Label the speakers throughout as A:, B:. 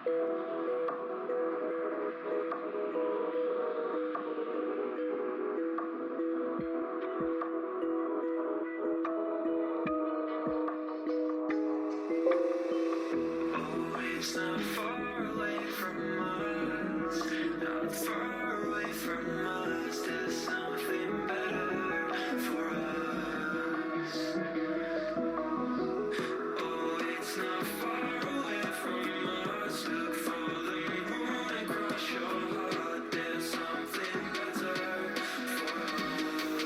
A: It's not far away from us, not far away from us. There's something better for us. Oh, it's not far away from us. Look for the moon and cross your heart. There's something better for us.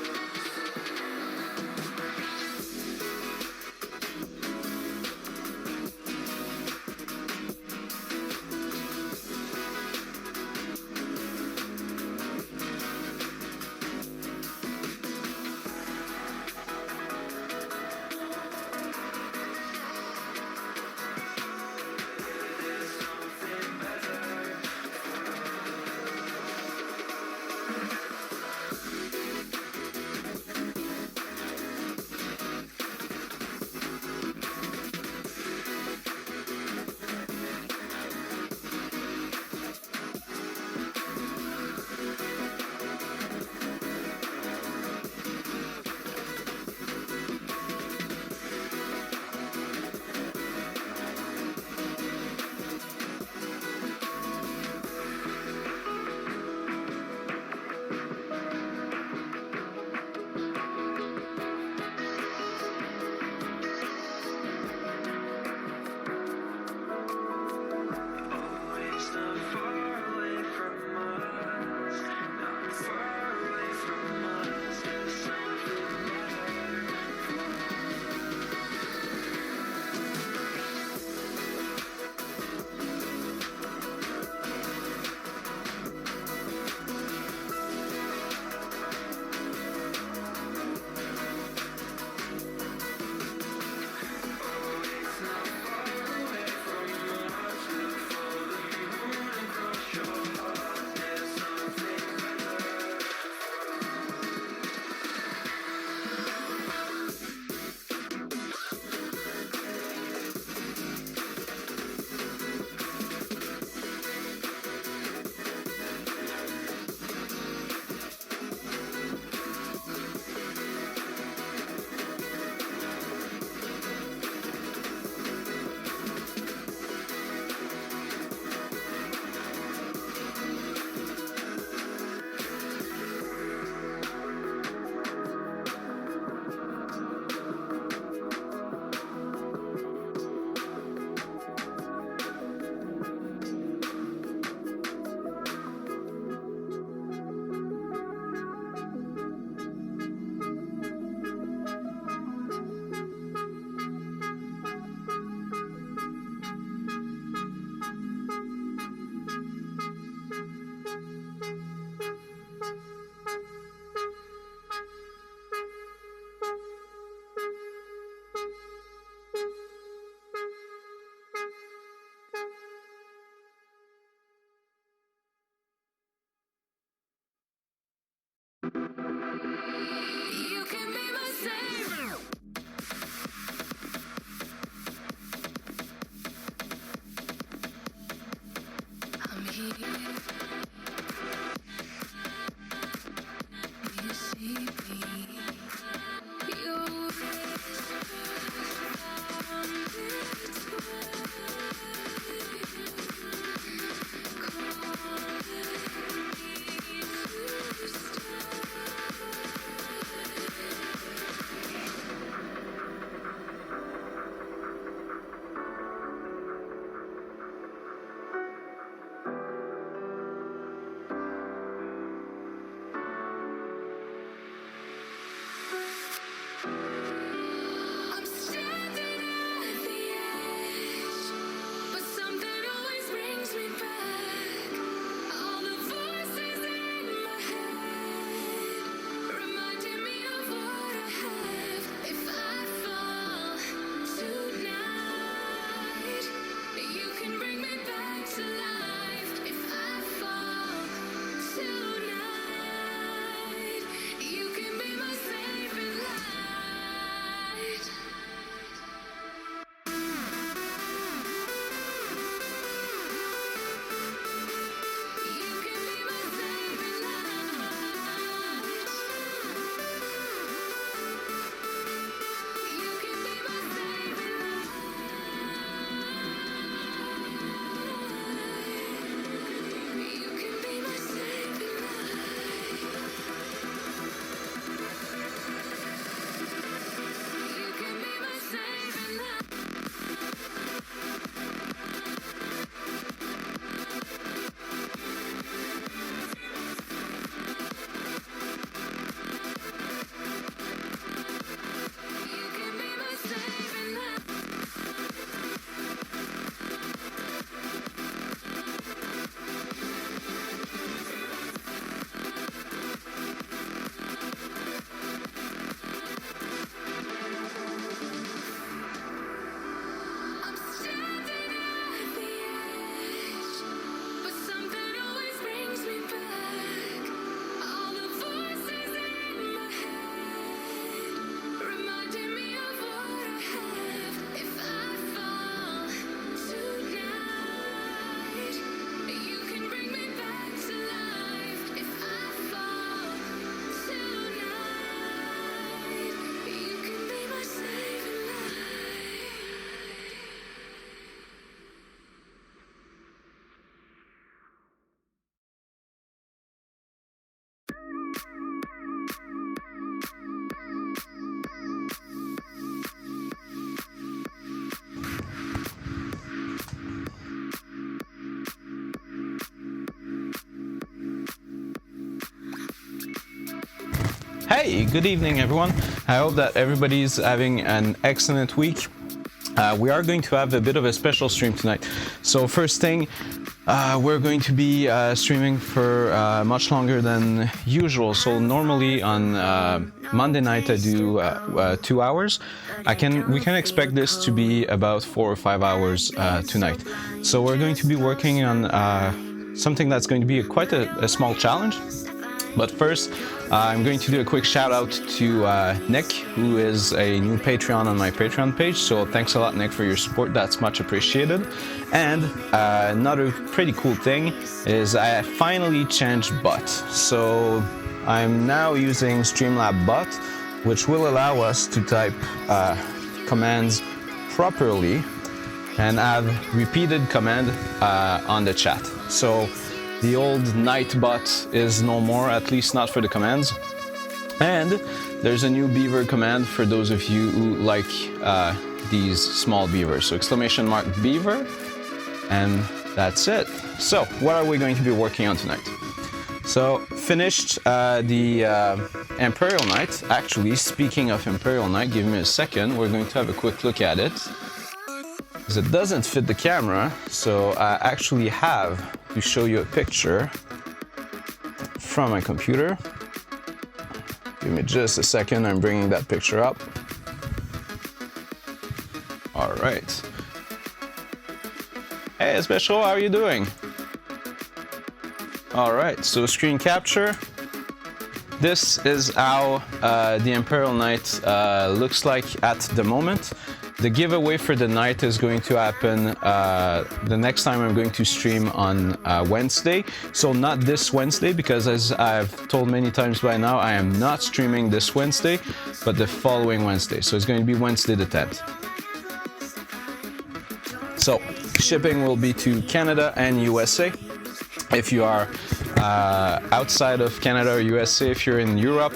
B: Hey, good evening everyone. I hope that everybody's having an excellent week. We are going to have a bit of a special stream tonight. So first thing, we're going to be streaming for much longer than usual. So normally on Monday night I do 2 hours. We can expect this to be about 4 or 5 hours tonight. So we're going to be working on something that's going to be quite a small challenge. But first, I'm going to do a quick shout out to Nick, who is a new Patreon on my Patreon page. So thanks a lot, Nick, for your support. That's much appreciated. And another pretty cool thing is I finally changed bot. So I'm now using Streamlab bot, which will allow us to type commands properly and have repeated command on the chat. So the old Nightbot is no more, at least not for the commands. And there's a new beaver command for those of you who like these small beavers. So !beaver, and that's it. So what are we going to be working on tonight? So finished the Imperial Knight. Actually, speaking of Imperial Knight, give me a second. We're going to have a quick look at it. Because it doesn't fit the camera, so I actually have to show you a picture from my computer. Give me just a second, I'm bringing that picture up. All right. Hey, Special, how are you doing? All right, so screen capture. This is how the Imperial Knight looks like at the moment. The giveaway for the night is going to happen the next time I'm going to stream on Wednesday. So not this Wednesday, because as I've told many times by now, I am not streaming this Wednesday, but the following Wednesday. So it's going to be Wednesday the 10th. So shipping will be to Canada and USA. If you are outside of Canada or USA, if you're in Europe,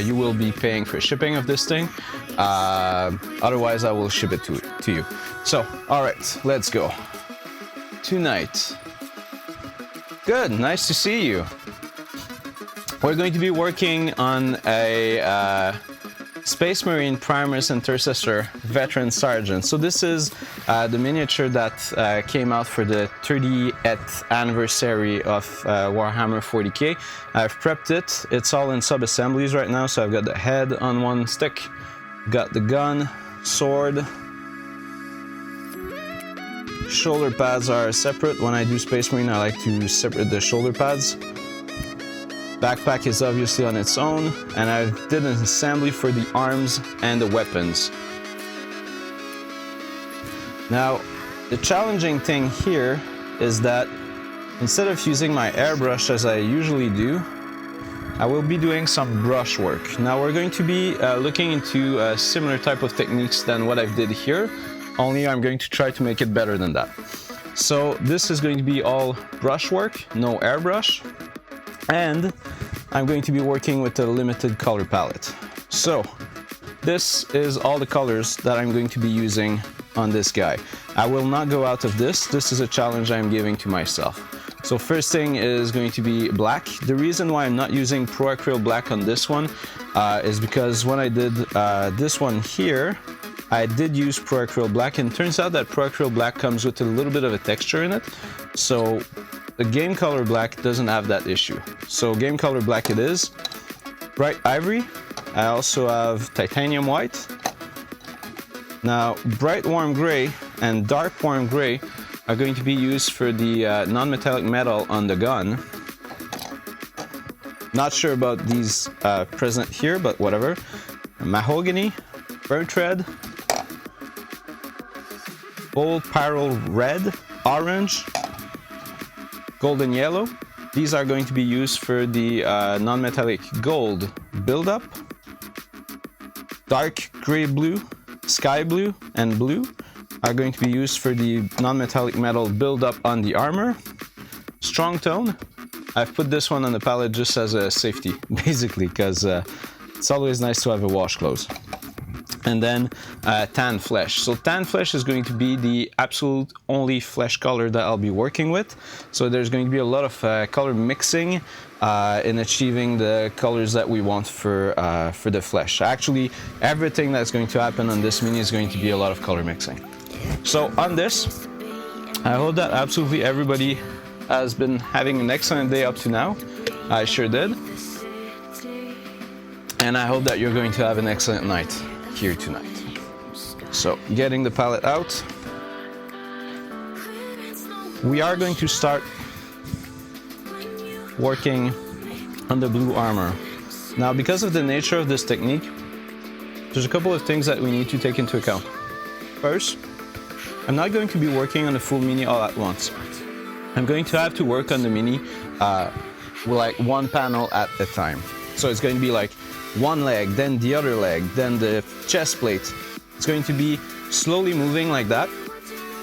B: you will be paying for shipping of this thing. Otherwise I will ship it to you. So, all right, let's go. Tonight. Good, nice to see you. We're going to be working on a Space Marine Primus Intercessor Veteran Sergeant. So this is the miniature that came out for the 30th anniversary of Warhammer 40k. I've prepped it. It's all in sub-assemblies right now. So I've got the head on one stick, got the gun, sword. Shoulder pads are separate. When I do Space Marine, I like to separate the shoulder pads. Backpack is obviously on its own, and I did an assembly for the arms and the weapons. Now, the challenging thing here is that instead of using my airbrush as I usually do, I will be doing some brush work. Now we're going to be looking into a similar type of techniques than what I did here, only I'm going to try to make it better than that. So this is going to be all brush work, no airbrush, and I'm going to be working with a limited color palette. So this is all the colors that I'm going to be using on this guy. I will not go out of this. This is a challenge I'm giving to myself. So first thing is going to be black. The reason why I'm not using Pro Acryl Black on this one is because when I did this one here, I did use Pro Acryl Black, and it turns out that Pro Acryl Black comes with a little bit of a texture in it. So the Game Color Black doesn't have that issue. So Game Color Black it is. Bright Ivory. I also have Titanium White. Now, Bright Warm Gray and Dark Warm Gray are going to be used for the non-metallic metal on the gun. Not sure about these present here, but whatever. Mahogany, Burnt Red, Bold Pyrrole Red, Orange, Golden Yellow. These are going to be used for the non-metallic gold buildup. Dark Gray Blue, Sky Blue, and Blue are going to be used for the non-metallic metal buildup on the armor. Strong Tone, I've put this one on the palette just as a safety, basically, because it's always nice to have a wash clothes. and then tan flesh. So tan flesh is going to be the absolute only flesh color that I'll be working with. So there's going to be a lot of color mixing in achieving the colors that we want for the flesh. Actually, everything that's going to happen on this mini is going to be a lot of color mixing. So on this, I hope that absolutely everybody has been having an excellent day up to now. I sure did. And I hope that you're going to have an excellent night here tonight. So, getting the palette out. We are going to start working on the blue armor. Now, because of the nature of this technique, there's a couple of things that we need to take into account. First, I'm not going to be working on the full mini all at once. I'm going to have to work on the mini with like one panel at a time. So it's going to be like one leg, then the other leg, then the chest plate. It's going to be slowly moving like that,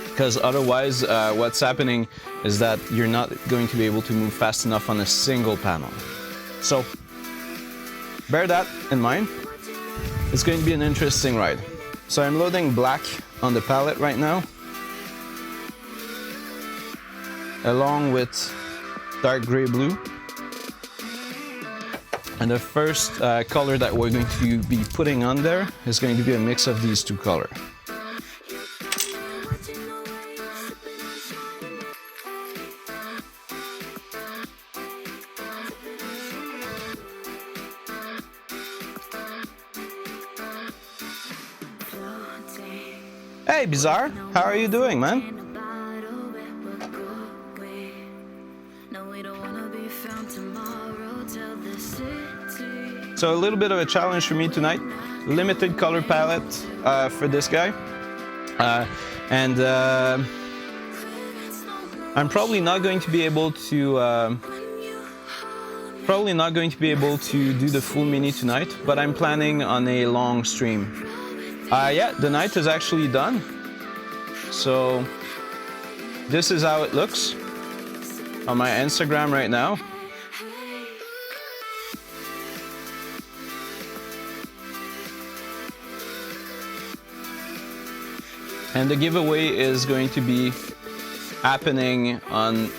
B: because otherwise what's happening is that you're not going to be able to move fast enough on a single panel. So bear that in mind. It's going to be an interesting ride. So I'm loading black on the palette right now, along with dark gray blue. And the first color that we're going to be putting on there is going to be a mix of these two colors. Hey Bizarre, how are you doing, man? So a little bit of a challenge for me tonight. Limited color palette for this guy. I'm probably not going to be able to do the full mini tonight, but I'm planning on a long stream. Yeah, the night is actually done. So this is how it looks on my Instagram right now. And the giveaway is going to be happening on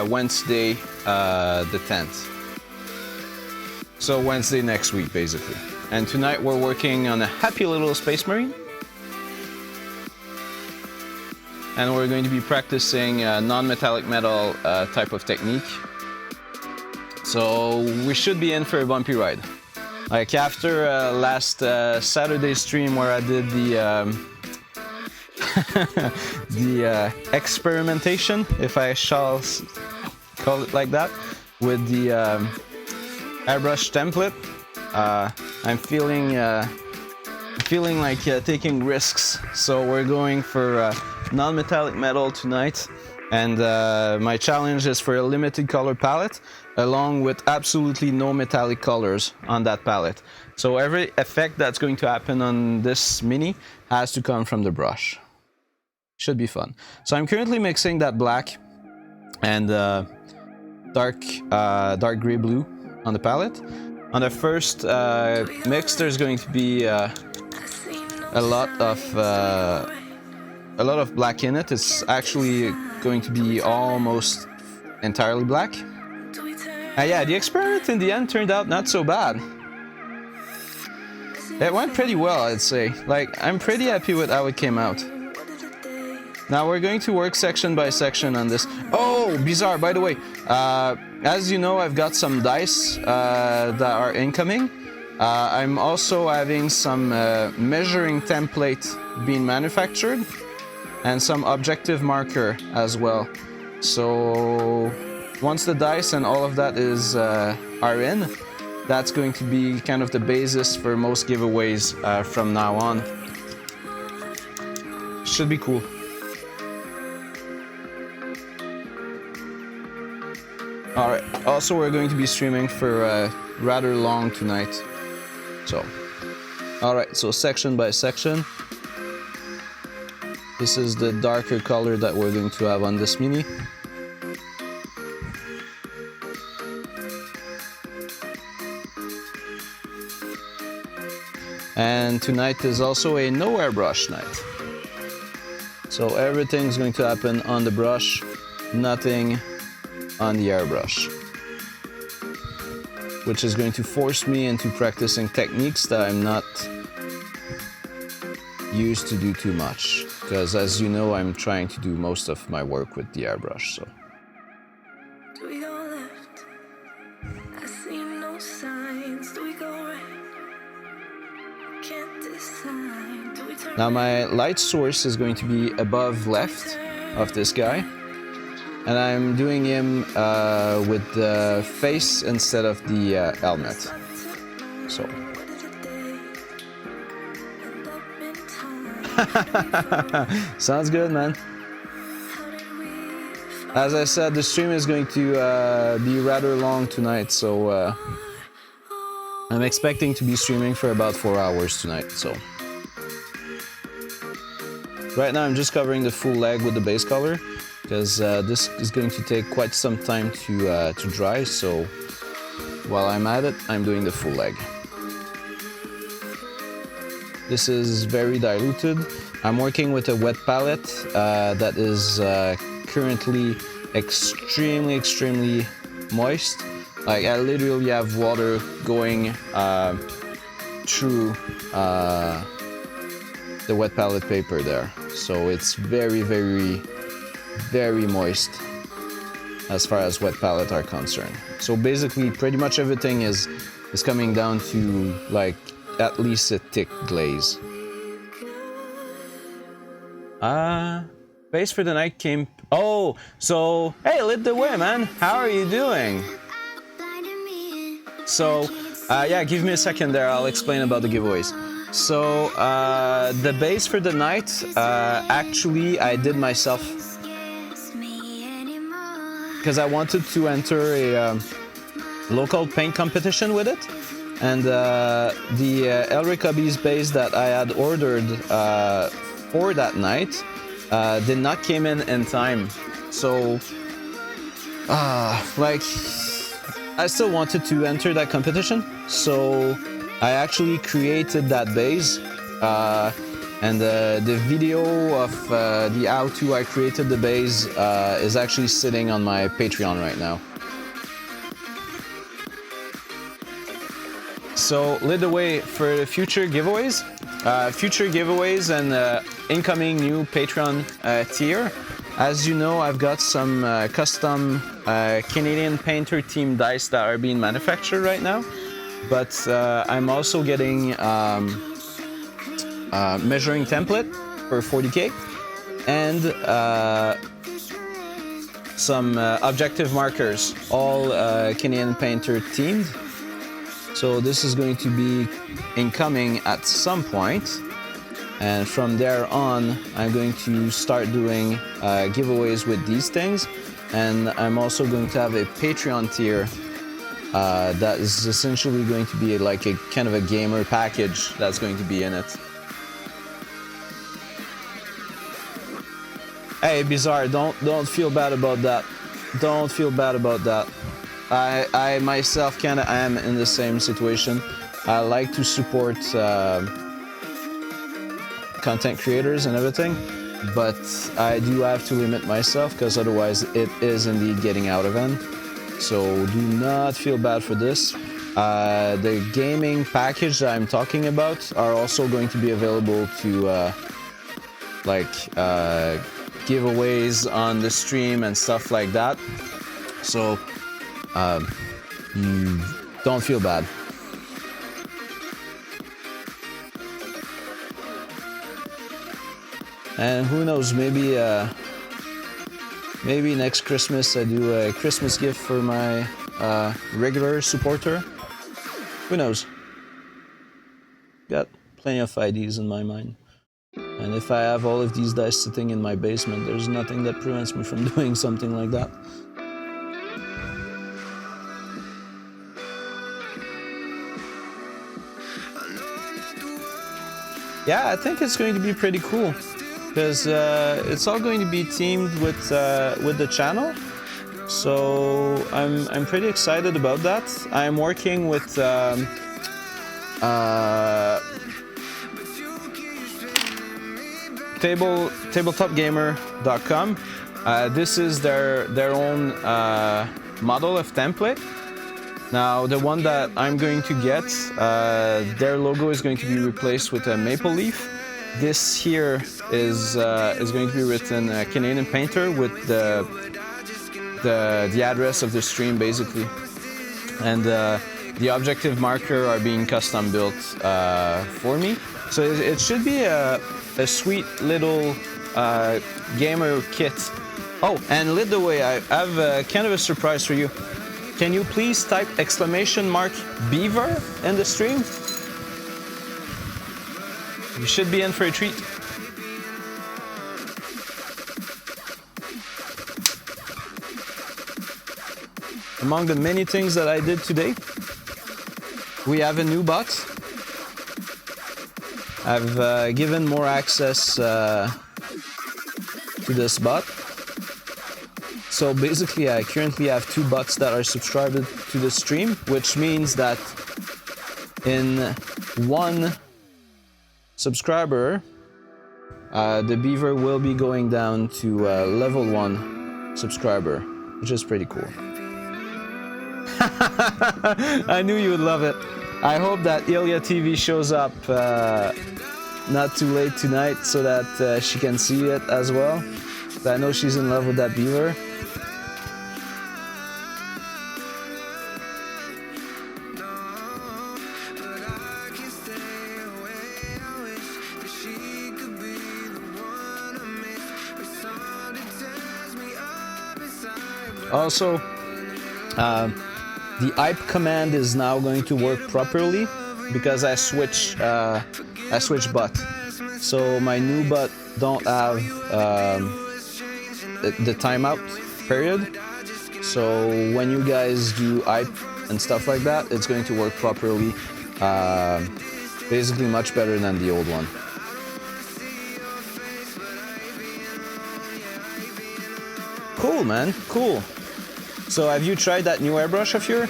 B: Wednesday the 10th. So Wednesday next week, basically. And tonight we're working on a happy little Space Marine. And we're going to be practicing non-metallic metal type of technique. So we should be in for a bumpy ride. Like after last Saturday stream where I did the experimentation, if I shall call it like that, with the airbrush template, I'm feeling like taking risks. So we're going for non-metallic metal tonight, and my challenge is for a limited color palette along with absolutely no metallic colors on that palette. So every effect that's going to happen on this mini has to come from the brush. Should be fun. So I'm currently mixing that black and dark gray blue on the palette. On the first mix, there's going to be a lot of black in it. It's actually going to be almost entirely black. Yeah, the experiment in the end turned out not so bad. It went pretty well, I'd say. Like, I'm pretty happy with how it came out. Now we're going to work section by section on this. Oh, Bizarre, by the way, as you know, I've got some dice that are incoming. I'm also having some measuring template being manufactured and some objective marker as well. So once the dice and all of that are in, that's going to be kind of the basis for most giveaways from now on. Should be cool. Alright, also we're going to be streaming for rather long tonight. So, alright, so section by section. This is the darker color that we're going to have on this mini. And tonight is also a no airbrush night. So everything's going to happen on the brush, nothing on the airbrush. Which is going to force me into practicing techniques that I'm not used to do too much. Because as you know, I'm trying to do most of my work with the airbrush, so.
A: Do we go left? I see no signs. Do we go right? Can't decide. Do we turn
B: Now my light source is going to be above left of this guy. And I'm doing him with the face instead of the helmet. So. Sounds good, man. As I said, the stream is going to be rather long tonight, so I'm expecting to be streaming for about 4 hours tonight, so. Right now I'm just covering the full leg with the base color, because this is going to take quite some time to dry, so while I'm at it, I'm doing the full leg. This is very diluted. I'm working with a wet palette that is currently extremely moist. Like I literally have water going through the wet palette paper there. So it's very moist as far as wet palette are concerned. So basically pretty much everything is coming down to like at least a thick glaze. Base for the night came. Oh, so hey, lit the way, man. How are you doing? So, yeah, give me a second there. I'll explain about the giveaways. So, the base for the night, actually, I did myself because I wanted to enter a local paint competition with it. And the Elric Hobbies base that I had ordered for that night did not came in time. So, like, I still wanted to enter that competition. So, I actually created that base. And the video of the how-to I created the base is actually sitting on my Patreon right now. So, lit the way for future giveaways. And incoming new Patreon tier. As you know, I've got some custom Canadian painter team dice that are being manufactured right now. But I'm also getting measuring template for 40k and some objective markers, all Canadian painter themed. So this is going to be incoming at some point, and from there on I'm going to start doing giveaways with these things, and I'm also going to have a Patreon tier that is essentially going to be like a kind of a gamer package that's going to be in it. Hey, Bizarre, don't feel bad about that. Don't feel bad about that. I myself kind of am in the same situation. I like to support content creators and everything, but I do have to limit myself because otherwise it is indeed getting out of hand. So do not feel bad for this. The gaming package that I'm talking about are also going to be available to giveaways on the stream and stuff like that. So you don't feel bad. And who knows, maybe next Christmas I do a Christmas gift for my regular supporter. Who knows? Got plenty of ideas in my mind. And if I have all of these dice sitting in my basement, there's nothing that prevents me from doing something like that. Yeah, I think it's going to be pretty cool because it's all going to be themed with the channel. So I'm pretty excited about that. I'm working with tabletopgamer.com. This is their own model of template. Now, the one that I'm going to get, their logo is going to be replaced with a maple leaf. This here is going to be written Canadian Painter with the address of the stream, basically. And the objective marker are being custom built for me. So it should be a sweet little gamer kit. Oh, and lead the way, I have kind of a surprise for you. Can you please type !beaver in the stream? You should be in for a treat. Among the many things that I did today, we have a new bot. I've given more access to this bot. So basically, I currently have 2 bots that are subscribed to the stream, which means that in 1 subscriber, the beaver will be going down to level 1 subscriber, which is pretty cool. I knew you would love it. I hope that Ilya TV shows up not too late tonight so that she can see it as well. I know she's in love with that beaver. Also, the IPE command is now going to work properly because I switched bot. So my new bot don't have the timeout period. So when you guys do IPE and stuff like that, it's going to work properly. Basically much better than the old one. Cool, man, cool. So have you tried that new airbrush of yours?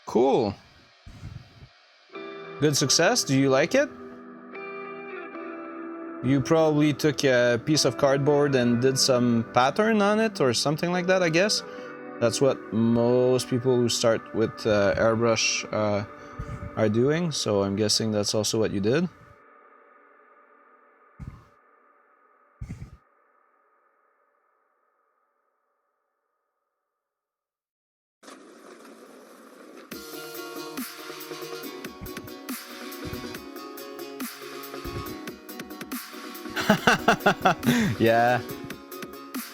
B: Cool. Good success. Do you like it? You probably took a piece of cardboard and did some pattern on it or something like that, I guess. That's what most people who start with airbrush are doing, so I'm guessing that's also what you did. Yeah.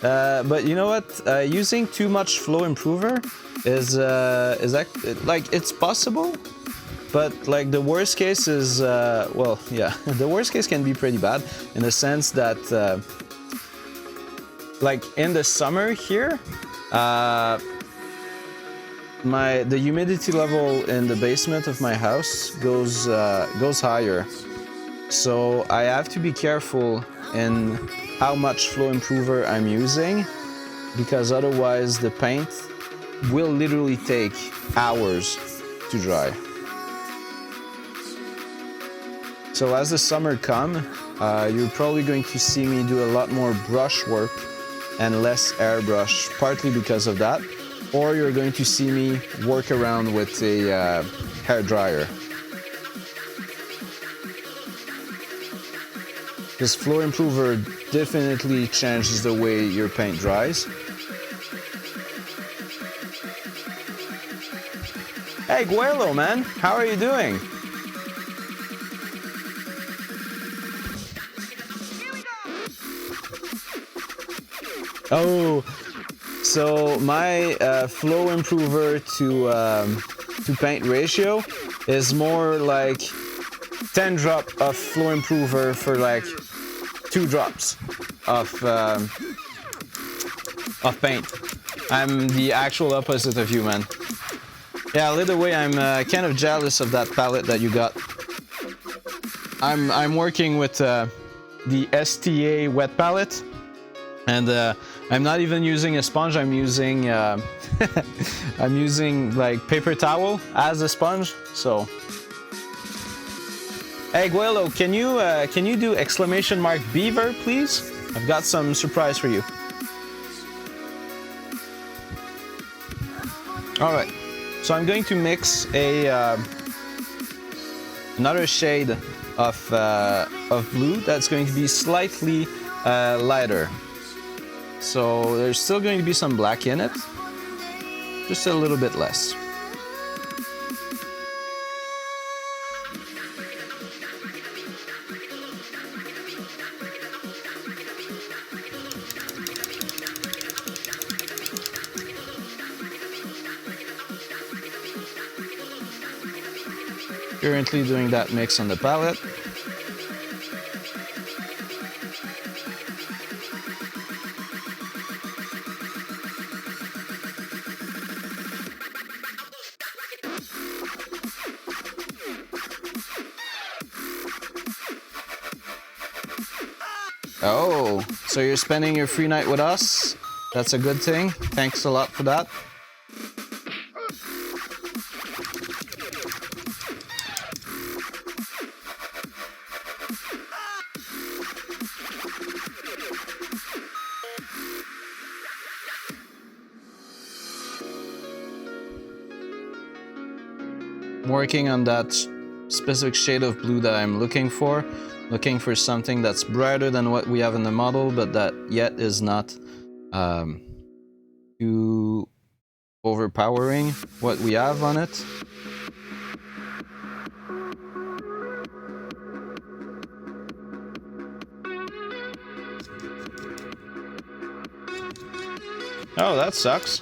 B: But you know what? Using too much flow improver is like it's possible, but like the worst case is well, yeah, the worst case can be pretty bad in the sense that like in the summer here, the humidity level in the basement of my house goes higher. So I have to be careful in how much flow improver I'm using, because otherwise the paint will literally take hours to dry. So as the summer comes, you're probably going to see me do a lot more brush work and less airbrush, partly because of that, or you're going to see me work around with a hair dryer. This flow improver definitely changes the way your paint dries. Hey Guelo, man, how are you doing? Oh, so my flow improver to paint ratio is more like 10 drop of flow improver for like 2 drops of paint. I'm the actual opposite of you, man. Yeah, either way, I'm kind of jealous of that palette that you got. I'm working with the STA wet palette, and I'm not even using a sponge. I'm using I'm using like paper towel as a sponge. So, hey Guelo, can you do exclamation mark beaver, please? I've got some surprise for you. All right, so I'm going to mix a another shade of blue that's going to be slightly lighter. So there's still going to be some black in it, just a little bit less. Currently doing that mix on the palette. Oh, so you're spending your free night with us? That's a good thing. Thanks a lot for that. Working on that specific shade of blue that I'm looking for something that's brighter than what we have in the model, but that yet is not too overpowering what we have on it. Oh, that sucks.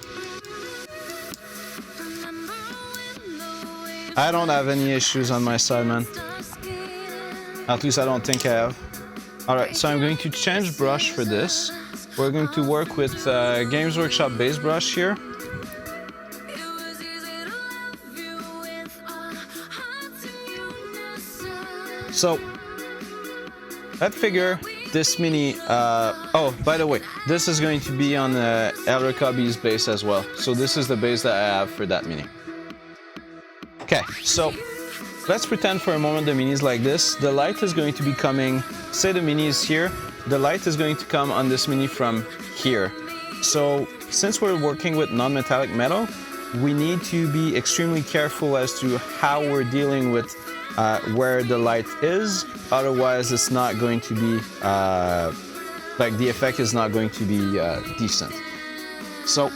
B: I don't have any issues on my side, man. At least I don't think I have. Alright, so I'm going to change brush for this. We're going to work with Games Workshop base brush here. So, I figure this mini... oh, by the way, this is going to be on Elder Cubby's base as well. So this is the base that I have for that mini. Okay, so let's pretend for a moment the mini is like this. The light is going to be coming, say the mini is here, the light is going to come on this mini from here. So since we're working with non-metallic metal, we need to be extremely careful as to how we're dealing with where the light is. Otherwise, it's not going to be, like the effect is not going to be decent. So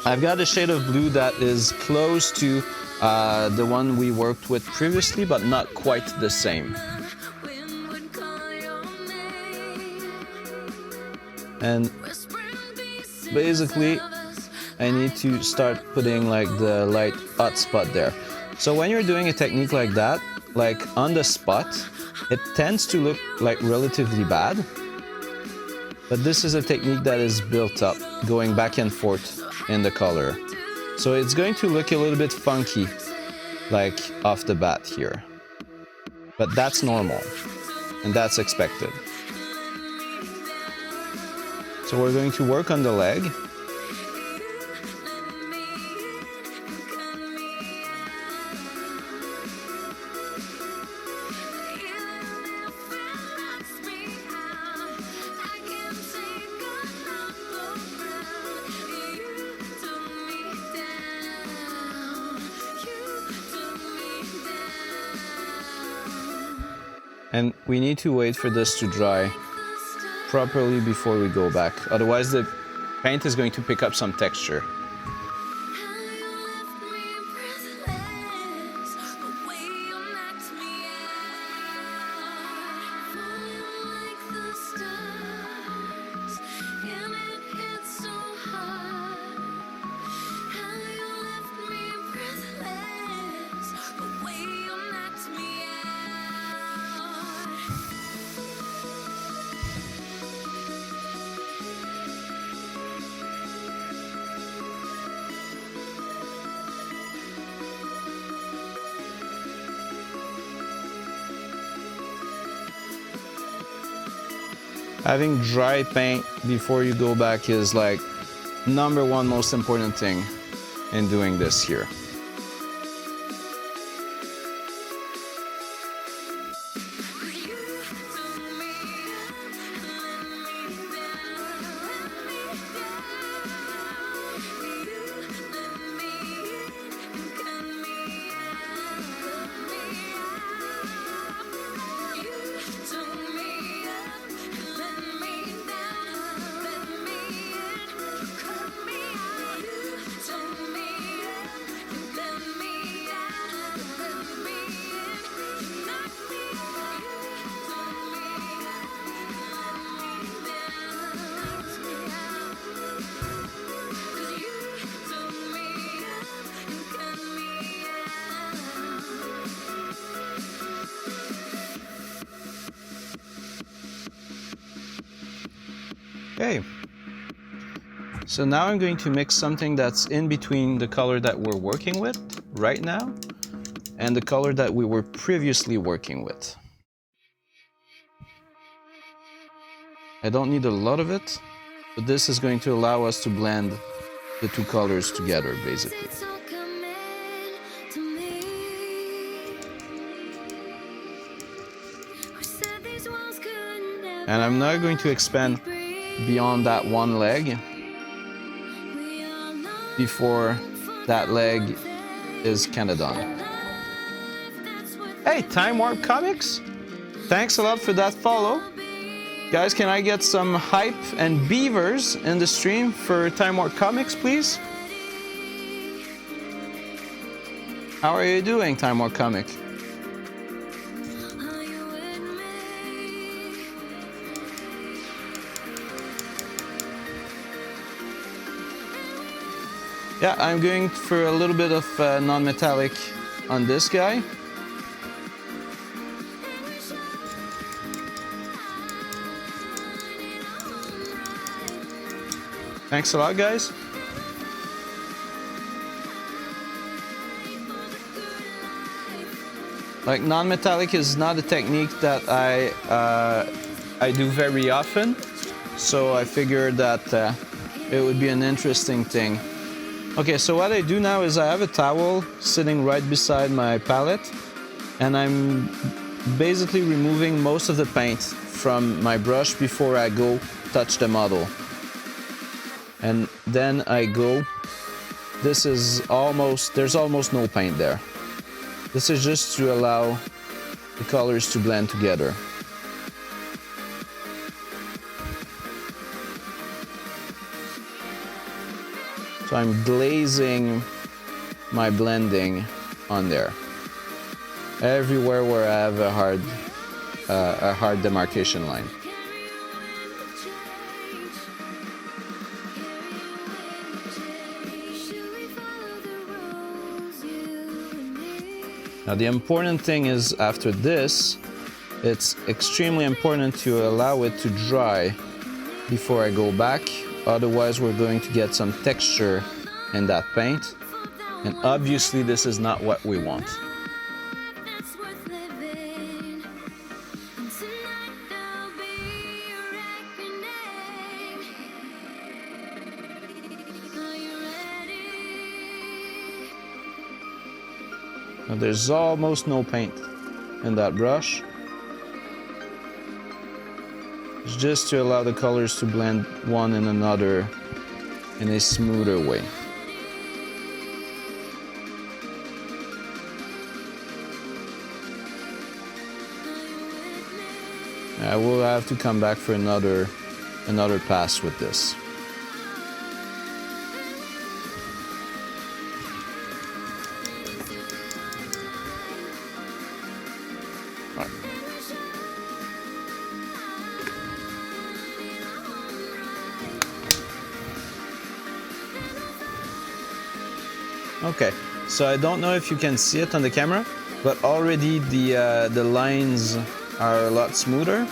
B: I've got a shade of blue that is close to the one we worked with previously, but not quite the same. And basically, I need to start putting like the light hot spot there. So when you're doing a technique like that, like on the spot, it tends to look like relatively bad. But this is a technique that is built up, going back and forth in the color. So it's going to look a little bit funky, like off the bat here. But that's normal, and that's expected. So we're going to work on the leg. And we need to wait for this to dry properly before we go back. Otherwise, the paint is going to pick up some texture. having dry paint before you go back is like number one most important thing in doing this here. Okay, so now I'm going to mix something that's in between the color that we're working with right now and the color that we were previously working with. I don't need a lot of it, but this is going to allow us to blend the two colors together, basically. And I'm now going to expand beyond that one leg before that leg is kind of done. Hey, Time Warp Comics! Thanks a lot for that follow. Guys, can I get some hype and beavers in the stream for Time Warp Comics, please? How are you doing, Time Warp Comic? Yeah, I'm going for a little bit of non-metallic on this guy. Thanks a lot, guys. Like, non-metallic is not a technique that I do very often, so I figured that it would be an interesting thing. Okay, so what I do now is I have a towel sitting right beside my palette, and I'm basically removing most of the paint from my brush before I go touch the model. And then I go, there's almost no paint there. This is just to allow the colors to blend together. So I'm glazing my blending on there. Everywhere where I have a hard demarcation line. Now the important thing is after this, it's extremely important to allow it to dry before I go back. Otherwise we're going to get some texture in that paint. And obviously this is not what we want. Now there's almost no paint in that brush. It's just to allow the colors to blend one in another in a smoother way. I will have to come back for another pass with this. Okay, so I don't know if you can see it on the camera, but already the lines are a lot smoother.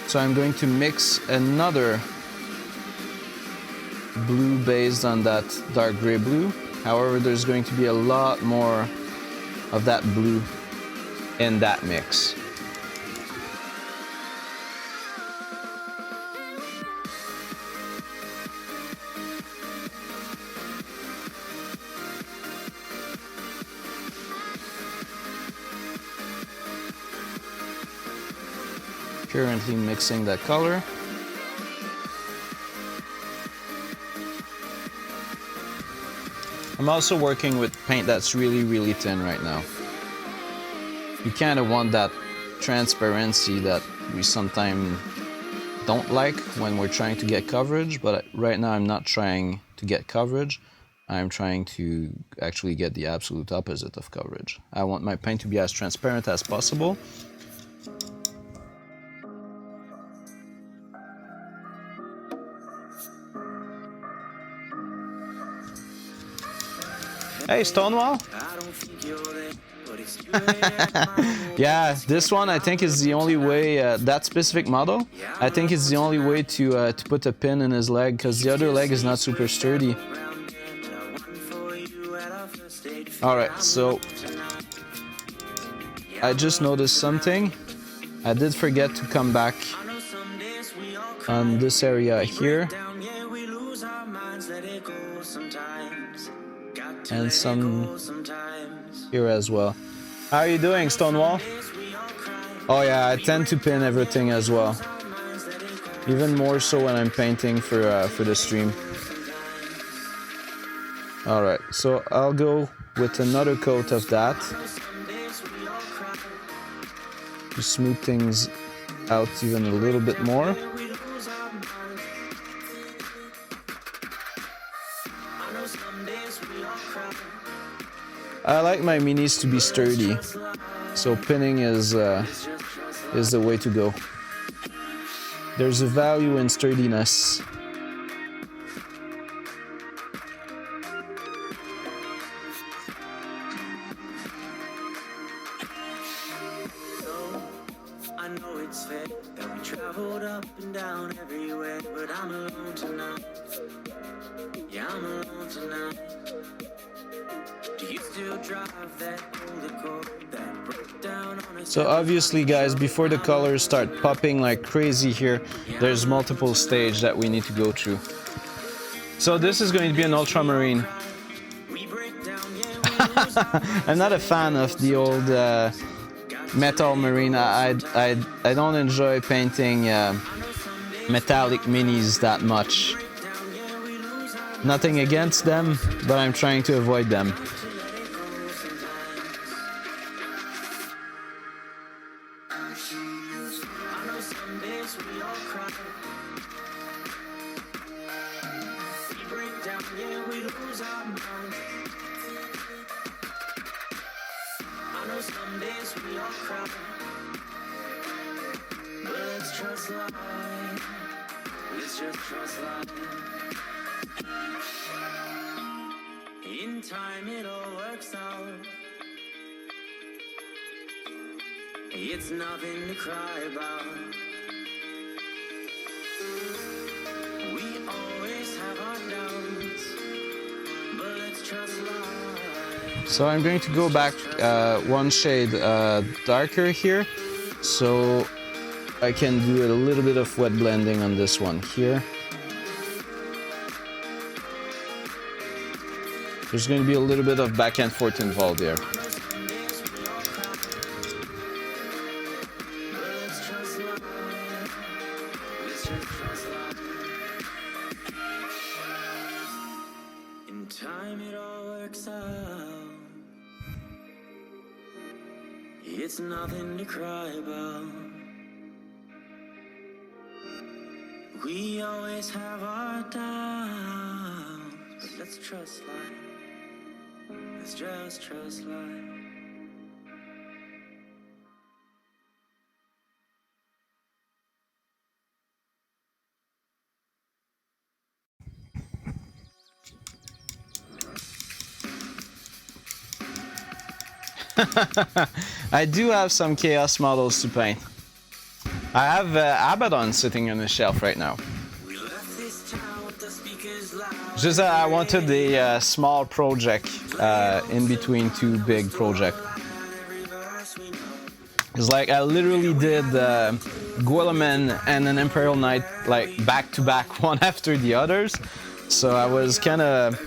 B: So I'm going to mix another blue based on that dark gray blue. However, there's going to be a lot more of that blue in that mix. Currently mixing that color. I'm also working with paint that's really thin right now. You kind of want that transparency that we sometimes don't like when we're trying to get coverage, but right now I'm not trying to get coverage. I'm trying to actually get the absolute opposite of coverage. I want my paint to be as transparent as possible. Hey, Stonewall. Yeah, this one I think is the only way, that specific model, I think it's the only way to put a pin in his leg, because the other leg is not super sturdy. Alright, so I just noticed something. I did forget to come back on this area here. And some here as well. How are you doing, Stonewall? Oh yeah, I tend to pin everything as well. Even more so when I'm painting for the stream. Alright, so I'll go with another coat of that to smooth things out even a little bit more. I like my minis to be sturdy, so pinning is the way to go. There's a value in sturdiness.
A: I know it's fair that we traveled up and down everywhere, but I'm alone tonight. Yeah, I'm alone tonight. Do you still drive that older Accord that broke down on a...
B: So obviously, guys, before the colors start popping like crazy here, there's multiple stages that we need to go through. So this is going to be an ultramarine. I'm not a fan of the old metal marine. I don't enjoy painting metallic minis that much. Nothing against them, but I'm trying to avoid them.
A: In time it all works out. It's nothing to cry about. We always have our doubts, but let's trust life.
B: So I'm going to go back one shade darker here, so I can do a little bit of wet blending on this one here. There's going to be a little bit of back and forth involved there.
A: In time it all works out. It's nothing to cry about. We always have our doubts, but let's trust life. Let's just trust life.
B: I do have some Chaos models to paint. I have Abaddon sitting on the shelf right now. Just that I wanted a small project in between two big projects. It's like I literally did Guilliman and an Imperial Knight like back to back, one after the others. So I was kind of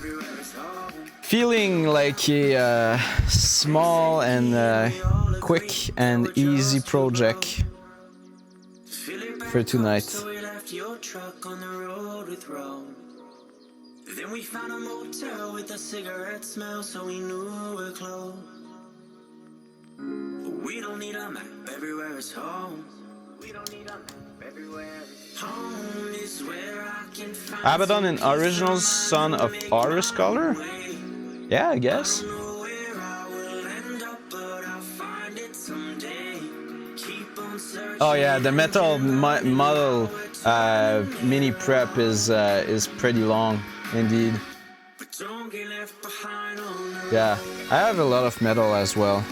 B: feeling like a small and quick and easy project for tonight.
A: Then we found a motel with a cigarette smell, so we knew we're close. We don't need a map, everywhere is home. We don't need a map, everywhere is home is where I can find.
B: Abaddon, an original son of Horus color? Yeah, I guess. Oh yeah, the metal model mini prep is pretty long indeed. Yeah, I have a lot of metal as well.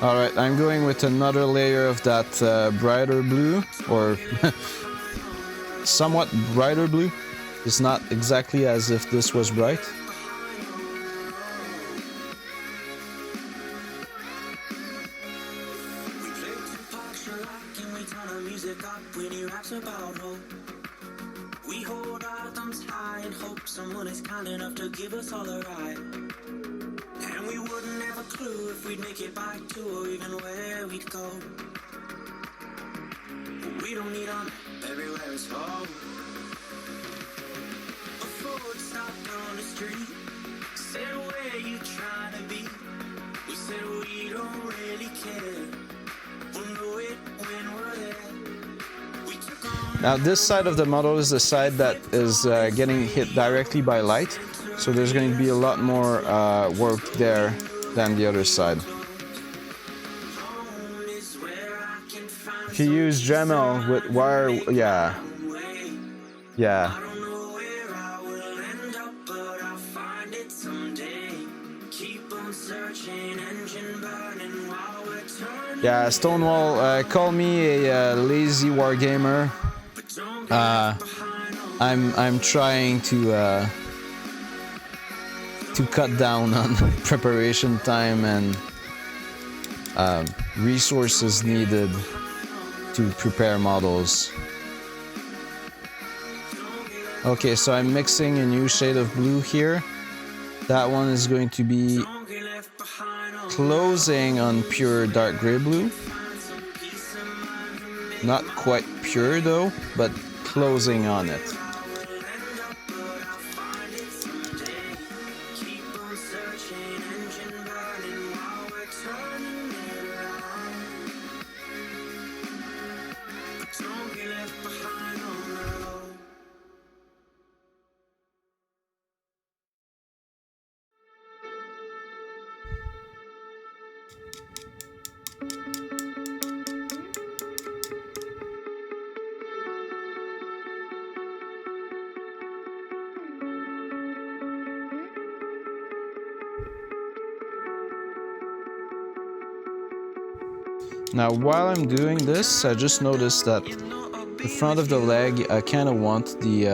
B: Alright, I'm going with another layer of that brighter blue, or somewhat brighter blue. It's not exactly as if this was bright.
A: We hold our thumbs high and hope someone is kind enough to give us all a ride. And we wouldn't have a clue if we'd make it back to or even where we'd go. We don't need a map, everywhere is home. A Ford stopped on the street, said where you trying to be. We said we don't really care, we'll know it when we're there.
B: Now this side of the model is the side that is getting hit directly by light, so there's going to be a lot more work there than the other side. If you use Dremel with wire, yeah. Yeah, Stonewall, call me a lazy wargamer. I'm trying to cut down on preparation time and resources needed to prepare models. Okay, so I'm mixing a new shade of blue here. That one is going to be closing on pure dark gray blue. Not quite pure though, but closing on it. Now while I'm doing this, I just noticed that the front of the leg, I kind of want the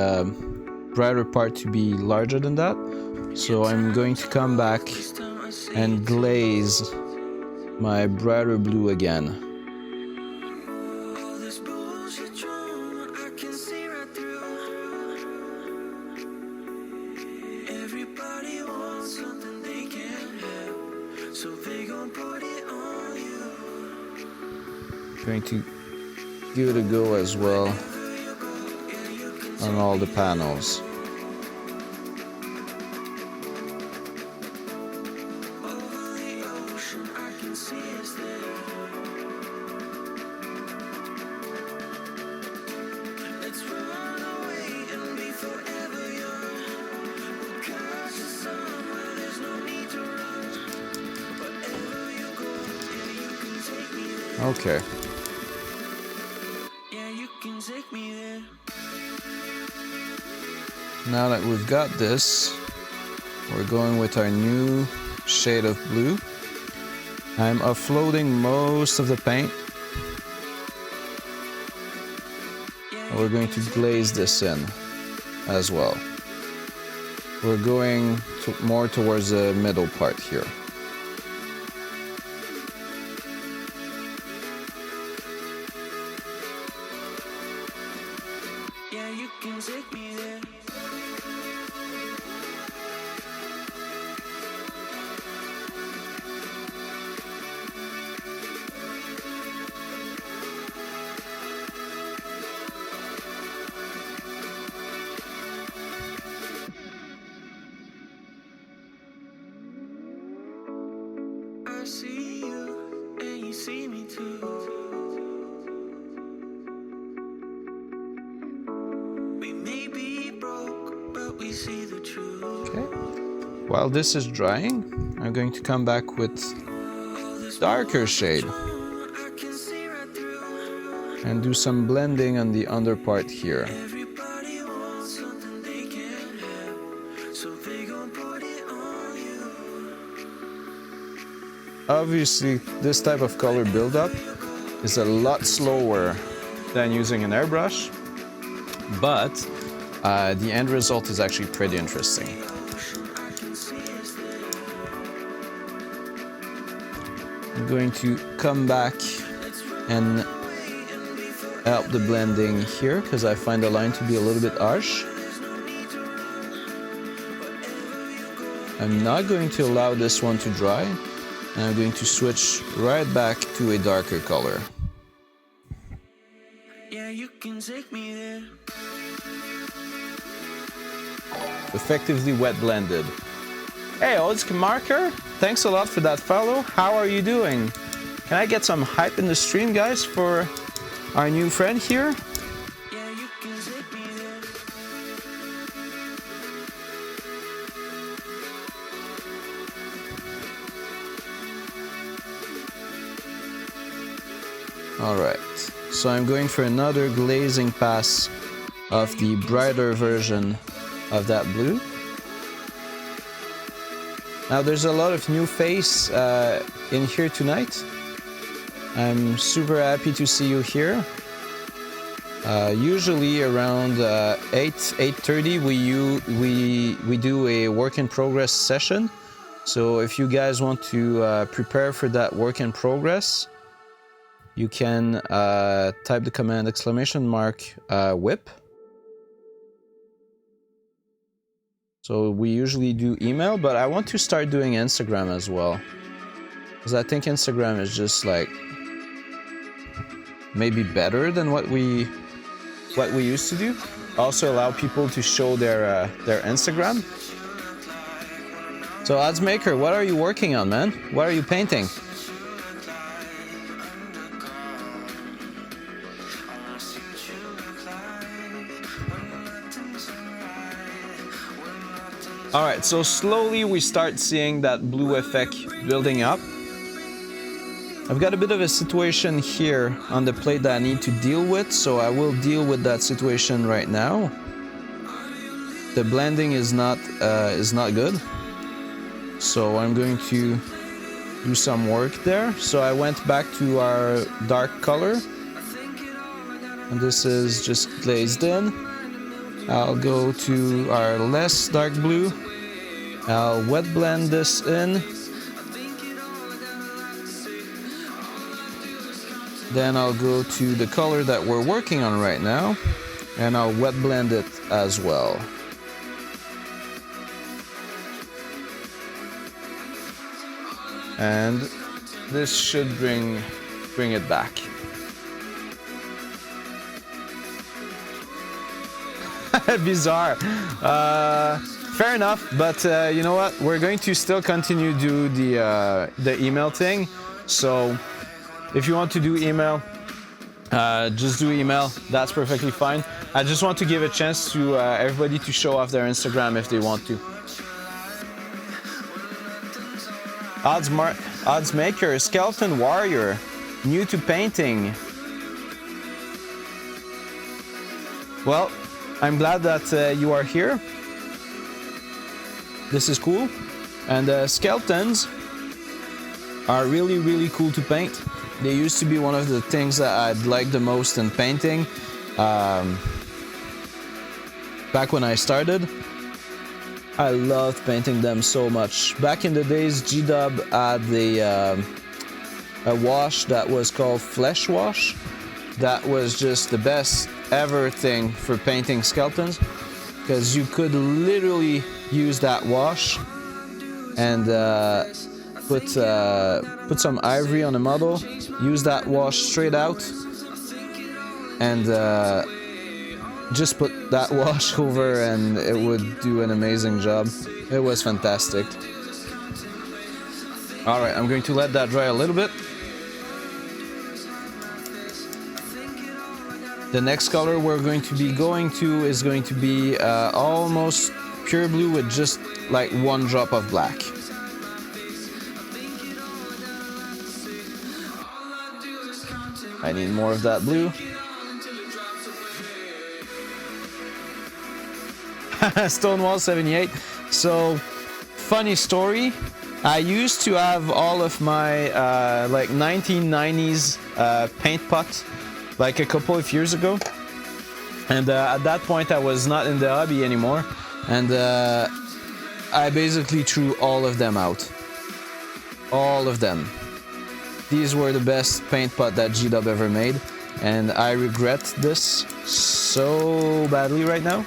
B: brighter part to be larger than that. So I'm going to come back and glaze my brighter blue again. Going to give it a go as well on all the panels. Okay. Now that we've got this, we're going with our new shade of blue. I'm offloading most of the paint. And we're going to glaze this in as well. We're going more towards the middle part here.
A: I see you, and you see me too. We may be broke, but we see the truth.
B: Okay. While this is drying, I'm going to come back with darker shade
A: I can see right through.
B: and do some blending on the under part here.
A: Everybody wants something they can't have, so they gon' put it on you.
B: Obviously, this type of color buildup is a lot slower than using an airbrush, but the end result is actually pretty interesting. I'm going to come back and help the blending here because I find the line to be a little bit harsh. I'm not going to allow this one to dry, and I'm going to switch right back to a darker color.
A: Yeah, you can take me there.
B: Effectively wet blended. Hey, Old Marker, thanks a lot for that follow. How are you doing? Can I get some hype in the stream, guys, for our new friend here?
A: Yeah, you can take me there.
B: All right, so I'm going for another glazing pass of the brighter version of that blue. Now there's a lot of new face in here tonight. I'm super happy to see you here. Usually around 8:30 we do a work in progress session. So if you guys want to prepare for that work in progress, you can type the command !whip. So we usually do email, but I want to start doing Instagram as well, because I think Instagram is just like maybe better than what we used to do. Also allow people to show their Instagram. So Oddsmaker, what are you working on, man? What are you painting? All right, so slowly we start seeing that blue effect building up. I've got a bit of a situation here on the plate that I need to deal with, so I will deal with that situation right now. The blending is not good, so I'm going to do some work there. So I went back to our dark color, and this is just glazed in. I'll go to our less dark blue. I'll wet blend this in. Then I'll go to the color that we're working on right now, and I'll wet blend it as well. And this should bring it back. Bizarre. Fair enough, but you know what? We're going to still continue to do the email thing. So if you want to do email, just do email. That's perfectly fine. I just want to give a chance to everybody to show off their Instagram if they want to. Oddsmaker, Skeleton Warrior, new to painting. Well, I'm glad that you are here. This is cool. And skeletons are really, really cool to paint. They used to be one of the things that I'd like the most in painting. Back when I started, I loved painting them so much. Back in the days, G-Dub had a wash that was called Flesh Wash. That was just the best ever thing for painting skeletons, because you could literally use that wash and put some ivory on the model, use that wash straight out, and just put that wash over, and it would do an amazing job. It was fantastic. All right, I'm going to let that dry a little bit. The next color we're going to be going to is going to be almost pure blue with just like one drop of black. I need more of that blue. Stonewall 78. So, funny story. I used to have all of my like 1990s paint pot like a couple of years ago, and at that point I was not in the hobby anymore, and I basically threw all of them out. All of them. These were the best paint pot that G-Dub ever made, and I regret this so badly right now.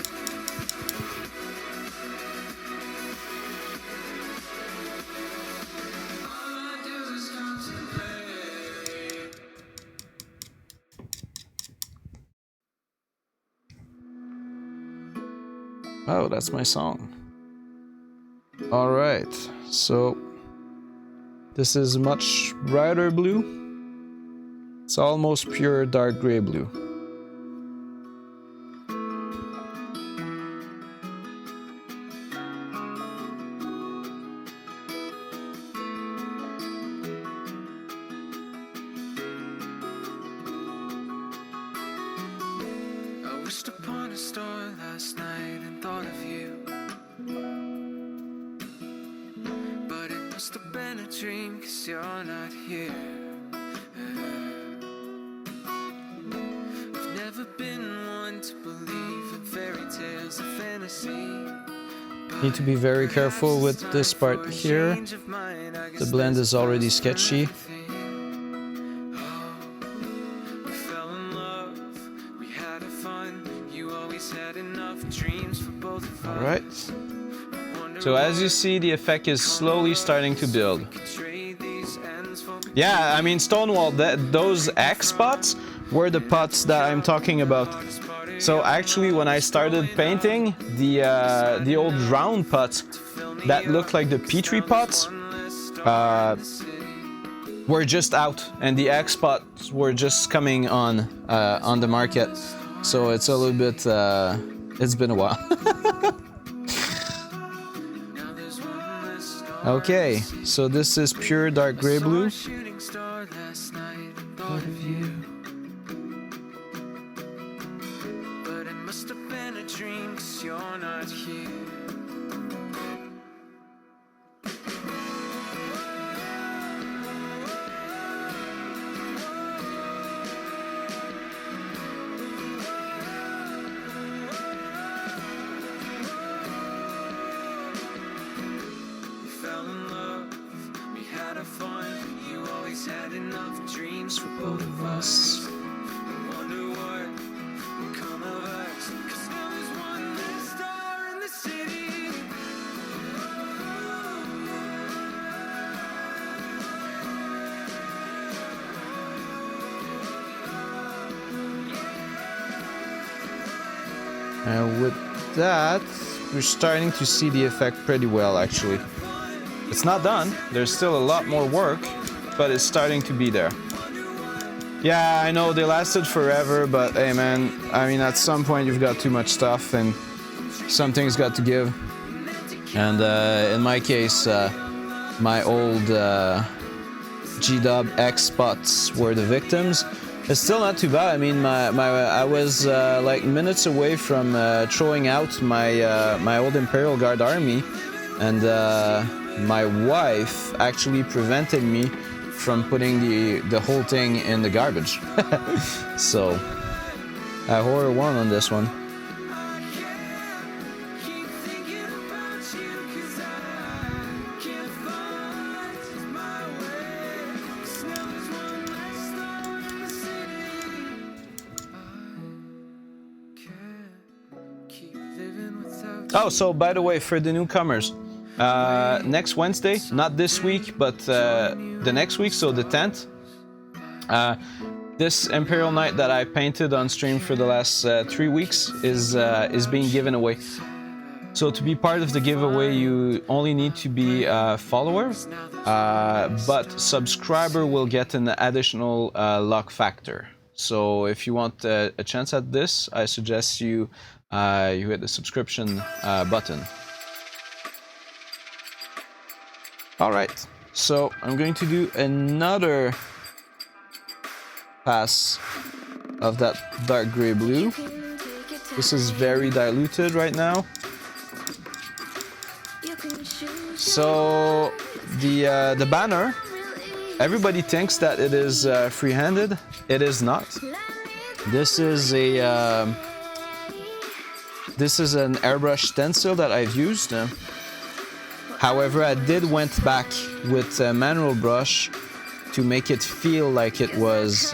B: Oh, that's my song. All right, so this is much brighter blue. It's almost pure dark gray blue.
A: I wished upon a star last night and thought of you, but it must have been a dream 'cause you're not here. I've never been one to believe in fairy tales or fantasy.
B: Need to be very careful with this part here. The blend is already sketchy.
A: Alright.
B: So as you see, the effect is slowly starting to build. Yeah, I mean, Stonewall, those X spots were the pots that I'm talking about. So actually, when I started painting, the old round pots that looked like the Petri pots were just out, and the X spots were just coming on the market. So it's a little bit, it's been a while. Okay, so this is pure dark gray blue.
A: Had enough dreams for both of us. I wonder what will come of us. 'Cause now there's one less star in the city.
B: And with that, we're starting to see the effect pretty well, actually. It's not done. There's still a lot more work, but it's starting to be there. Yeah, I know they lasted forever, but hey man, I mean, at some point you've got too much stuff and something's got to give. And in my case, my old G-Dub X spots were the victims. It's still not too bad. I mean, I was like minutes away from throwing out my old Imperial Guard army, and my wife actually prevented me from putting the whole thing in the garbage. So, a horror one on this one. Oh, so by the way, for the newcomers, next Wednesday, not this week, but the next week, so the 10th, this Imperial Knight that I painted on stream for the last 3 weeks is being given away. So to be part of the giveaway, you only need to be a follower, but subscriber will get an additional luck factor. So if you want a chance at this, I suggest you hit the subscription button. All right, so I'm going to do another pass of that dark gray blue. This is very diluted right now. So the banner, everybody thinks that it is free-handed. It is not. This is an airbrush stencil that I've used. However, I did went back with a manual brush to make it feel like it was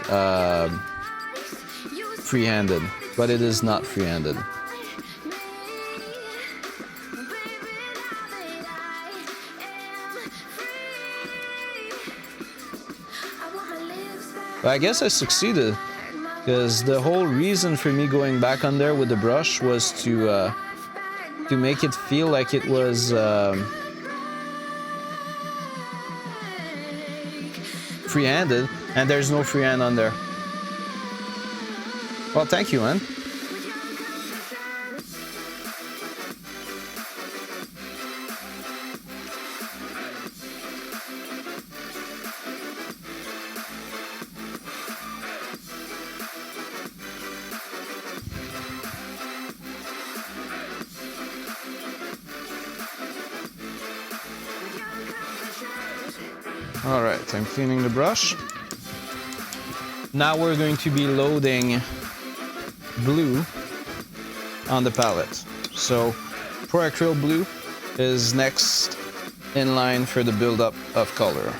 B: free-handed, but it is not free-handed. But I guess I succeeded, because the whole reason for me going back on there with the brush was to make it feel like it was free-handed, and there's no freehand on there. Well, thank you, man. All right, I'm cleaning the brush. Now we're going to be loading blue on the palette. So Pro Acrylic Blue is next in line for the buildup of color.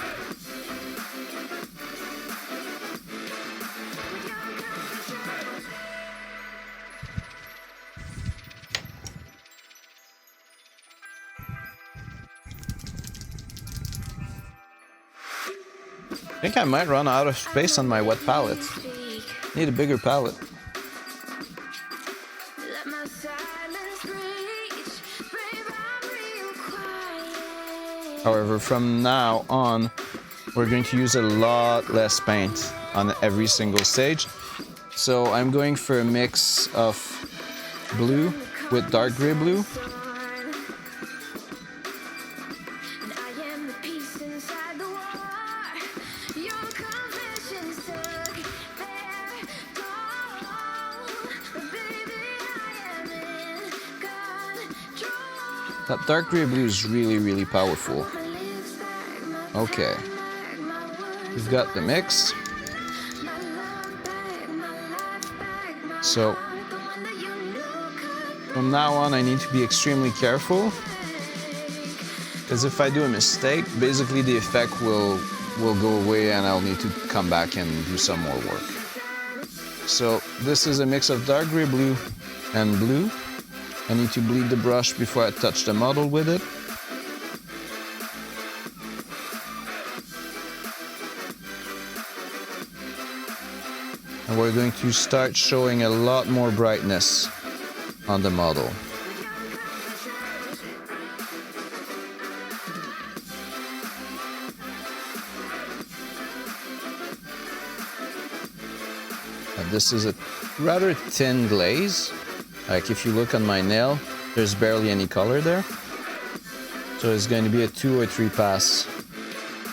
B: I think I might run out of space on my wet palette. Need a bigger palette. However, from now on, we're going to use a lot less paint on every single stage. So I'm going for a mix of blue with dark gray blue. That dark gray blue is really, really powerful. Okay. We've got the mix. So, from now on, I need to be extremely careful. Because if I do a mistake, basically the effect will go away and I'll need to come back and do some more work. So, this is a mix of dark gray blue and blue. I need to bleed the brush before I touch the model with it. And we're going to start showing a lot more brightness on the model. And this is a rather thin glaze. Like if you look on my nail, there's barely any color there. So it's going to be a 2 or 3 pass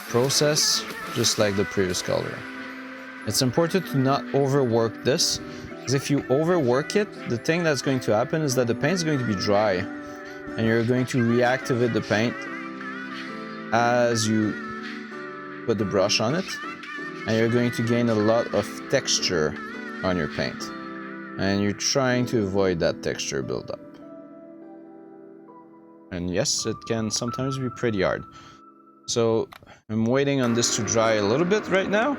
B: process, just like the previous color. It's important to not overwork this, because if you overwork it, the thing that's going to happen is that the paint is going to be dry, and you're going to reactivate the paint as you put the brush on it, and you're going to gain a lot of texture on your paint. And you're trying to avoid that texture buildup. And yes, it can sometimes be pretty hard. So I'm waiting on this to dry a little bit right now.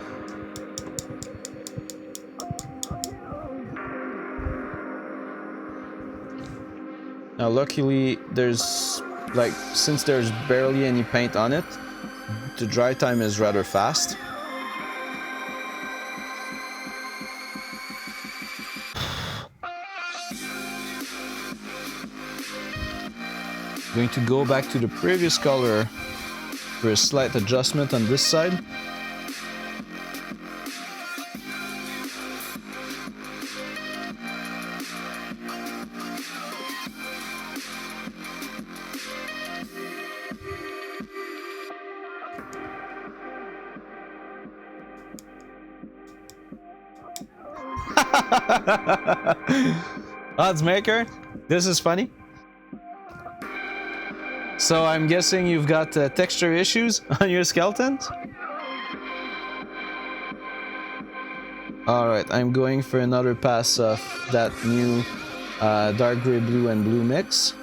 B: Now luckily since there's barely any paint on it, the dry time is rather fast. I'm going to go back to the previous color for a slight adjustment on this side. Odds maker, this is funny. So I'm guessing you've got texture issues on your skeletons? Alright, I'm going for another pass of that new dark gray blue and blue mix.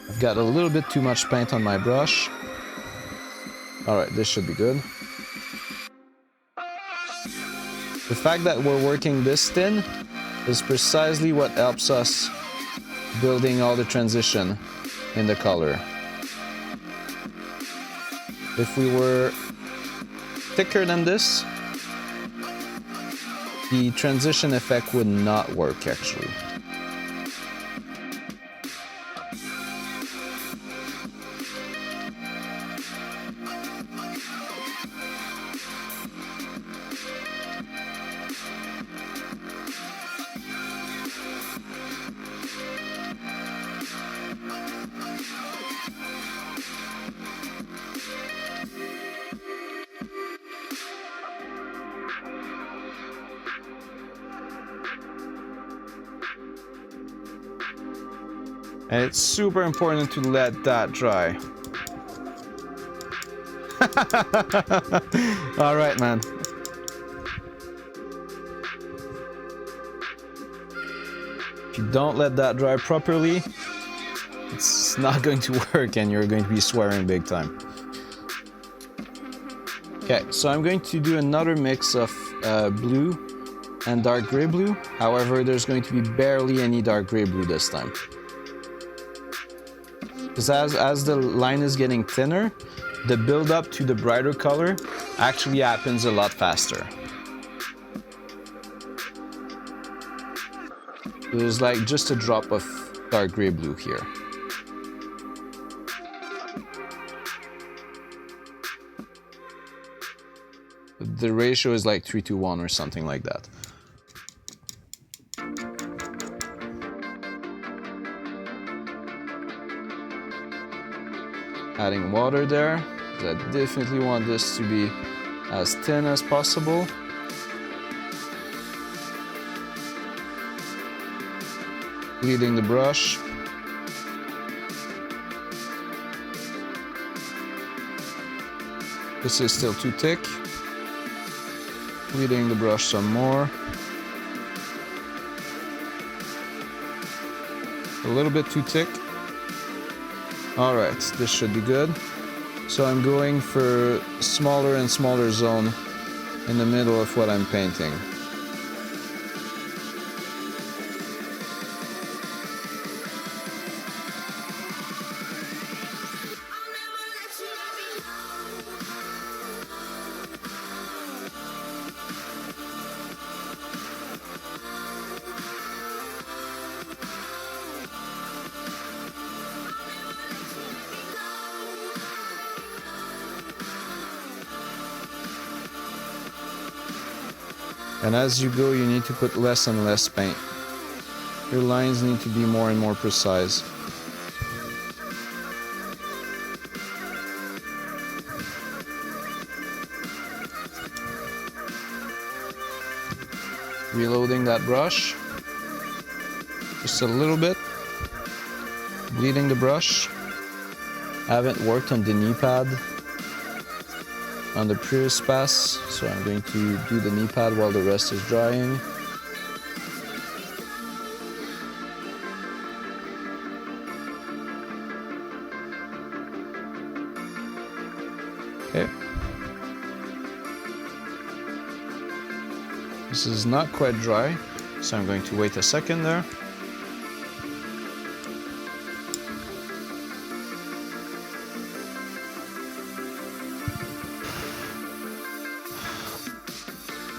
B: I've got a little bit too much paint on my brush. Alright, this should be good. The fact that we're working this thin is precisely what helps us building all the transition in the color. If we were thicker than this, the transition effect would not work actually. And it's super important to let that dry. All right, man. If you don't let that dry properly, it's not going to work and you're going to be swearing big time. Okay, so I'm going to do another mix of blue and dark gray blue. However, there's going to be barely any dark gray blue this time. Because as the line is getting thinner, the build up to the brighter color actually happens a lot faster. There's like just a drop of dark gray blue here. The ratio is like 3:1 or something like that. Adding water there, I definitely want this to be as thin as possible. Bleeding the brush. This is still too thick. Bleeding the brush some more. A little bit too thick. Alright, this should be good. So I'm going for smaller and smaller zone in the middle of what I'm painting. And as you go, you need to put less and less paint. Your lines need to be more and more precise. Reloading that brush. Just a little bit. Bleeding the brush. I haven't worked on the knee pad on the previous pass, so I'm going to do the knee pad while the rest is drying. Okay. This is not quite dry, so I'm going to wait a second there.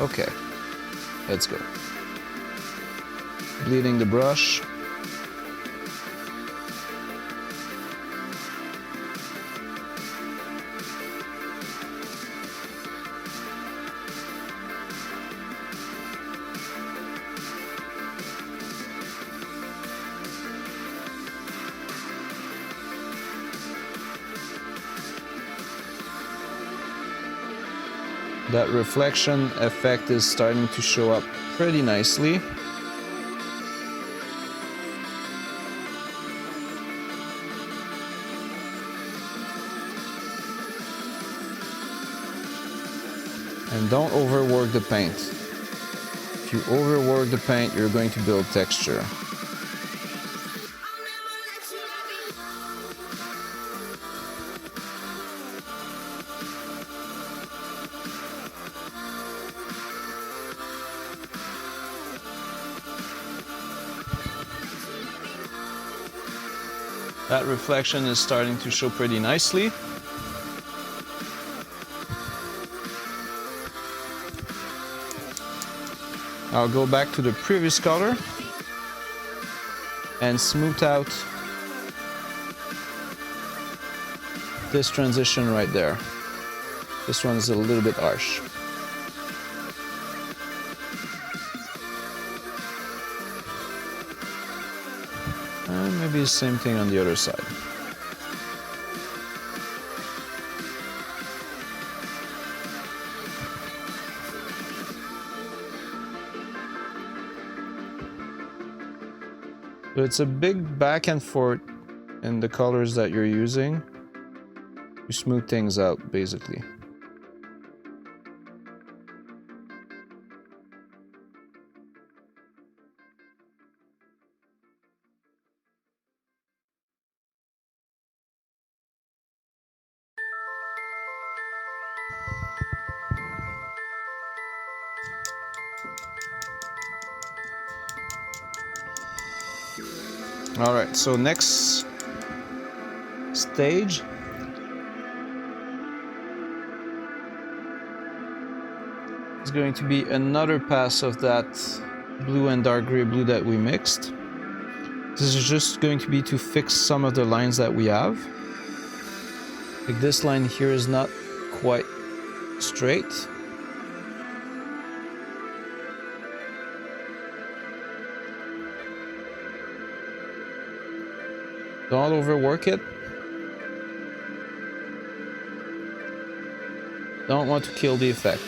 B: Okay, let's go. Bleeding the brush. That reflection effect is starting to show up pretty nicely. And don't overwork the paint. If you overwork the paint, you're going to build texture. That reflection is starting to show pretty nicely. I'll go back to the previous color and smooth out this transition right there. This one is a little bit harsh. And maybe the same thing on the other side. So it's a big back and forth in the colors that you're using to smooth things out, basically. All right, so next stage is going to be another pass of that blue and dark gray blue that we mixed. This is just going to be to fix some of the lines that we have. Like this line here is not quite straight. Don't overwork it. Don't want to kill the effect.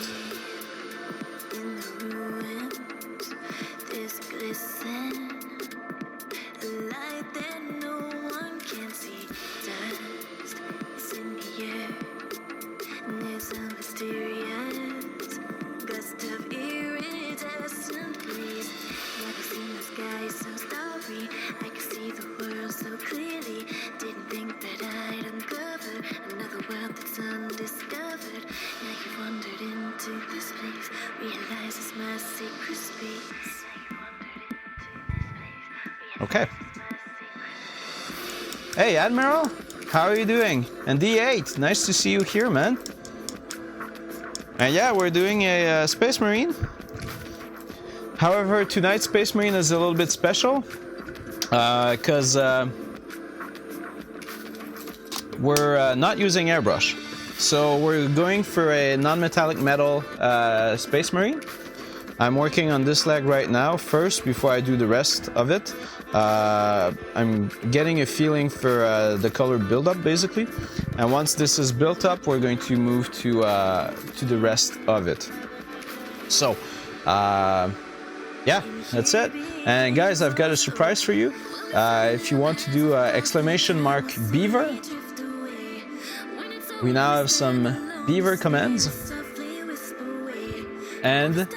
B: Okay. Hey, Admiral, how are you doing? And D8, nice to see you here, man. And yeah, we're doing a Space Marine. However, tonight's Space Marine is a little bit special because we're not using airbrush. So we're going for a non-metallic metal Space Marine. I'm working on this leg right now first before I do the rest of it. I'm getting a feeling for the color buildup basically, and once this is built up, we're going to move to the rest of it. So, yeah, that's it. And guys, I've got a surprise for you. If you want to do exclamation mark beaver, we now have some beaver commands, and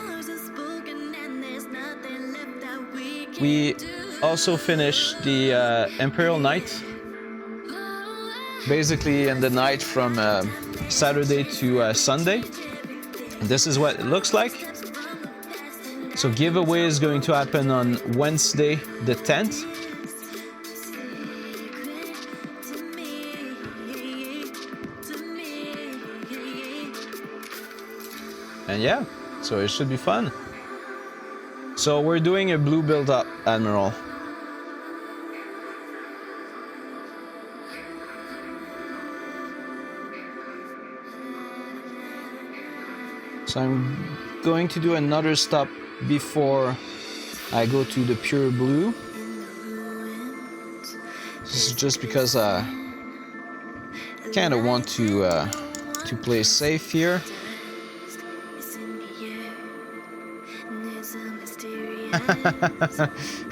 B: we also finished the Imperial Night, basically in the night from Saturday to Sunday. And this is what it looks like. So giveaway is going to happen on Wednesday the 10th. And yeah, so it should be fun. So we're doing a blue build up, Admiral. So I'm going to do another stop before I go to the pure blue. This is just because I kind of want to play safe here.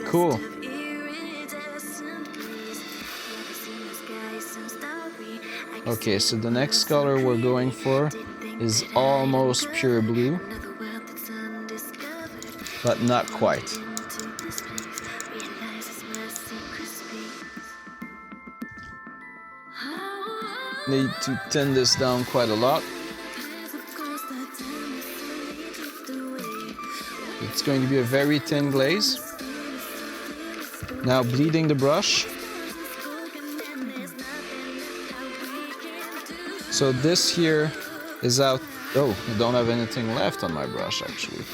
B: Cool. Okay, so the next color we're going for is almost pure blue, but not quite. Need to thin this down quite a lot. It's going to be a very thin glaze. Now bleeding the brush. So this here is out. Oh, I don't have anything left on my brush actually.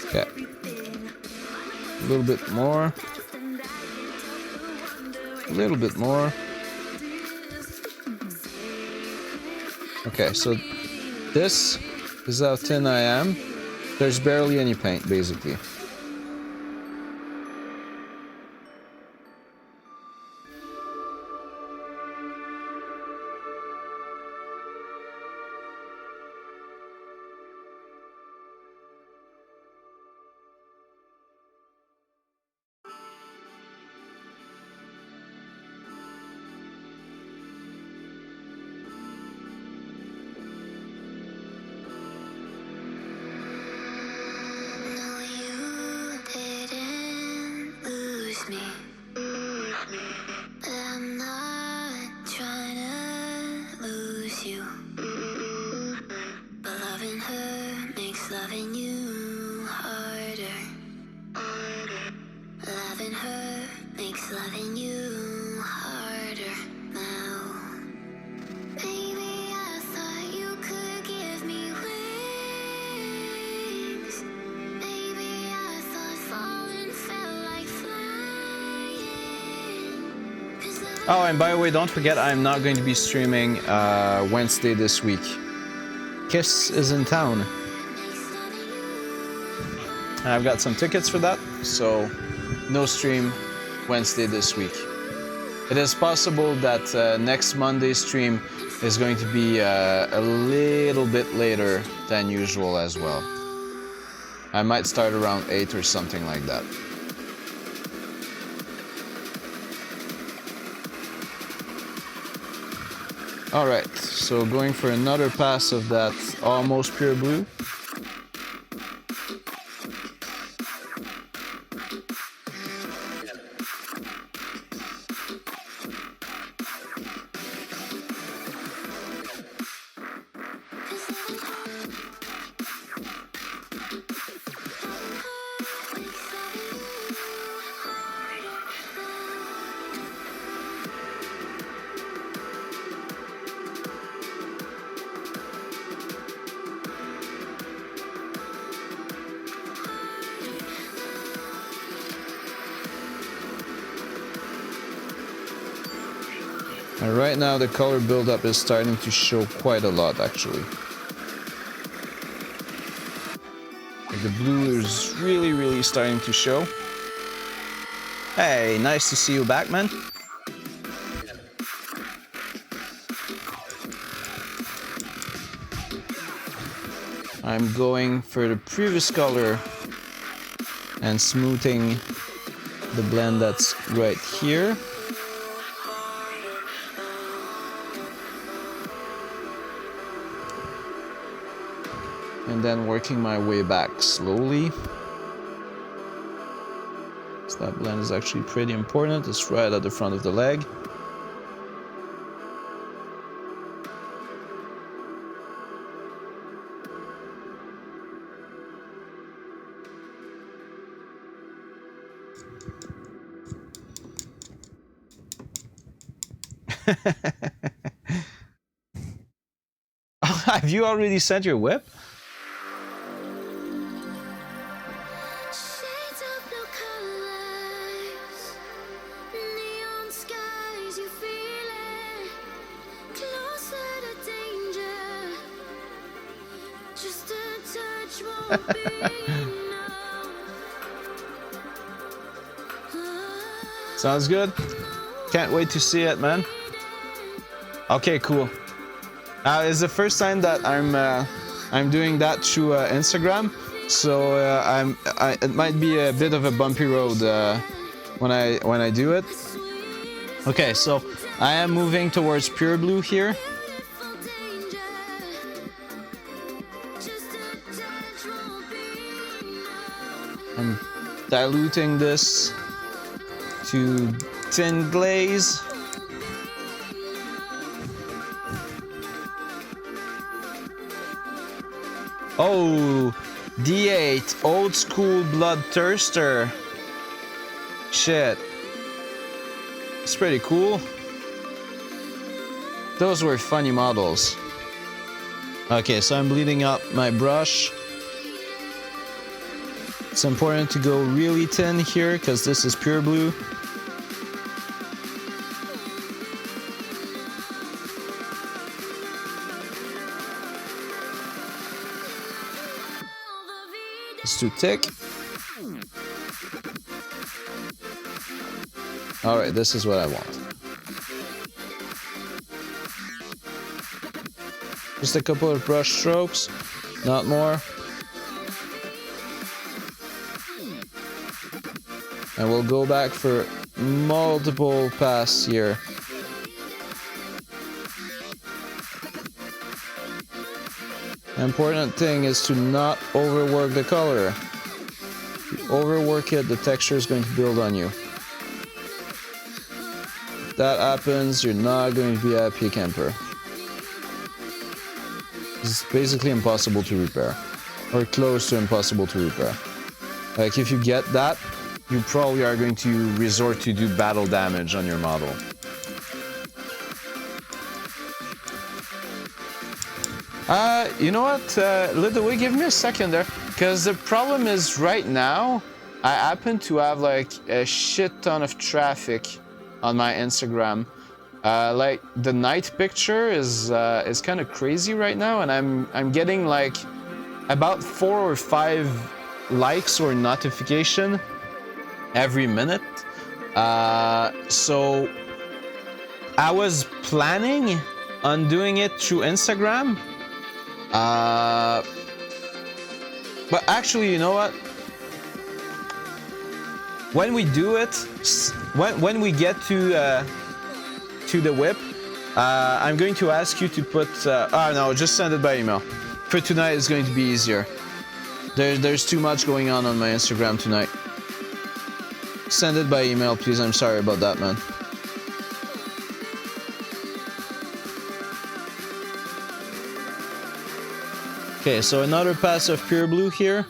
B: Okay. A little bit more. A little bit more. Okay, so this is how thin I am. There's barely any paint basically.
A: Loving you harder now. Baby, I thought you could give me wings. Baby, I thought falling felt like flying.
B: Oh, and by the way, don't forget I'm not going to be streaming Wednesday this week. Kiss is in town. And I've got some tickets for that, so no stream Wednesday this week. It is possible that next Monday's stream is going to be a little bit later than usual as well. I might start around 8 or something like that. Alright, so going for another pass of that almost pure blue. And right now the color buildup is starting to show quite a lot actually. Like the blue is really starting to show. Hey, nice to see you back, man. I'm going for the previous color and smoothing the blend that's right here. And then working my way back slowly. So that blend is actually pretty important. It's right at the front of the leg. Have you already sent your whip?
A: Shades of blue colors, neon skies, you feel it, closer to danger, just a touch won't be enough.
B: Sounds good. Can't wait to see it, man. Okay, cool. It's the first time that I'm I'm doing that through Instagram, so it might be a bit of a bumpy road when I do it. Okay, so I am moving towards pure blue here. I'm diluting this to thin glaze. Oh, D8, old school bloodthirster. Shit. It's pretty cool. Those were funny models. Okay, so I'm bleeding out my brush. It's important to go really thin here because this is pure blue. It's too thick. Alright, this is what I want. Just a couple of brush strokes, not more. And we'll go back for multiple passes here. The important thing is to not overwork the color. If you overwork it, the texture is going to build on you. If that happens, you're not going to be a happy camper. It's basically impossible to repair, or close to impossible to repair. Like if you get that, you probably are going to resort to do battle damage on your model. You know what, Lidaway, give me a second there, because the problem is right now, I happen to have like a shit ton of traffic on my Instagram. Like the night picture is kind of crazy right now, and I'm getting like about 4 or 5 likes or notification every minute. So I was planning on doing it through Instagram. But actually, you know what? When we do it, when we get to the whip, I'm going to ask you to put. Oh no, just send it by email. For tonight, it's going to be easier. There's too much going on my Instagram tonight. Send it by email, please. I'm sorry about that, man. Okay, so another pass of pure blue here.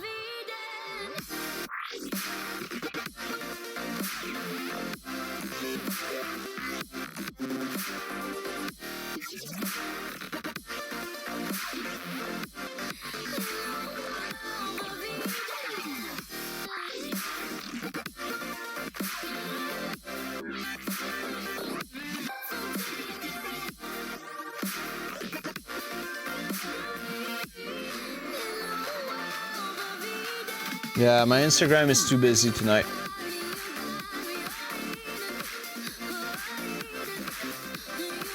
B: Yeah, my Instagram is too busy tonight.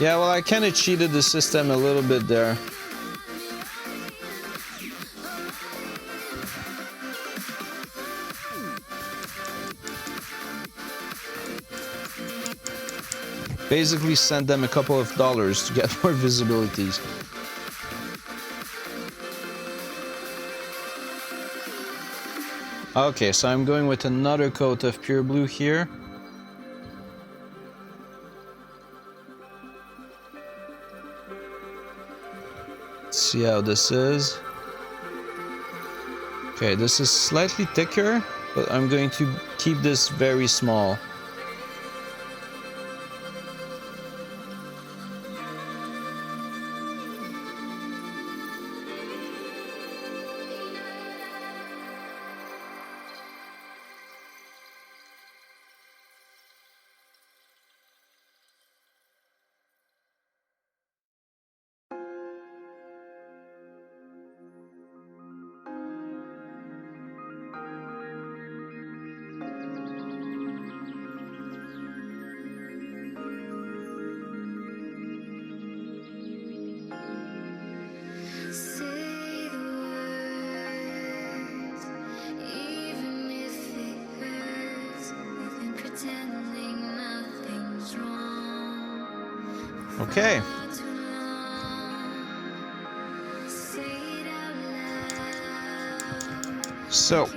B: Yeah, well, I kind of cheated the system a little bit there. Basically sent them a couple of dollars to get more visibilities. Okay, so I'm going with another coat of pure blue here. Let's see how this is. Okay, this is slightly thicker, but I'm going to keep this very small. Okay. So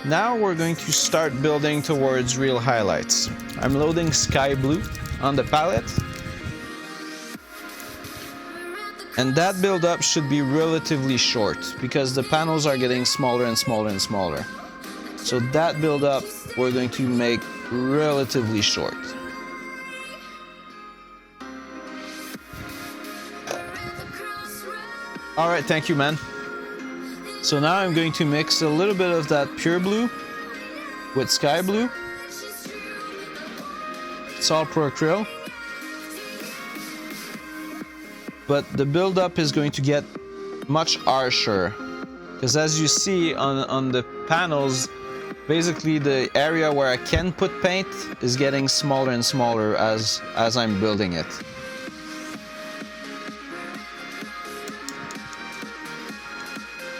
B: now we're going to start building towards real highlights. I'm loading sky blue on the palette. And that build up should be relatively short because the panels are getting smaller and smaller and smaller. So that build up we're going to make relatively short. All right, thank you, man. So now I'm going to mix a little bit of that pure blue with sky blue. It's all pro acryl. But the buildup is going to get much harsher. Because as you see on the panels, basically the area where I can put paint is getting smaller and smaller as I'm building it.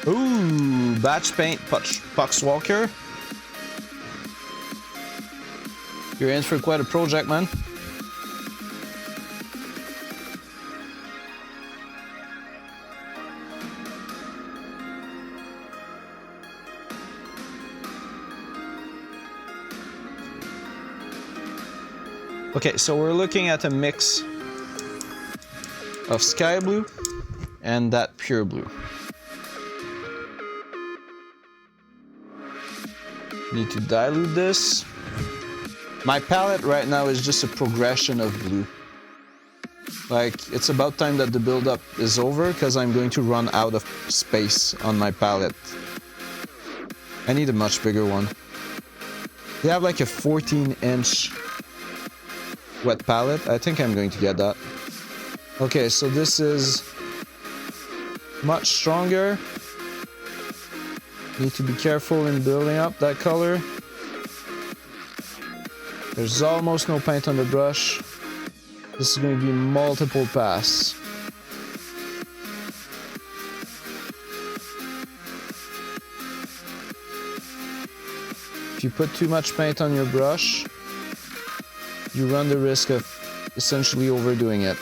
B: Ooh, batch paint Pox Walker. You're in for quite a project, man. Okay, so we're looking at a mix of sky blue and that pure blue. Need to dilute this. My palette right now is just a progression of blue. Like, it's about time that the buildup is over because I'm going to run out of space on my palette. I need a much bigger one. They have like a 14-inch wet palette. I think I'm going to get that. Okay, so this is much stronger. Need to be careful in building up that color. There's almost no paint on the brush. This is going to be multiple pass. If you put too much paint on your brush, you run the risk of essentially overdoing it.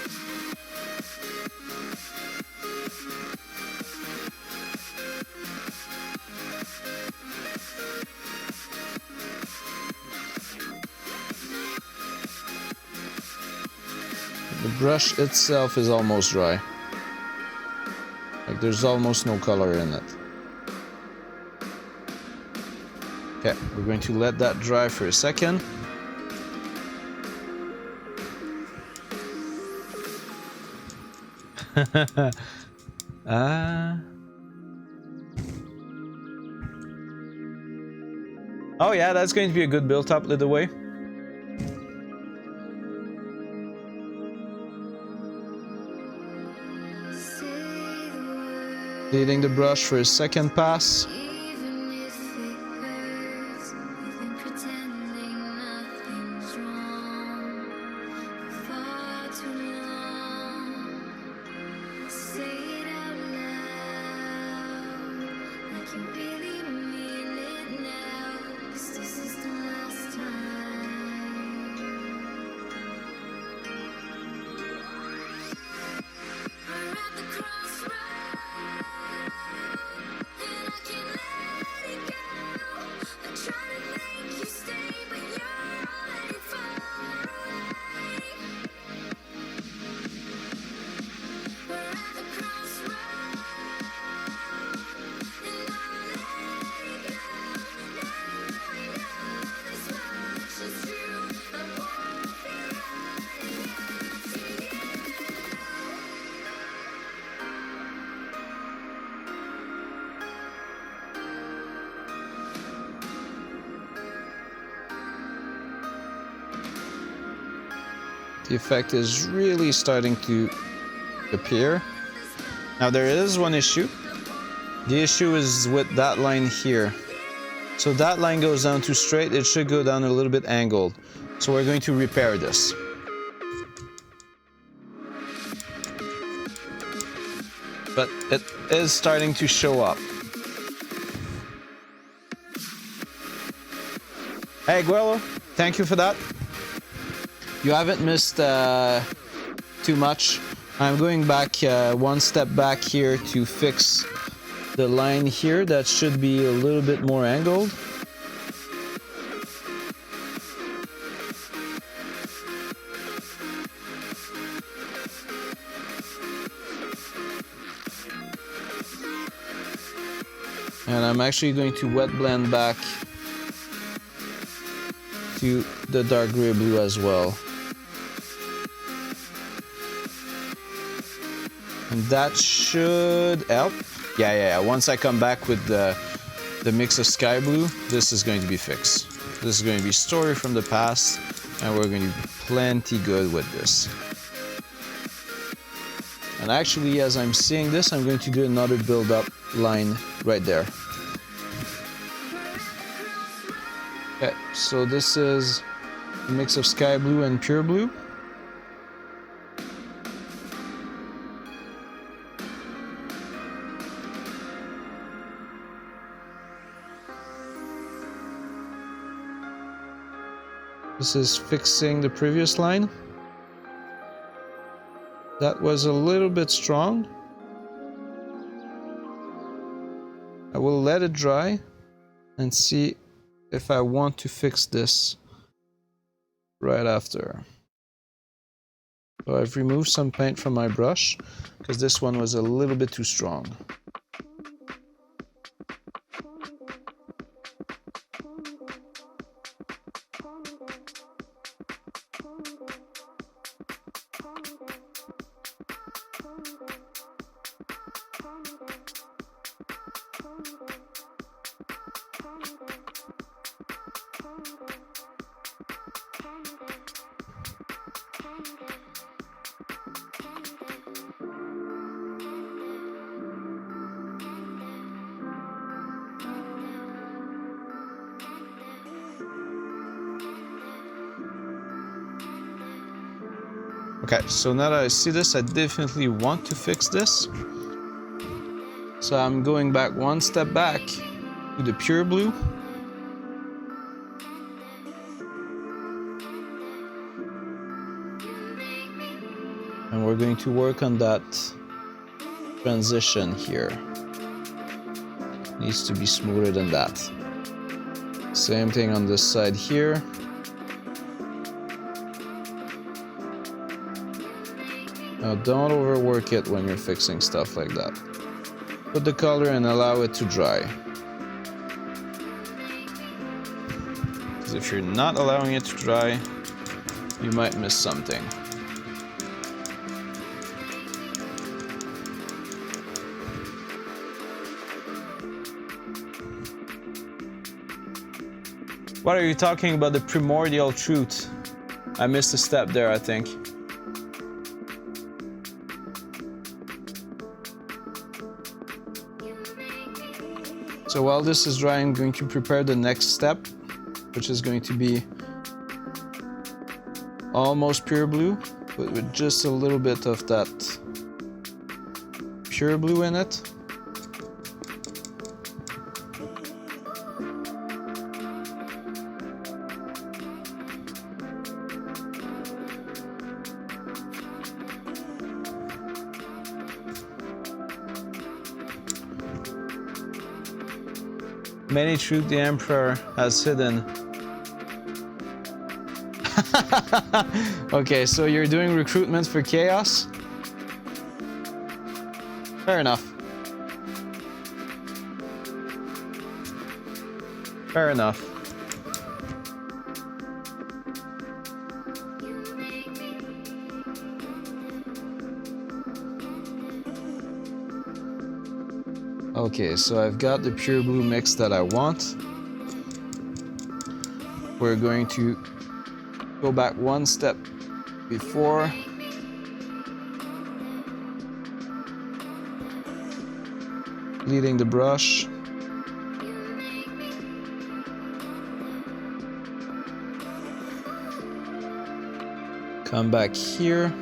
B: The brush itself is almost dry. Like, there's almost no color in it. Okay, we're going to let that dry for a second. Oh yeah, that's going to be a good build up, by the way. Leading the brush for a second pass. The effect is really starting to appear. Now there is one issue. The issue is with that line here. So that line goes down too straight, it should go down a little bit angled. So we're going to repair this. But it is starting to show up. Hey Guello, thank you for that. You haven't missed too much. I'm going back one step back here to fix the line here that should be a little bit more angled. And I'm actually going to wet blend back to the dark gray blue as well. And that should help. Yeah. Once I come back with the mix of sky blue, this is going to be fixed. This is going to be story from the past, and we're going to be plenty good with this. And actually, as I'm seeing this, I'm going to do another build-up line right there. Okay, so this is a mix of sky blue and pure blue. This is fixing the previous line. That was a little bit strong. I will let it dry and see if I want to fix this right after. So I've removed some paint from my brush because this one was a little bit too strong. Okay, so now that I see this, I definitely want to fix this. So I'm going back one step back to the pure blue. And we're going to work on that transition here. Needs to be smoother than that. Same thing on this side here. Now don't overwork it when you're fixing stuff like that. Put the color and allow it to dry. Because if you're not allowing it to dry, you might miss something. What are you talking about? The primordial truth? I missed a step there, I think. So while this is drying, I'm going to prepare the next step, which is going to be almost pure blue, but with just a little bit of that pure blue in it. Many truth the Emperor has hidden. Okay, so you're doing recruitment for chaos? Fair enough. Fair enough. Okay, so I've got the pure blue mix that I want. We're going to go back one step before. Leading the brush. Come back here.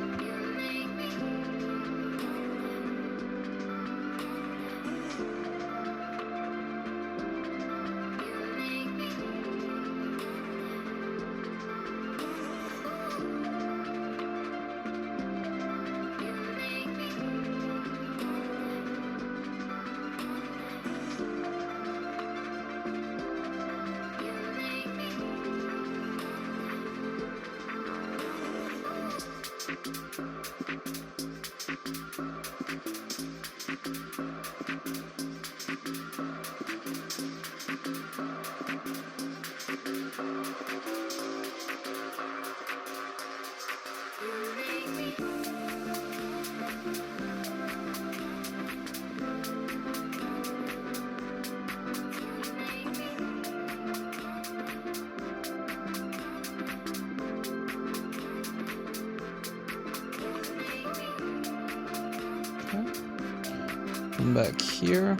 B: Come back here.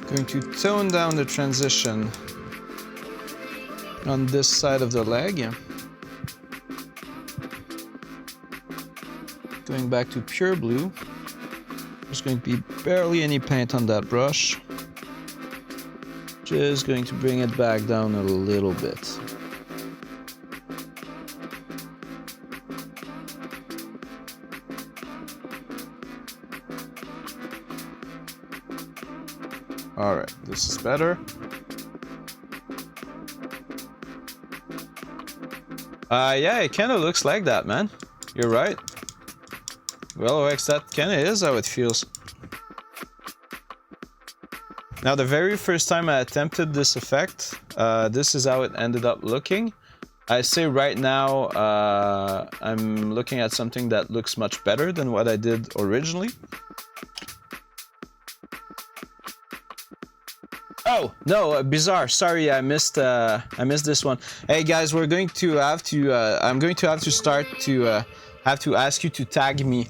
B: Going to tone down the transition on this side of the leg. Going back to pure blue. There's going to be barely any paint on that brush. Just going to bring it back down a little bit. Alright, this is better. Yeah, it kind of looks like that, man. You're right. Well, OX, that kind of is how it feels. Now, the very first time I attempted this effect, this is how it ended up looking. I say right now, I'm looking at something that looks much better than what I did originally. Oh no, bizarre. Sorry, I missed this one. Hey guys, we're going to have to. I'm going to have to start to have to ask you to tag me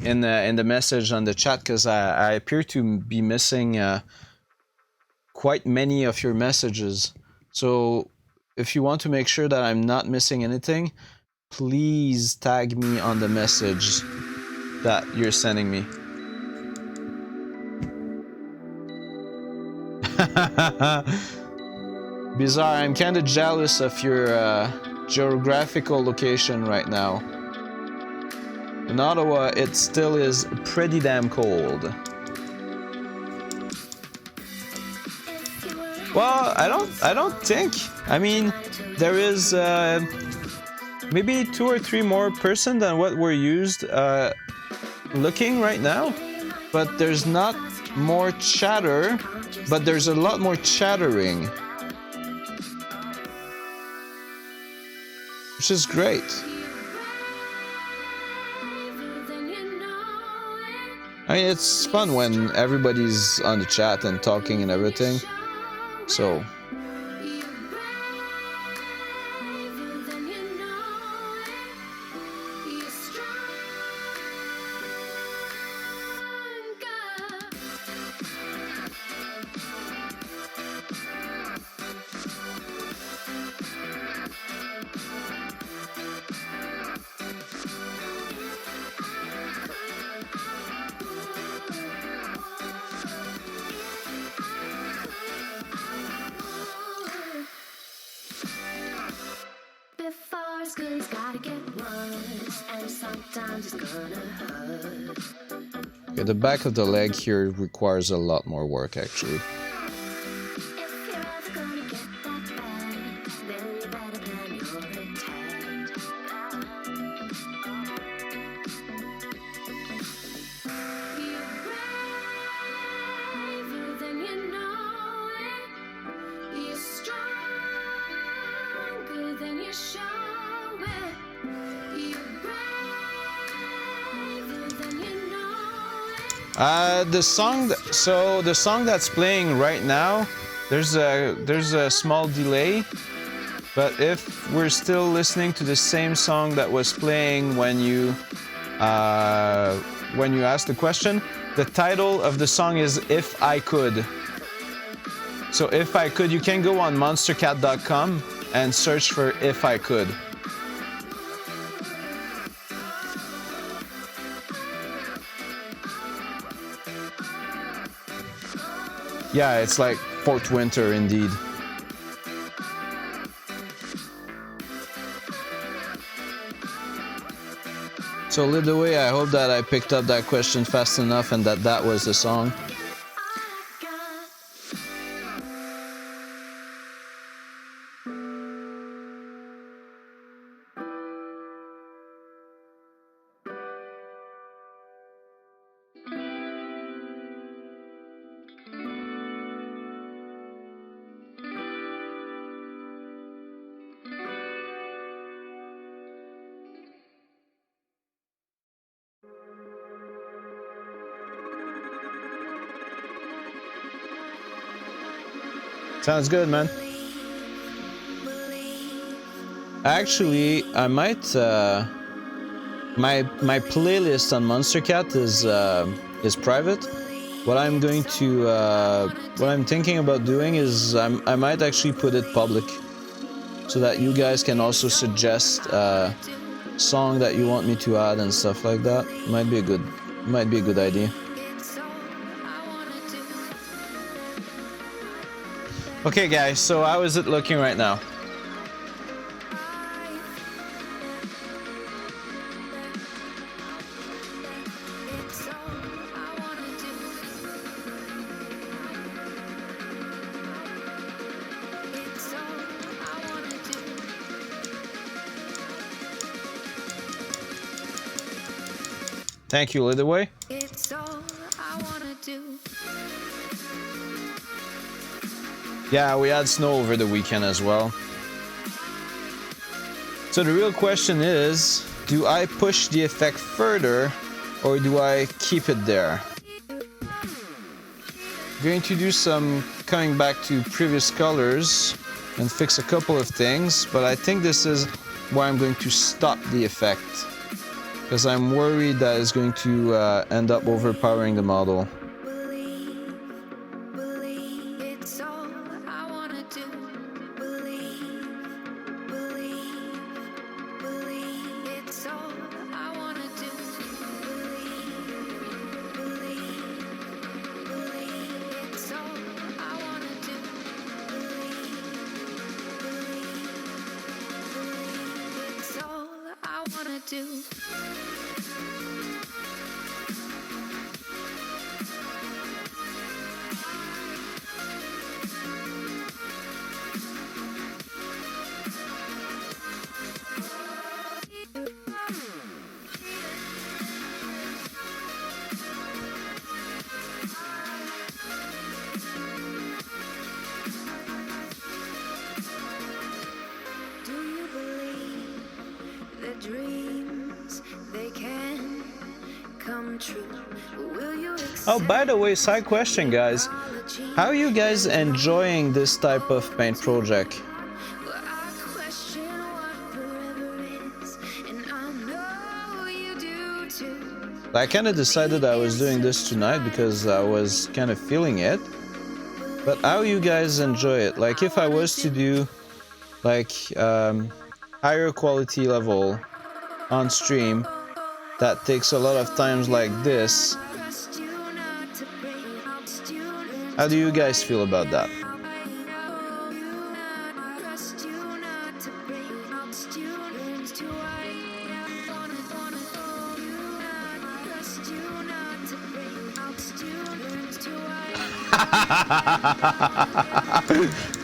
B: in the message on the chat, because I appear to be missing quite many of your messages. So if you want to make sure that I'm not missing anything, please tag me on the message that you're sending me. Bizarre, I'm kind of jealous of your geographical location right now. In Ottawa, it still is pretty damn cold. Well, I don't think. I mean, there is maybe 2 or 3 more person than what we're used looking right now, but there's not more chatter, but there's a lot more chattering, which is great. I mean, it's fun when everybody's on the chat and talking and everything, so yeah, the back of the leg here requires a lot more work, actually. The song that's playing right now, there's a small delay, but if we're still listening to the same song that was playing when you asked the question, the title of the song is If I Could. So If I Could, you can go on monstercat.com and search for If I Could. Yeah, it's like Fort Winter indeed. So Live the Way, I hope that I picked up that question fast enough and that was the song. Sounds good, man. Actually, I might my playlist on Monster Cat is private. What I'm going to what I'm thinking about doing is I might actually put it public so that you guys can also suggest song that you want me to add and stuff like that. Might be a good idea. Okay guys, so how is it looking right now? Thank you, lead the way. It's all I wanna do. Yeah, we had snow over the weekend as well. So the real question is, do I push the effect further or do I keep it there? I'm going to do some coming back to previous colors and fix a couple of things, but I think this is where I'm going to stop the effect, because I'm worried that it's going to end up overpowering the model. Oh, by the way, side question, guys. How are you guys enjoying this type of paint project? I kind of decided I was doing this tonight because I was kind of feeling it. But how you guys enjoy it? Like, if I was to do like higher quality level on stream that takes a lot of times like this, how do you guys feel about that?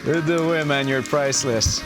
B: You're the way, man, you're priceless.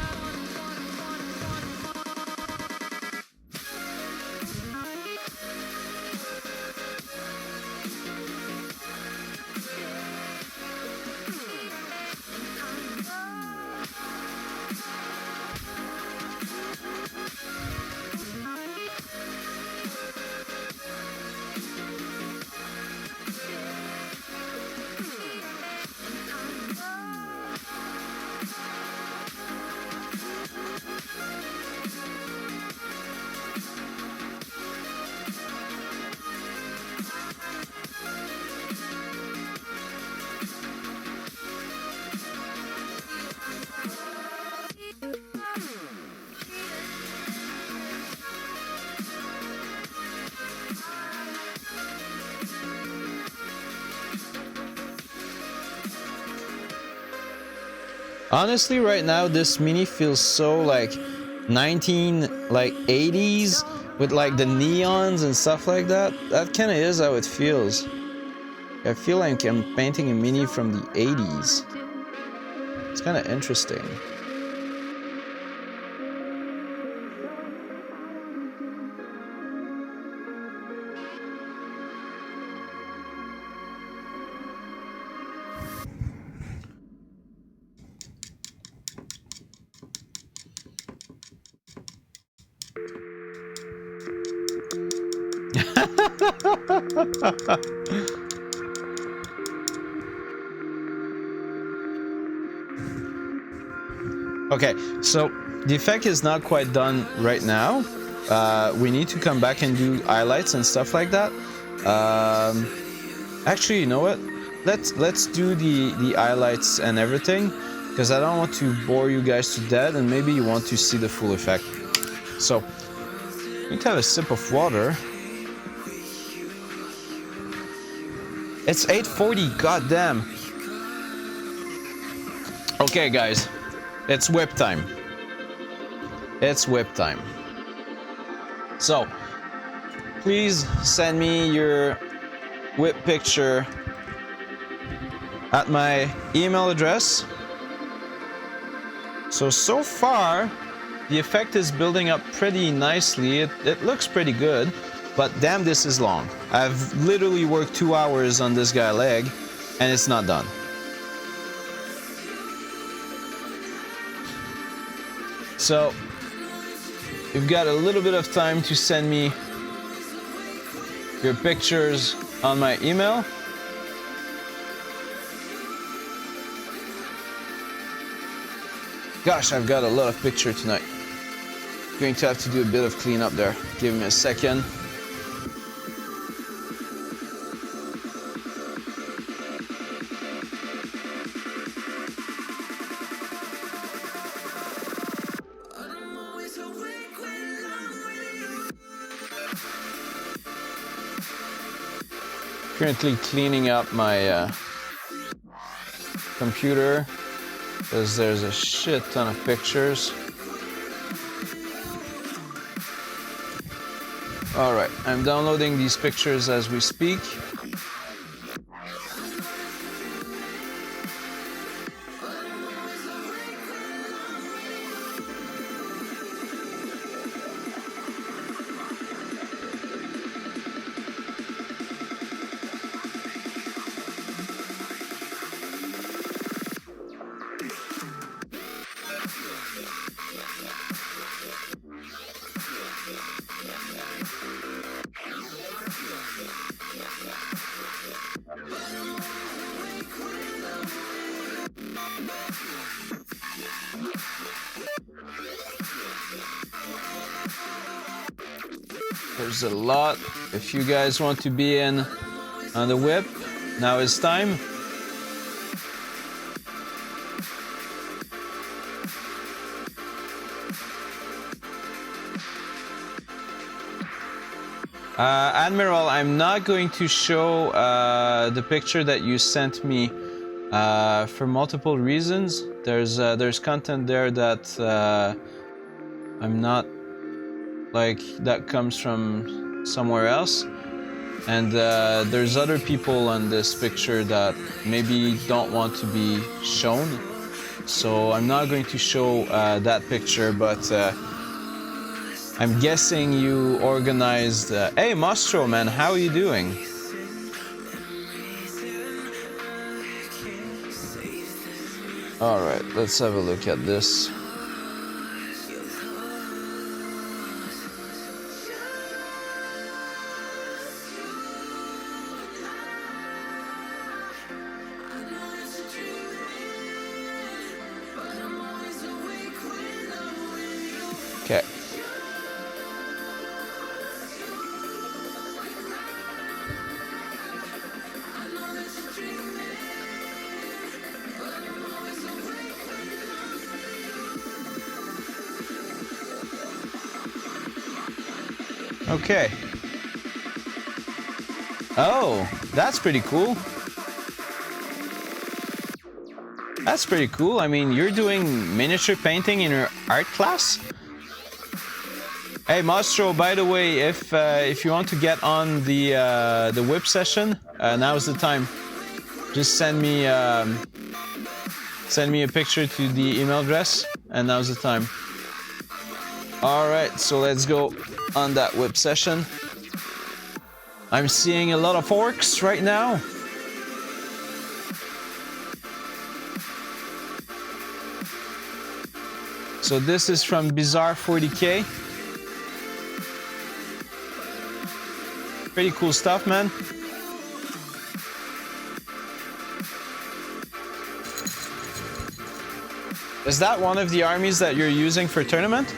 B: Honestly, right now this mini feels so like 80s with like the neons and stuff like that. That kind of is how it feels. I feel like I'm painting a mini from the 80s. It's kind of interesting. Okay, so the effect is not quite done right now. We need to come back and do highlights and stuff like that. Actually, you know what? Let's do the highlights and everything, because I don't want to bore you guys to death, and maybe you want to see the full effect. So, I need to have a sip of water. It's 8:40, goddamn. Okay, guys, it's whip time. It's whip time. So, please send me your whip picture at my email address. So far, the effect is building up pretty nicely. It looks pretty good, but damn, this is long. I've literally worked 2 hours on this guy's leg, and it's not done. So, you've got a little bit of time to send me your pictures on my email. Gosh, I've got a lot of pictures tonight. Going to have to do a bit of cleanup there. Give me a second. Currently cleaning up my computer, because there's a shit ton of pictures. Alright, I'm downloading these pictures as we speak. There's a lot. If you guys want to be in on the whip, now is time. Admiral, I'm not going to show the picture that you sent me for multiple reasons. There's content there that I'm not, like, that comes from somewhere else, and there's other people on this picture that maybe don't want to be shown, so I'm not going to show that picture, but I'm guessing you organized... Hey Mostro, man, how are you doing? Alright, let's have a look at this. Okay. Okay. Oh, that's pretty cool. That's pretty cool. I mean, you're doing miniature painting in your art class? Hey, Mostro, by the way, if you want to get on the whip session, now's the time. Just send me a picture to the email address, and now's the time. All right, so let's go on that whip session. I'm seeing a lot of orcs right now. So this is from Bizarre 40K. Pretty cool stuff, man. Is that one of the armies that you're using for tournament?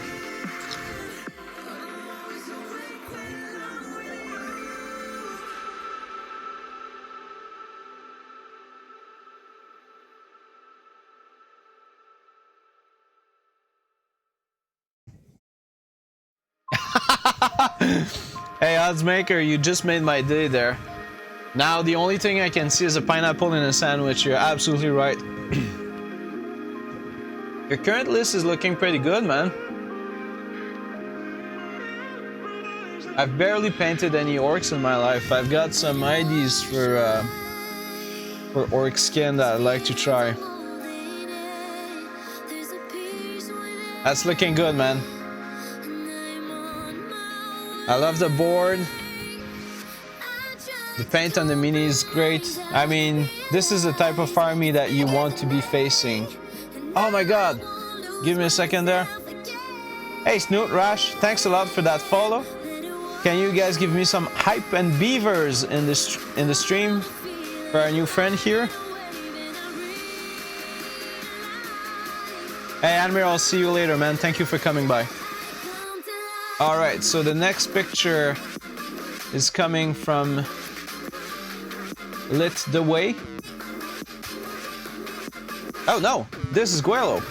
B: Hey, Oddsmaker, you just made my day there. Now, the only thing I can see is a pineapple in a sandwich. You're absolutely right. Your current list is looking pretty good, man. I've barely painted any orcs in my life. I've got some IDs for orc skin that I'd like to try. That's looking good, man. I love the board. The paint on the mini is great. I mean, this is the type of army that you want to be facing. Oh my god! Give me a second there. Hey Snoot Rash, thanks a lot for that follow. Can you guys give me some hype and beavers in the stream for our new friend here? Hey Admiral, I'll see you later, man. Thank you for coming by. Alright, so the next picture is coming from Lit the Way. Oh no, this is Guelo.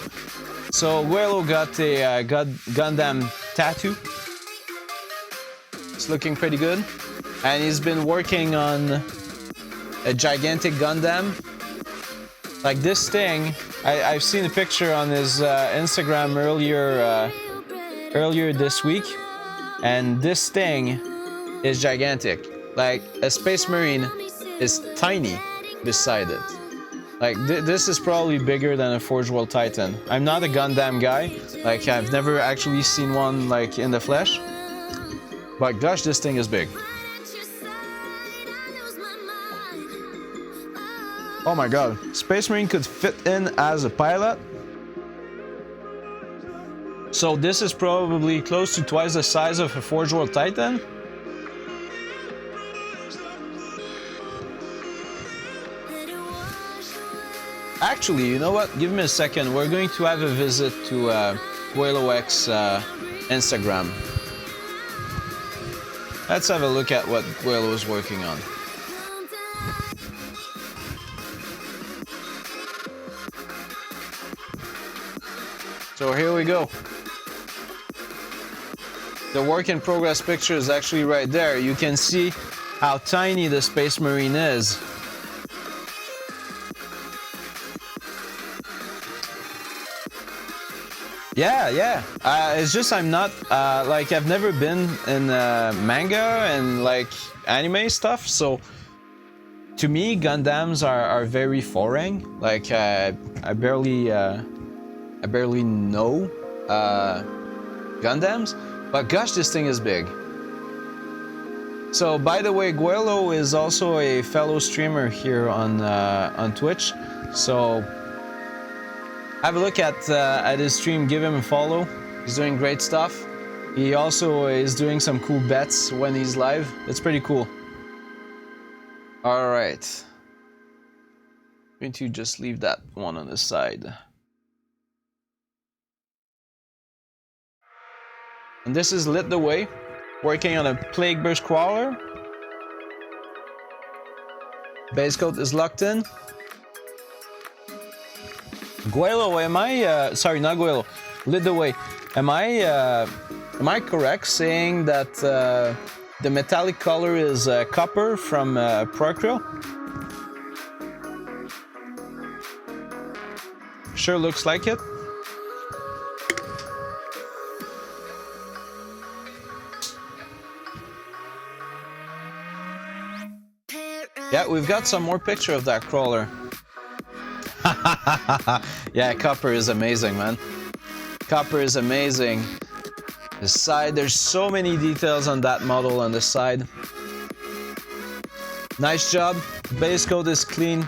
B: So Guelo got a Gundam tattoo. It's looking pretty good. And he's been working on a gigantic Gundam. Like this thing, I've seen a picture on his Instagram earlier this week, and this thing is gigantic. Like a Space Marine is tiny beside it. Like this is probably bigger than a Forge World Titan. I'm not a Gundam guy. Like I've never actually seen one like in the flesh. But gosh, this thing is big. Oh my god, Space Marine could fit in as a pilot. So this is probably close to twice the size of a Forge World Titan. Actually, you know what? Give me a second. We're going to have a visit to GueloX Instagram. Let's have a look at what Guelo is working on. So here we go. The work in progress picture is actually right there. You can see how tiny the Space Marine is. Yeah. It's just I'm not like I've never been in manga and like anime stuff, so to me Gundams are very foreign. Like I barely know Gundams, but gosh, this thing is big. So by the way, Guelo is also a fellow streamer here on Twitch, so have a look at his stream, give him a follow. He's doing great stuff. He also is doing some cool bets when he's live. It's pretty cool. All right. I'm going to just leave that one on the side. And this is Lit the Way, working on a Plague Burst Crawler. Base coat is locked in. Guelo, am I sorry, not Guelo, Lit the Way. Am I correct saying that the metallic color is copper from Procreal? Sure looks like it. Yeah, we've got some more picture of that crawler. Yeah, copper is amazing, man. Copper is amazing. The side, there's so many details on that model on the side. Nice job. Base coat is clean.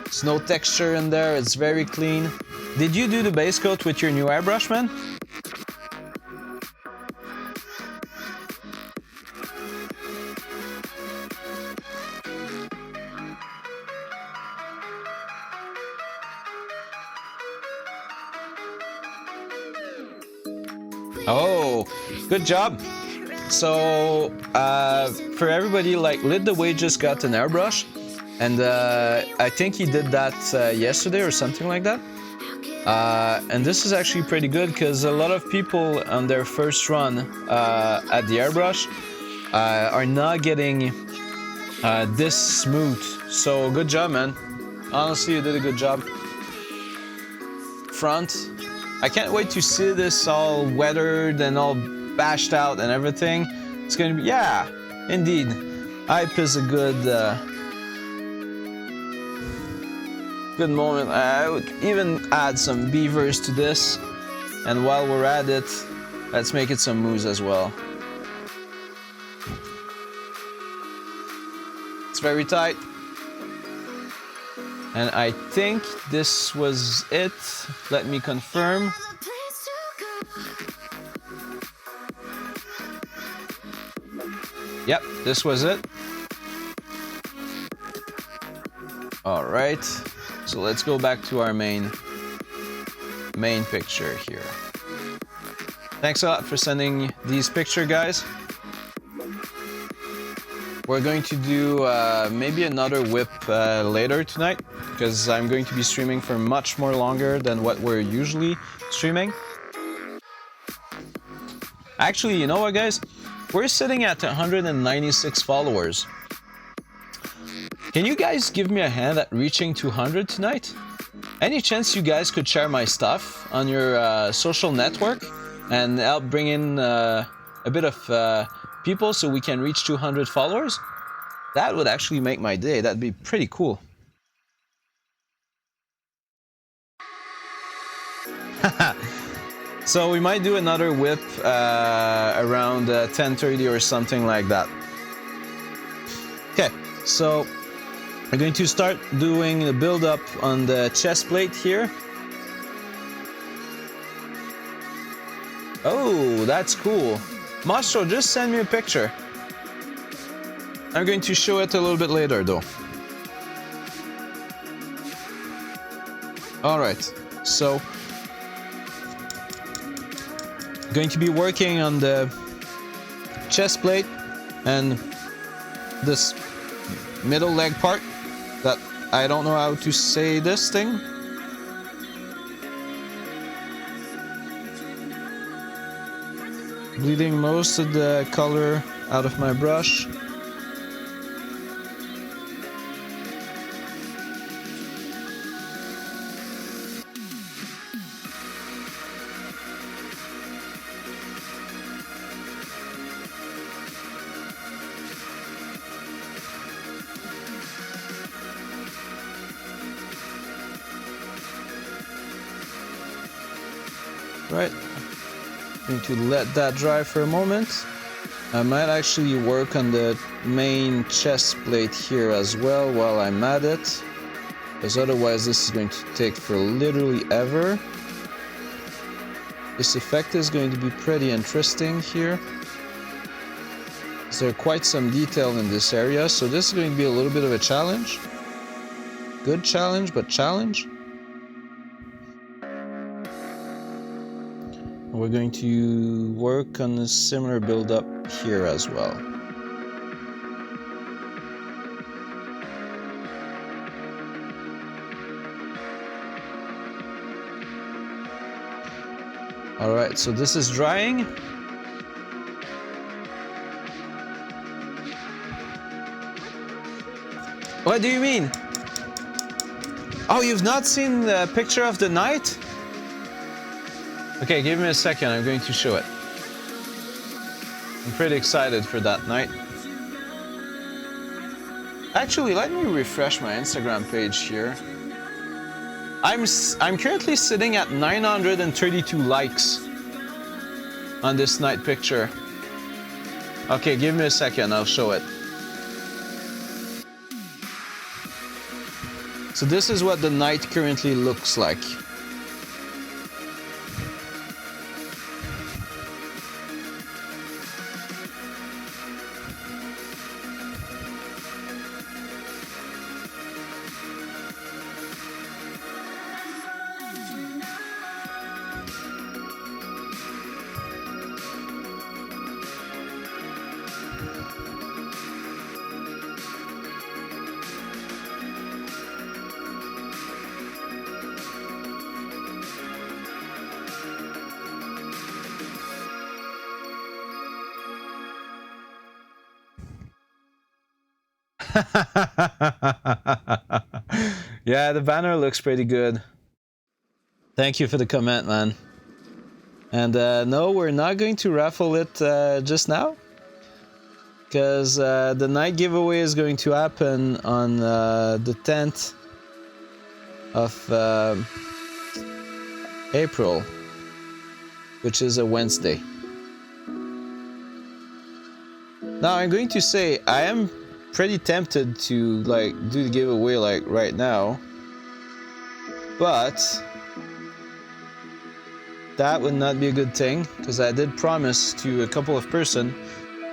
B: There's no texture in there, it's very clean. Did you do the base coat with your new airbrush, man? Oh, good job. So for everybody, like Lit just got an airbrush, and I think he did that yesterday or something like that. And this is actually pretty good because a lot of people on their first run at the airbrush are not getting this smooth. So good job, man. Honestly, you did a good job. Front. I can't wait to see this all weathered and all bashed out and everything. It's gonna be, yeah, indeed. Hype is a good good moment. I would even add some beavers to this. And while we're at it, let's make it some moose as well. It's very tight. And I think this was it. Let me confirm. Yep, this was it. All right, so let's go back to our main picture here. Thanks a lot for sending these pictures, guys. We're going to do maybe another whip later tonight, because I'm going to be streaming for much more longer than what we're usually streaming. Actually, you know what, guys? We're sitting at 196 followers. Can you guys give me a hand at reaching 200 tonight? Any chance you guys could share my stuff on your social network and help bring in a bit of people so we can reach 200 followers? That would actually make my day. That'd be pretty cool. So we might do another whip around 10:30 or something like that. Okay, so we're going to start doing the build-up on the chest plate here. Oh, that's cool. Mastro, just send me a picture. I'm going to show it a little bit later, though. All right, so going to be working on the chest plate and this middle leg part that I don't know how to say this thing. Bleeding most of the color out of my brush. Right, going to let that dry for a moment. I might actually work on the main chest plate here as well while I'm at it, because otherwise this is going to take for literally ever. This effect is going to be pretty interesting here. There's quite some detail in this area, so this is going to be a little bit of a challenge. Good challenge, but challenge. We're going to work on a similar build-up here as well. All right, so this is drying. What do you mean? Oh, you've not seen the picture of the night? Okay, give me a second, I'm going to show it. I'm pretty excited for that night. Actually, let me refresh my Instagram page here. I'm currently sitting at 932 likes on this night picture. Okay, give me a second, I'll show it. So this is what the night currently looks like. Yeah, the banner looks pretty good. Thank you for the comment, man. And no, we're not going to raffle it just now, because the night giveaway is going to happen on the 10th of April, which is a Wednesday. Now I'm going to say I am pretty tempted to like do the giveaway like right now, but that would not be a good thing, because I did promise to a couple of person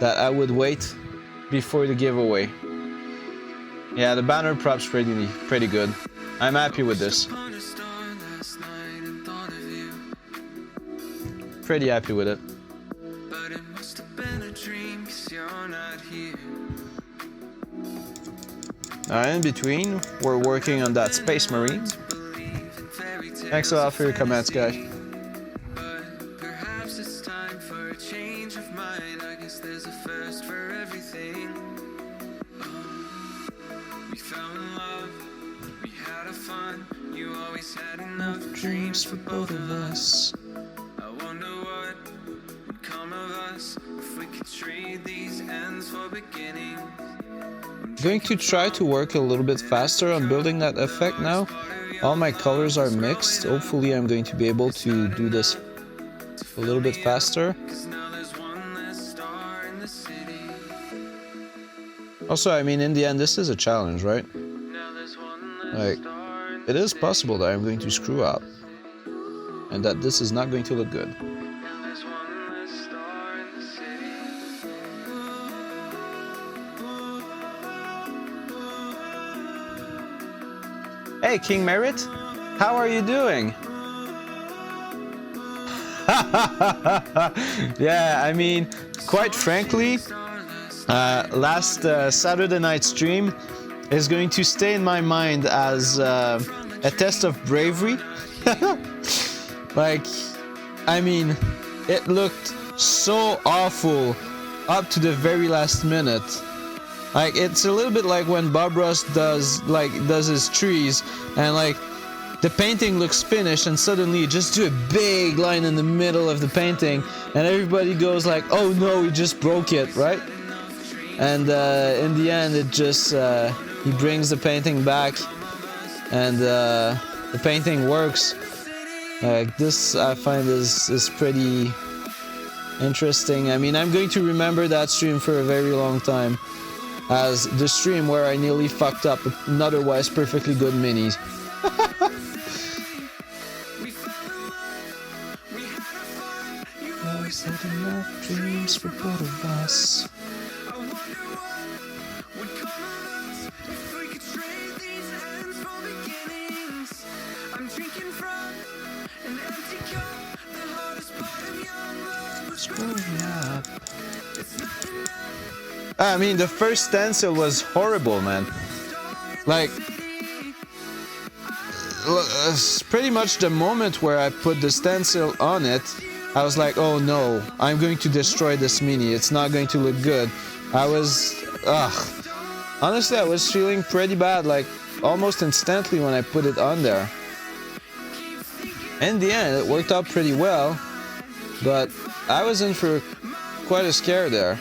B: that I would wait before the giveaway. Yeah, the banner prop's pretty good. I'm happy with this. Pretty happy with it. In between, we're working on that Space Marine. Thanks a lot for your comments, guys.
A: Perhaps it's time for a change of mind. I guess there's a first for everything. We fell in love, we had a fun. You always had enough dreams for both of us. I wonder what would come of us if we could trade these ends for beginnings.
B: Going to try to work a little bit faster on building that effect now. All my colors are mixed. Hopefully I'm going to be able to do this a little bit faster. Also, I mean, in the end, this is a challenge, right? Like, it is possible that I'm going to screw up and that this is not going to look good. Hey, King Merit, how are you doing? Yeah, I mean, quite frankly, last Saturday night stream is going to stay in my mind as a test of bravery. Like, I mean, it looked so awful up to the very last minute. Like, it's a little bit like when Bob Ross does his trees, and like the painting looks finished and suddenly you just do a big line in the middle of the painting and everybody goes like, oh no, he just broke it, right? And in the end it just he brings the painting back and the painting works. Like, this I find is pretty interesting. I mean, I'm going to remember that stream for a very long time as the stream where I nearly fucked up an otherwise perfectly good minis. Dreams for both of us. I mean, the first stencil was horrible, man. Like, pretty much the moment where I put the stencil on it, I was like, oh no, I'm going to destroy this mini. It's not going to look good. I was, honestly, I was feeling pretty bad, like almost instantly when I put it on there. In the end, it worked out pretty well, but I was in for quite a scare there.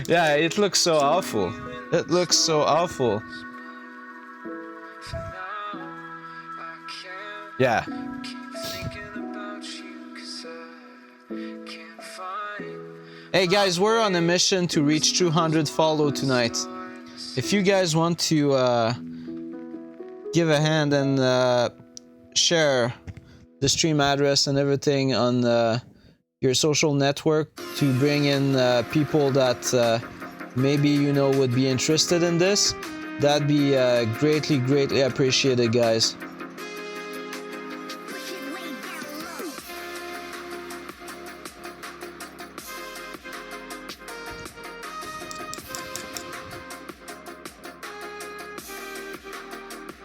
B: Yeah, it looks so awful. It looks so awful. Yeah. Hey guys, we're on a mission to reach 200 follow tonight. If you guys want to give a hand and share the stream address and everything on your social network to bring in people that maybe you know would be interested in this, that'd be greatly appreciated, guys.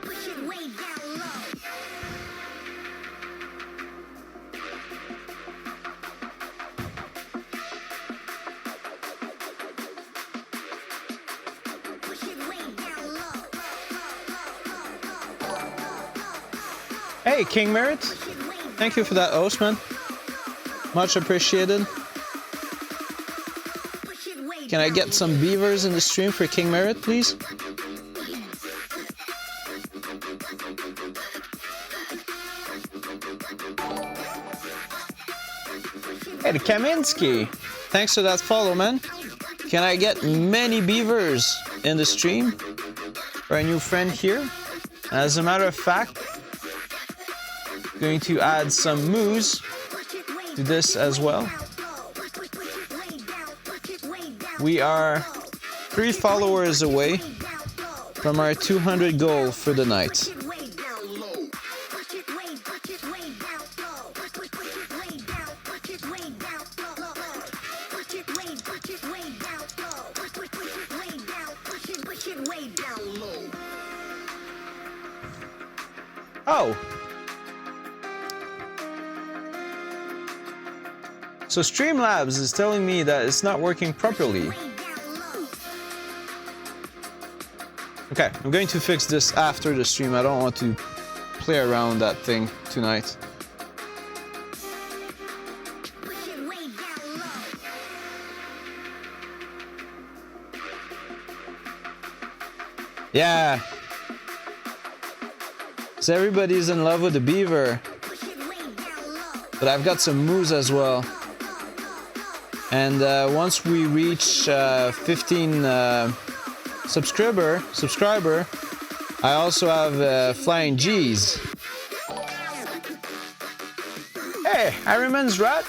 C: Push it way down.
B: Hey, King Merit. Thank you for that host, man. Much appreciated. Can I get some beavers in the stream for King Merit, please? Hey, the Kaminsky. Thanks for that follow, man. Can I get many beavers in the stream for a new friend here? As a matter of fact, going to add some moose to this as well. We are 3 followers away from our 200 goal for the night. Oh! So Streamlabs is telling me that it's not working properly. Okay, I'm going to fix this after the stream. I don't want to play around that thing tonight. Yeah. So everybody's in love with the beaver. But I've got some moose as well. And once we reach 15 subscriber, I also have Flying G's. Hey, Harriman's Rat,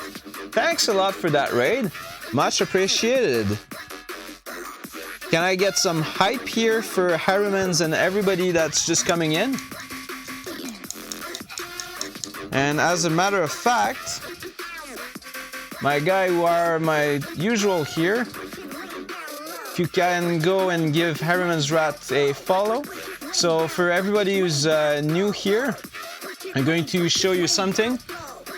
B: thanks a lot for that raid. Much appreciated. Can I get some hype here for Harriman's and everybody that's just coming in? And as a matter of fact, my guy who are my usual here, if you can go and give Harriman's Rat a follow. So for everybody who's new here, I'm going to show you something.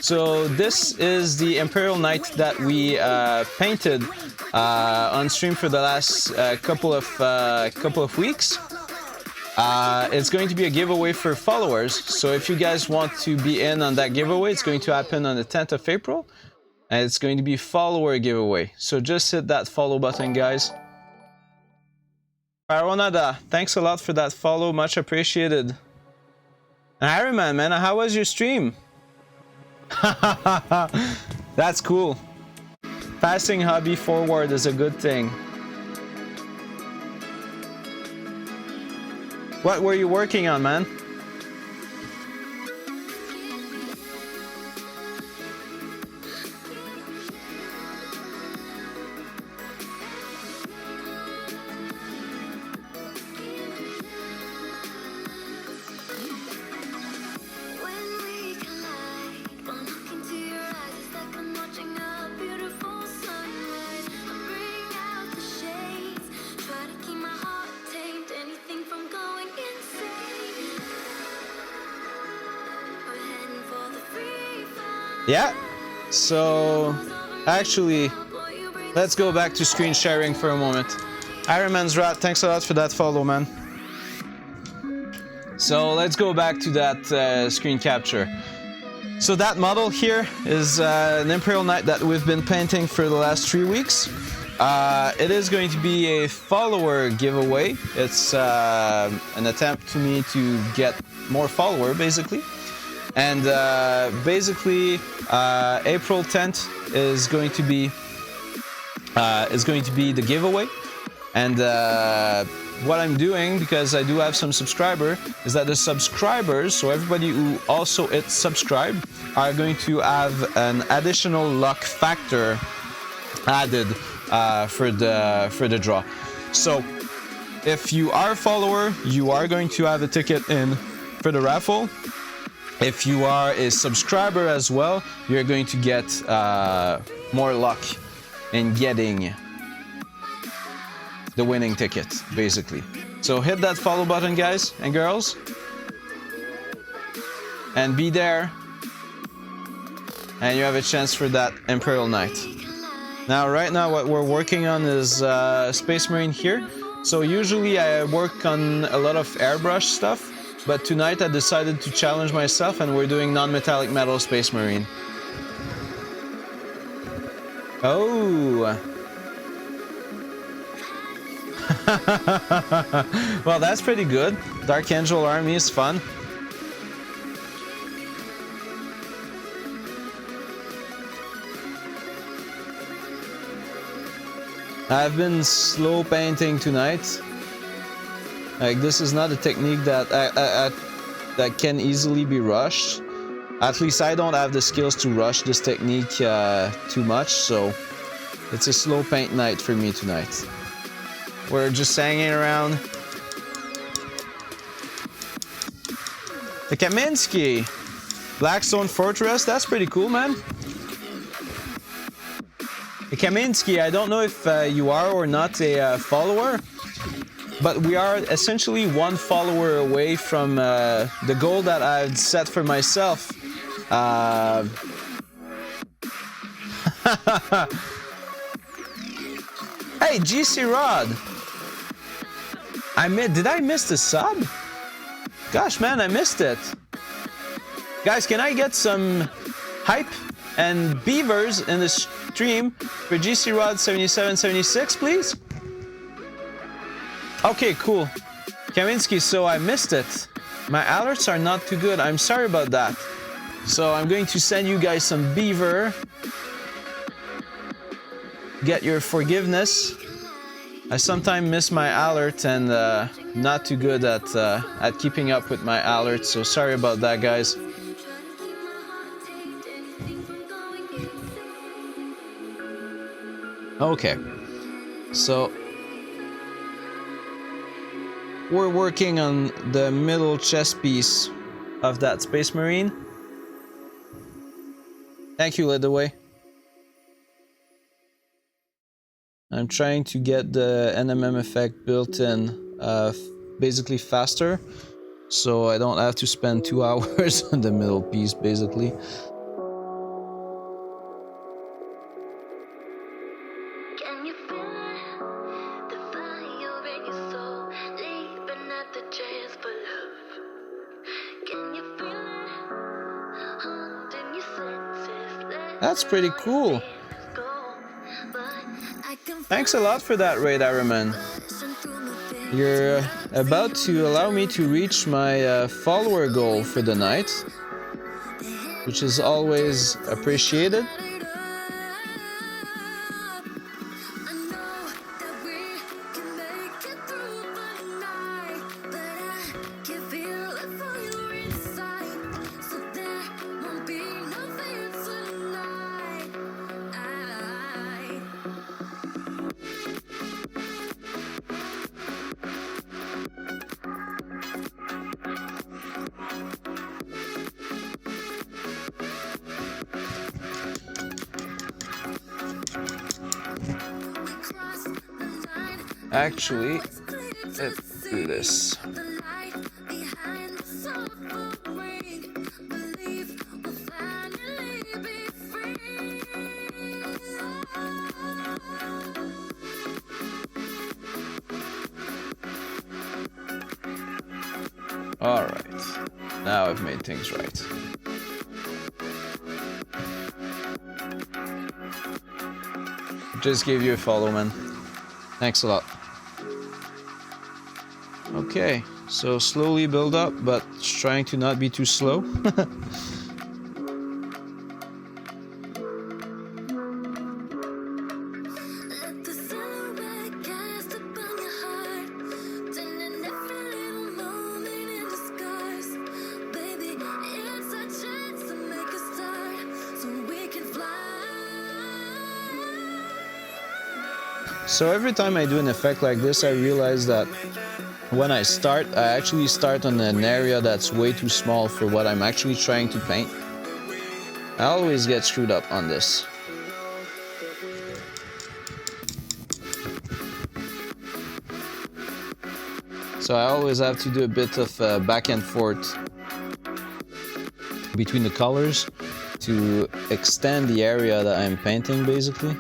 B: So this is the Imperial Knight that we painted on stream for the last couple of weeks. It's going to be a giveaway for followers. So if you guys want to be in on that giveaway, it's going to happen on the 10th of April. And it's going to be follower giveaway. So just hit that follow button, guys. Paronada, thanks a lot for that follow. Much appreciated. And Harryman, man, how was your stream? That's cool. Passing hobby forward is a good thing. What were you working on, man? Yeah, so actually, let's go back to screen sharing for a moment. Ironman's Rat, thanks a lot for that follow, man. So let's go back to that screen capture. So that model here is an Imperial Knight that we've been painting for the last 3 weeks. It is going to be a follower giveaway. It's an attempt to me to get more follower, basically. And basically, April 10th is going to be the giveaway. And what I'm doing, because I do have some subscribers, is that the subscribers, so everybody who also hit subscribe, are going to have an additional luck factor added for the draw. So if you are a follower, you are going to have a ticket in for the raffle. If you are a subscriber as well, you're going to get more luck in getting the winning ticket, basically. So hit that follow button, guys and girls, and be there, and you have a chance for that Imperial Knight. Now, right now, what we're working on is Space Marine here. So usually I work on a lot of airbrush stuff, but tonight I decided to challenge myself and we're doing non-metallic metal Space Marine. Oh! Well, that's pretty good. Dark Angel Army is fun. I've been slow painting tonight. Like, this is not a technique that that can easily be rushed. At least I don't have the skills to rush this technique too much, so it's a slow paint night for me tonight. We're just hanging around. The Kaminsky Blackstone Fortress, that's pretty cool, man. The Kaminsky, I don't know if you are or not a follower, but we are essentially one follower away from the goal that I've set for myself. Hey, GC Rod! Did I miss the sub? Gosh, man, I missed it. Guys, can I get some hype and beavers in the stream for GC Rod 7776, please? Okay, cool. Kaminsky, so I missed it. My alerts are not too good. I'm sorry about that. So I'm going to send you guys some beaver. Get your forgiveness. I sometimes miss my alert and not too good at keeping up with my alerts, so sorry about that, guys. Okay, so we're working on the middle chest piece of that Space Marine. Thank you, Lidaway. I'm trying to get the NMM effect built in basically faster, so I don't have to spend 2 hours on the middle piece, basically.
A: Can you feel it? The fire in your soul, leaping at the chance for love. Can you feel it? Haunting your senses.
B: That's pretty cool. Thanks a lot for that raid, Araman. You're about to allow me to reach my follower goal for the night, which is always appreciated. Actually, let's do this. All right, now I've made things right. Just gave you a follow, man. Thanks a lot. Okay, so slowly build up, but trying to not be too slow. So every time I do an effect like this, I realize that when I start, I actually start on an area that's way too small for what I'm actually trying to paint. I always get screwed up on this. So I always have to do a bit of back and forth between the colors to extend the area that I'm painting, basically.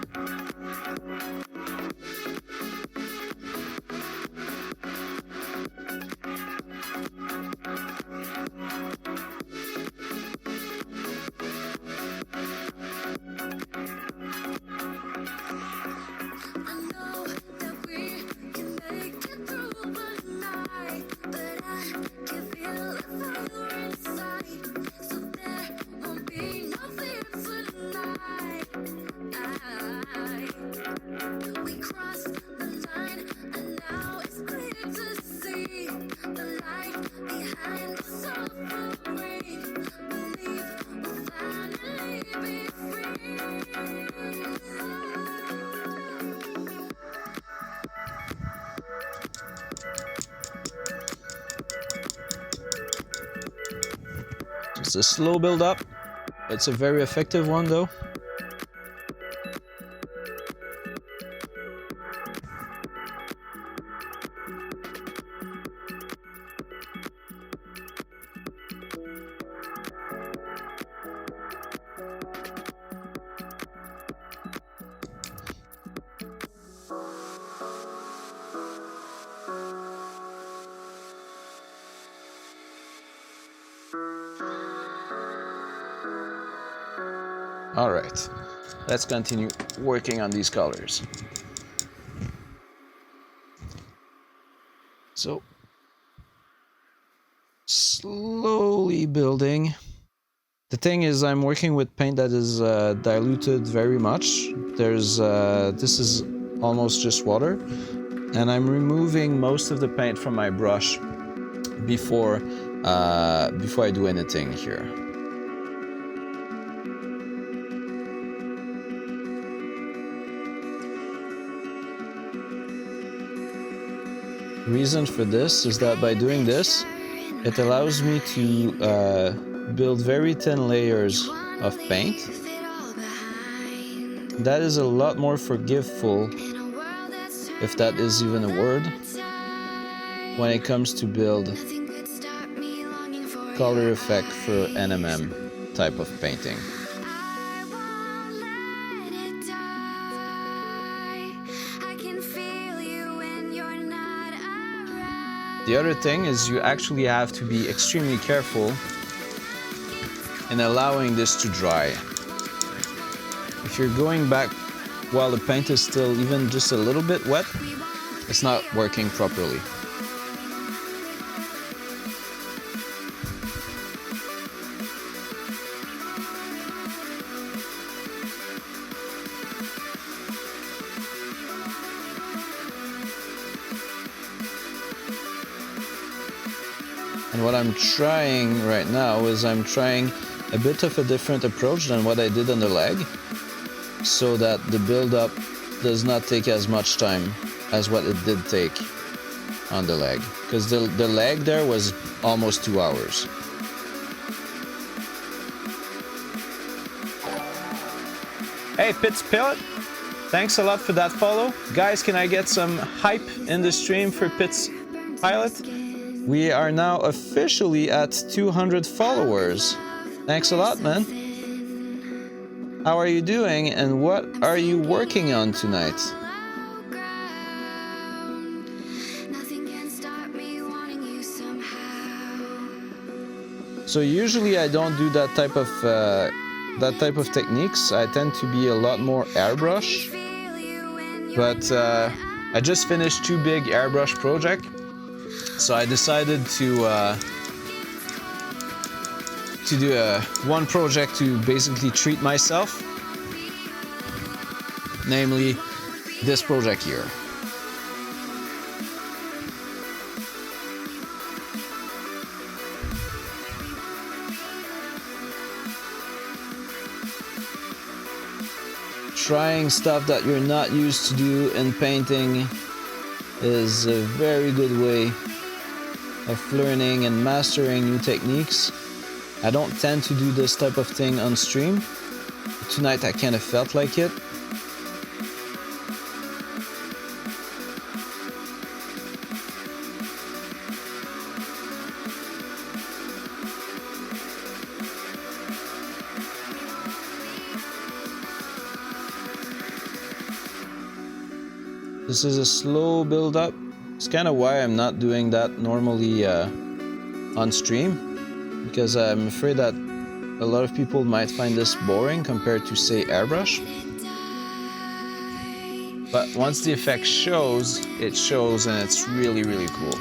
B: It's a slow build up. It's a very effective one though. All right, let's continue working on these colors. So, slowly building. The thing is, I'm working with paint that is diluted very much. This is almost just water, and I'm removing most of the paint from my brush before I do anything here. Reason for this is that by doing this, it allows me to build very thin layers of paint. That is a lot more forgiveful, if that is even a word, when it comes to build color effect for NMM type of painting. The other thing is you actually have to be extremely careful in allowing this to dry. If you're going back while the paint is still even just a little bit wet, it's not working properly. And what I'm trying right now is I'm trying a bit of a different approach than what I did on the leg, so that the build-up does not take as much time as what it did take on the leg. Because the leg there was almost 2 hours. Hey, Pitts Pilot, thanks a lot for that follow. Guys, can I get some hype in the stream for Pitts Pilot? We are now officially at 200 followers. Thanks a lot, man. How are you doing and what are you working on tonight? So usually I don't do that type of techniques. I tend to be a lot more airbrush. But I just finished 2 big airbrush projects. So I decided to do one project to basically treat myself, namely this project here. Trying stuff that you're not used to do in painting is a very good way of learning and mastering new techniques. I don't tend to do this type of thing on stream. Tonight I kind of felt like it. This is a slow build up. It's kind of why I'm not doing that normally on stream, because I'm afraid that a lot of people might find this boring compared to, say, airbrush. But once the effect shows, it shows and it's really, really cool.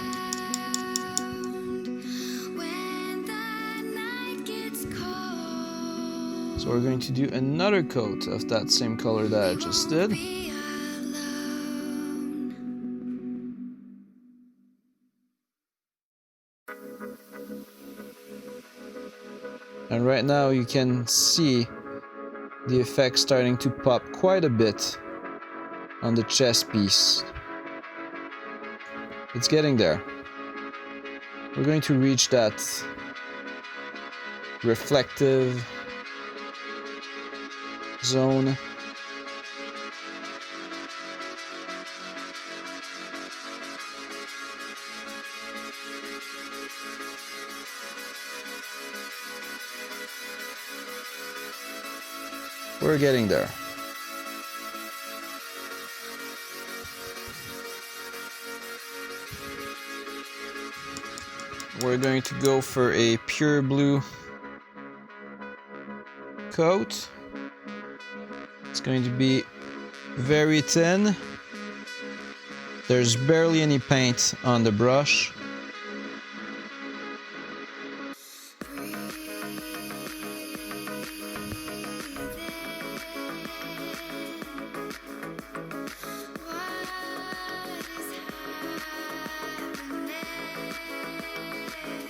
B: So we're going to do another coat of that same color that I just did. And right now you can see the effect starting to pop quite a bit on the chest piece. It's getting there. We're going to reach that reflective zone. We're getting there. We're going to go for a pure blue coat. It's going to be very thin. There's barely any paint on the brush.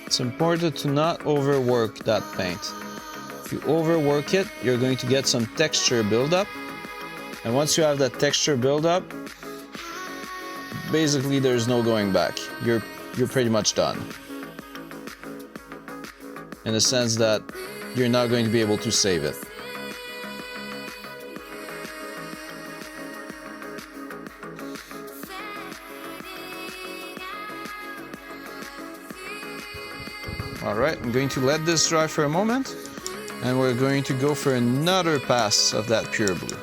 B: It's important to not overwork that paint. If you overwork it, you're going to get some texture buildup. And once you have that texture buildup, basically there's no going back. You're pretty much done. In the sense that you're not going to be able to save it. Alright, I'm going to let this dry for a moment, and we're going to go for another pass of that pure blue.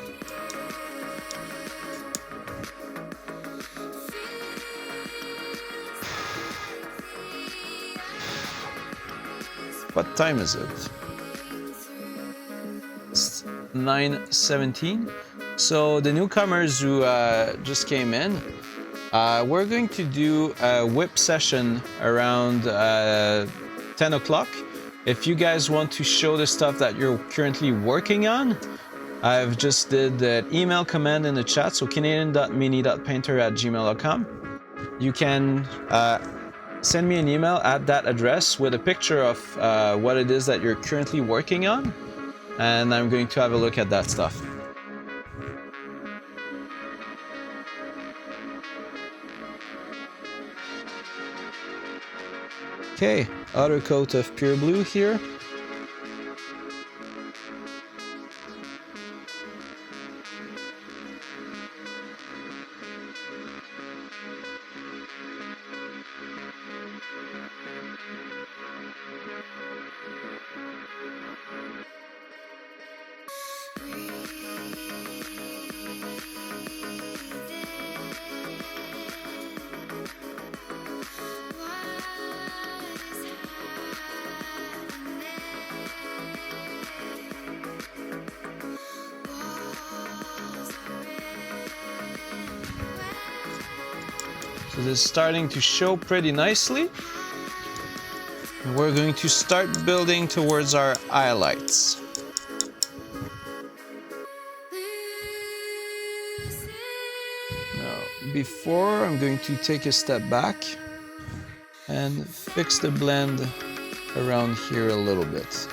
B: What time is it? It's 9:17. So the newcomers who just came in, we're going to do a whip session around 10 o'clock. If you guys want to show the stuff that you're currently working on, I've just did the email command in the chat, so canadian.mini.painter@gmail.com. You can send me an email at that address with a picture of what it is that you're currently working on, and I'm going to have a look at that stuff. Okay, outer coat of pure blue here. So this is starting to show pretty nicely. And we're going to start building towards our highlights. Now, before, I'm going to take a step back and fix the blend around here a little bit.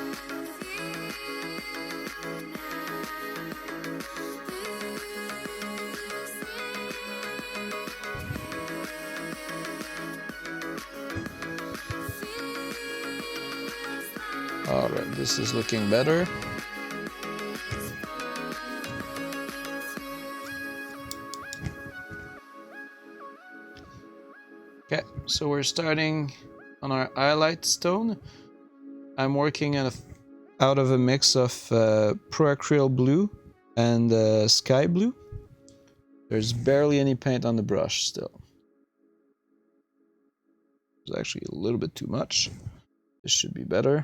B: Alright, this is looking better. Okay, so we're starting on our highlight stone. I'm working out of a mix of Pro Acryl blue and sky blue. There's barely any paint on the brush still. It's actually a little bit too much. This should be better.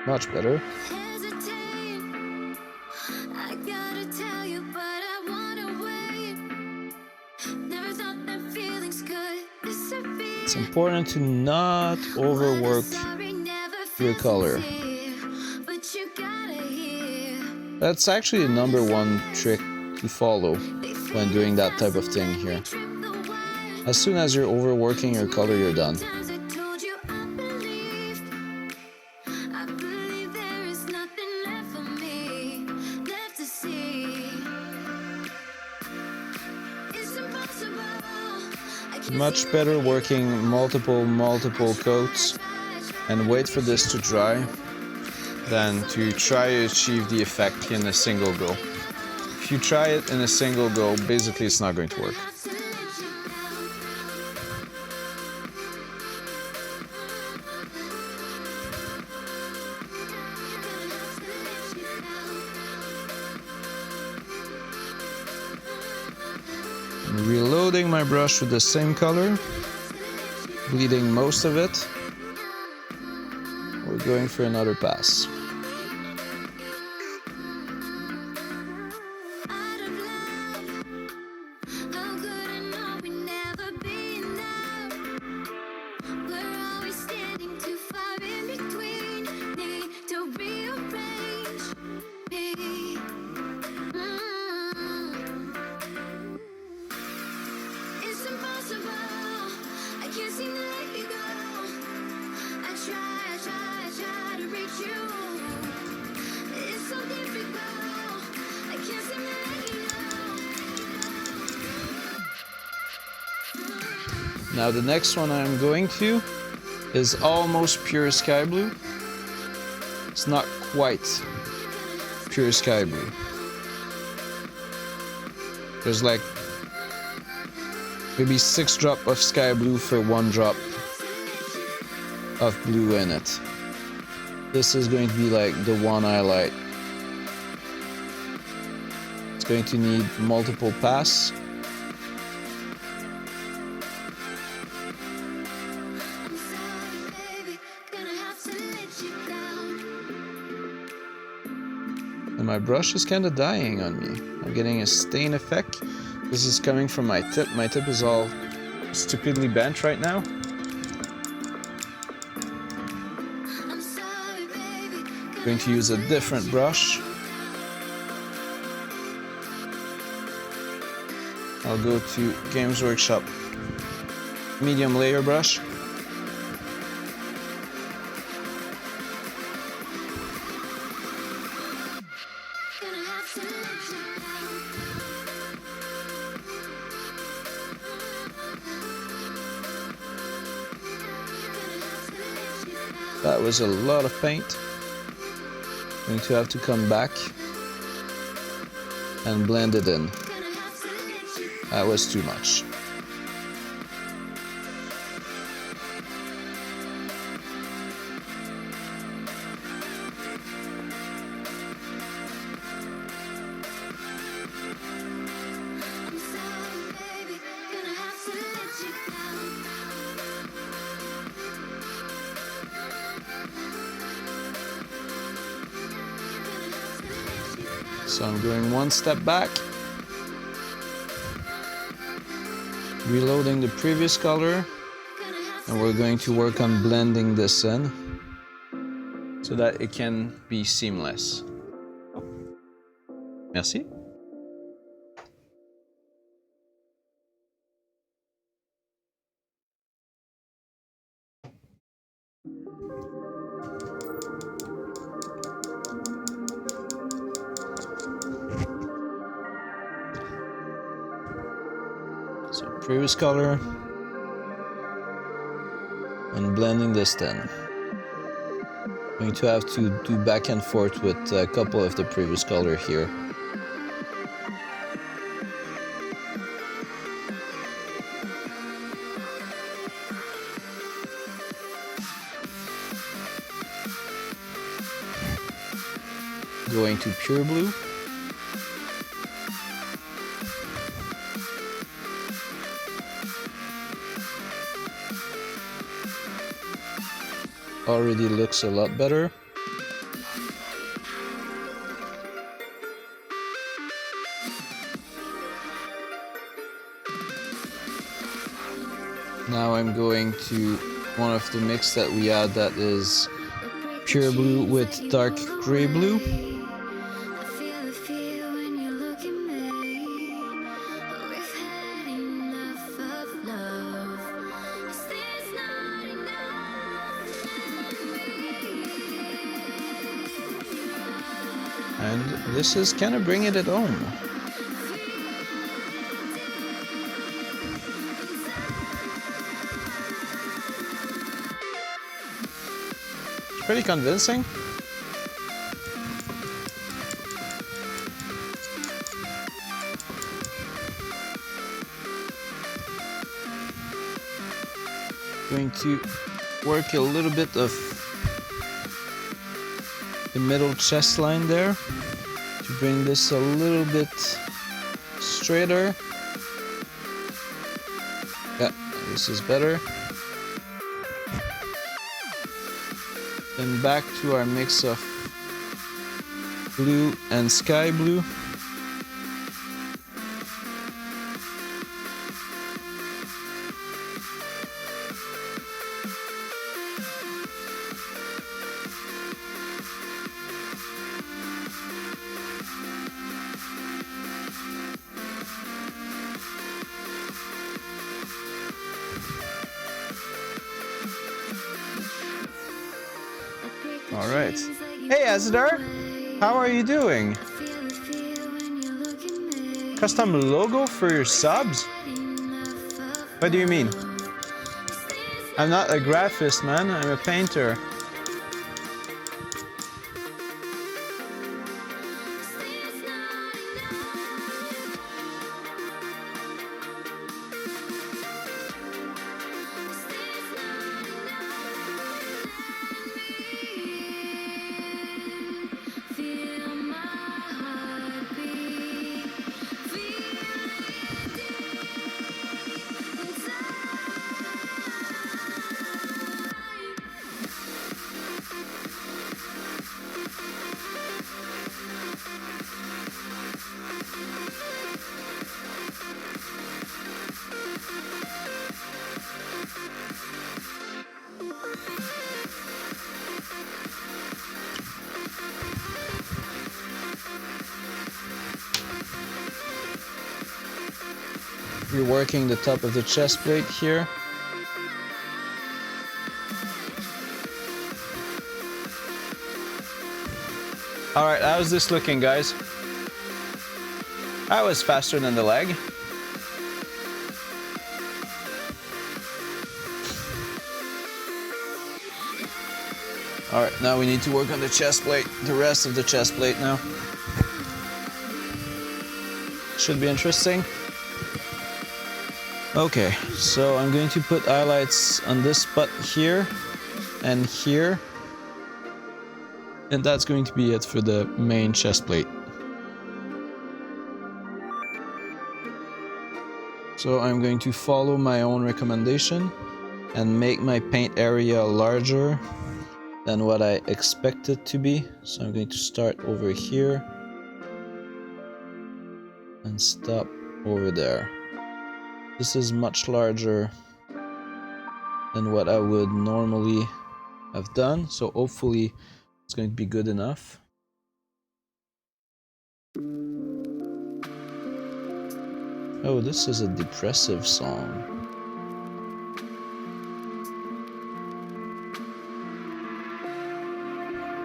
B: Much better. It's important to not overwork your color. That's actually the #1 trick to follow when doing that type of thing here. As soon as you're overworking your color, you're done. Much better working multiple coats and wait for this to dry than to try to achieve the effect in a single go. If you try it in a single go, basically it's not going to work. I'm reloading my brush with the same color, bleeding most of it. We're going for another pass. Now the next one I'm going to is almost pure sky blue. It's not quite pure sky blue. There's like maybe 6 drops of sky blue for 1 drop of blue in it. This is going to be like the one highlight. It's going to need multiple passes. And my brush is kind of dying on me. I'm getting a stain effect. This is coming from my tip. My tip is all stupidly bent right now. I'm going to use a different brush. I'll go to Games Workshop medium layer brush. That was a lot of paint. I'm going to have to come back and blend it in. That was too much. So I'm going one step back, reloading the previous color, and we're going to work on blending this in so that it can be seamless. Merci. So previous color and blending this in. I'm going to have to do back and forth with a couple of the previous color here. Going to pure blue. Already looks a lot better. Now I'm going to one of the mix that we had that is pure blue with dark gray blue. And this is kind of bringing it home. It's pretty convincing. Going to work a little bit of the middle chest line there to bring this a little bit straighter. Yeah, this is better. Then back to our mix of blue and sky blue. All right. Hey, Azadar, how are you doing? Custom logo for your subs? What do you mean? I'm not a graphist, man. I'm a painter. Reworking the top of the chest plate here. Alright, how's this looking, guys? That was faster than the leg. Alright, now we need to work on the chest plate, the rest of the chest plate now. Should be interesting. Okay, so I'm going to put highlights on this spot here and here. And that's going to be it for the main chest plate. So I'm going to follow my own recommendation and make my paint area larger than what I expect it to be. So I'm going to start over here and stop over there. This is much larger than what I would normally have done, so hopefully it's going to be good enough. Oh, this is a depressive song.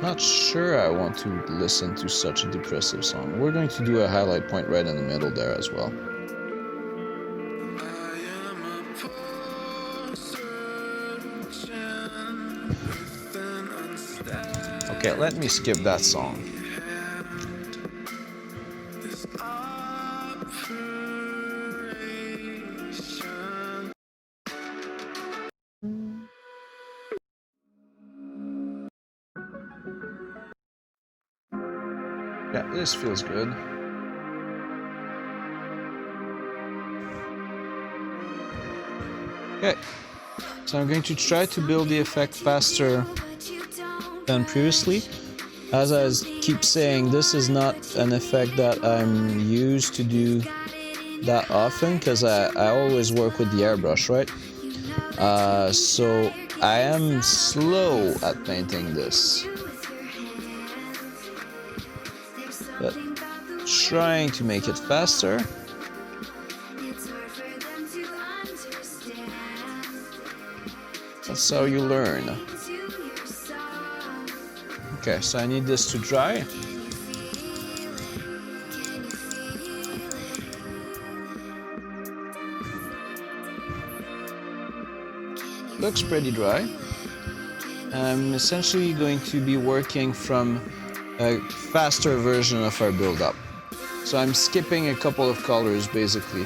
B: Not sure I want to listen to such a depressive song. We're going to do a highlight point right in the middle there as well. Okay, let me skip that song. Yeah, this feels good. Okay, so I'm going to try to build the effect faster than previously. As I keep saying, this is not an effect that I'm used to do that often because I always work with the airbrush, right? So I am slow at painting this, but trying to make it faster. That's how you learn. Okay, so I need this to dry. Looks pretty dry. I'm essentially going to be working from a faster version of our build-up. So I'm skipping a couple of colors basically.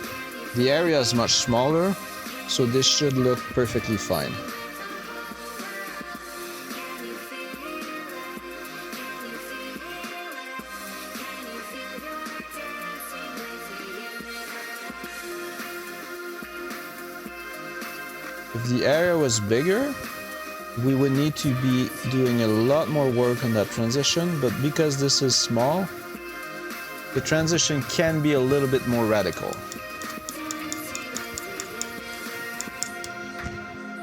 B: The area is much smaller, So this should look perfectly fine. If the area was bigger, we would need to be doing a lot more work on that transition, but because this is small, the transition can be a little bit more radical.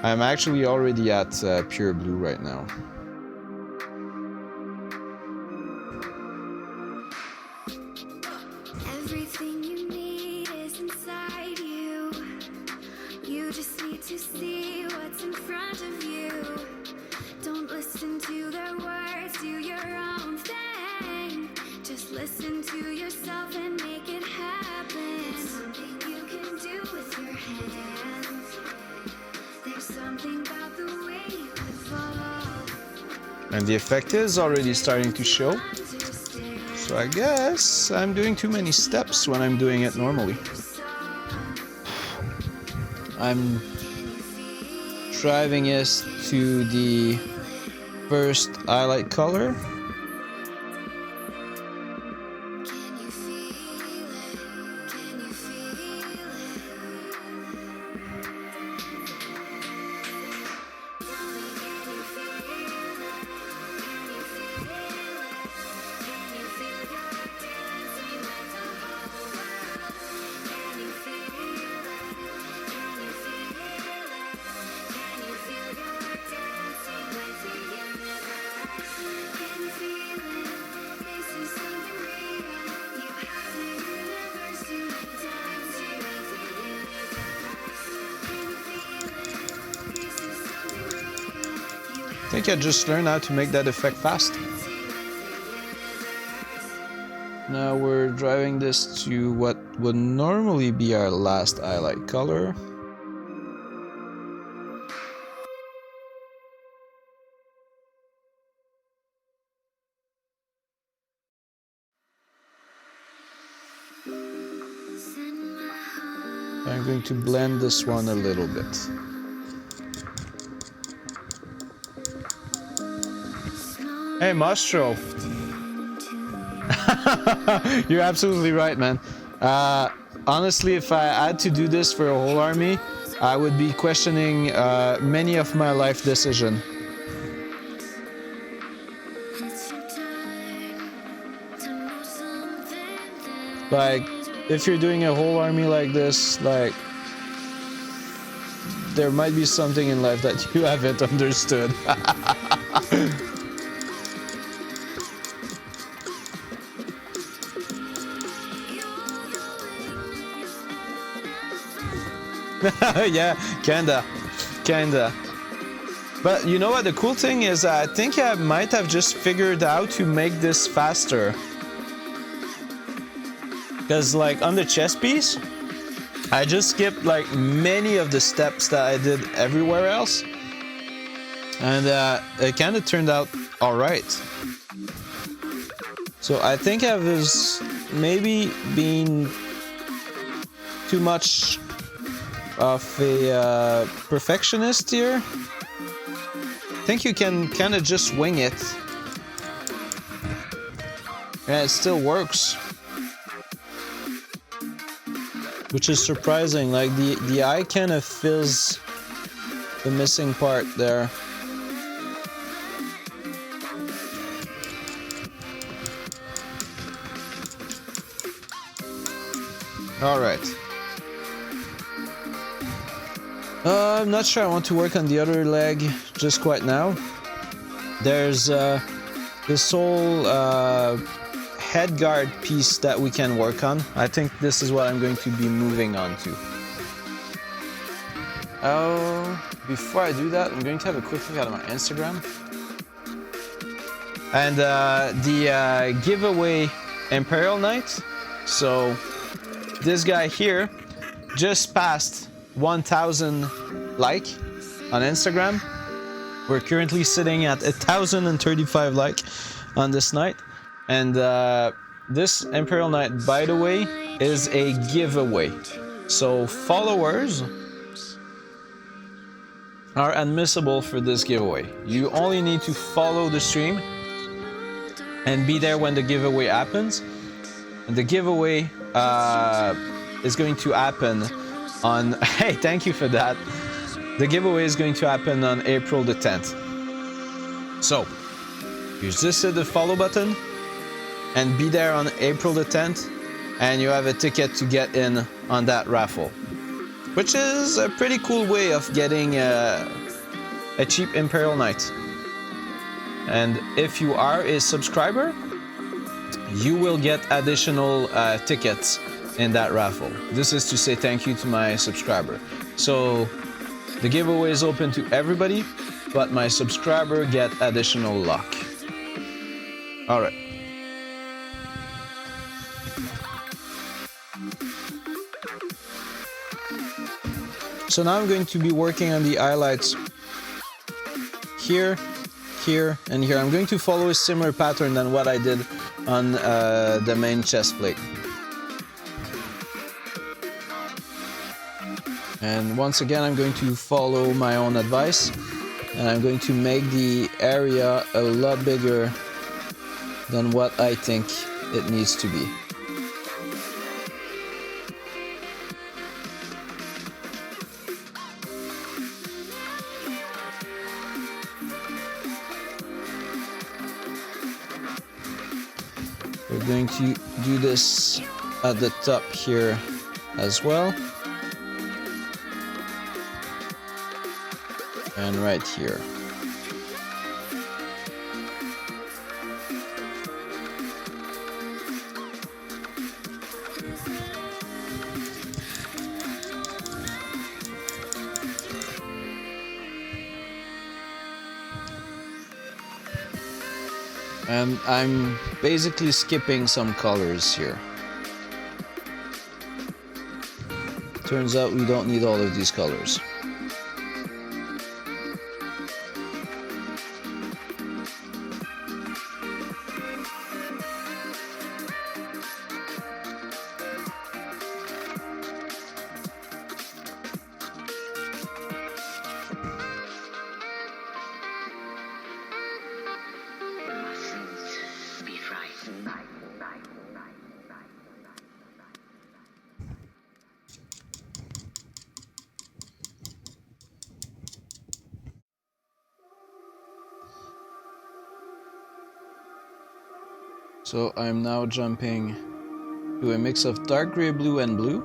B: I'm actually already at pure blue right now.
A: Everything you need is inside you. You just need to see what's in front of you. Don't listen to their words, do your own thing. Just listen to yourself and make it happen. It's something you can do with your hands. There's something about the way you evolve.
B: And the effect is already starting to show. So I guess I'm doing too many steps when I'm doing it normally. I'm driving it to the first highlight color. I think I just learned how to make that effect fast. Now we're driving this to what would normally be our last highlight color. I'm going to blend this one a little bit. Hey, Mastro. You're absolutely right, man. Honestly, if I had to do this for a whole army, I would be questioning many of my life decisions. Like, if you're doing a whole army like this, like, there might be something in life that you haven't understood. Yeah, kinda. But you know what? The cool thing is, I think I might have just figured out to make this faster. Because, like, on the chess piece, I just skipped like many of the steps that I did everywhere else, and it kind of turned out all right. So I think I was maybe being too much of a perfectionist here. I think you can kind of just wing it, and it still works, which is surprising. Like the eye kind of fills the missing part there. All right. I'm not sure I want to work on the other leg just quite now. There's this whole head guard piece that we can work on. I think this is what I'm going to be moving on to. Before I do that, I'm going to have a quick look at my Instagram. And the giveaway Imperial Knight. So this guy here just passed 1,000 like on Instagram. We're currently sitting at 1,035 like on this night, and this Imperial Knight, by the way, is a giveaway. So followers are admissible for this giveaway. You only need to follow the stream and be there when the giveaway happens. And the giveaway is going to happen on... Hey, thank you for that. The giveaway is going to happen on April the 10th. So, you just hit the follow button and be there on April the 10th, and you have a ticket to get in on that raffle, which is a pretty cool way of getting a cheap Imperial Knight. And if you are a subscriber, you will get additional tickets in that raffle. This is to say thank you to my subscriber. So the giveaway is open to everybody, but my subscriber get additional luck. All right. So now I'm going to be working on the highlights here, here, and here. I'm going to follow a similar pattern than what I did on the main chest plate. And once again, I'm going to follow my own advice, and I'm going to make the area a lot bigger than what I think it needs to be. We're going to do this at the top here as well. And right here. And I'm basically skipping some colors here. Turns out we don't need all of these colors. So I'm now jumping to a mix of dark gray blue and blue.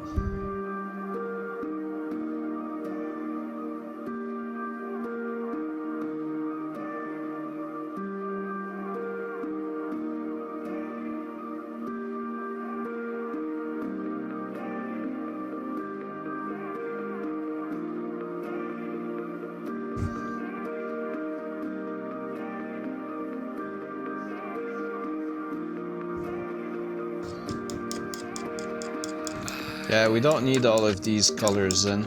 B: Yeah, we don't need all of these colors in.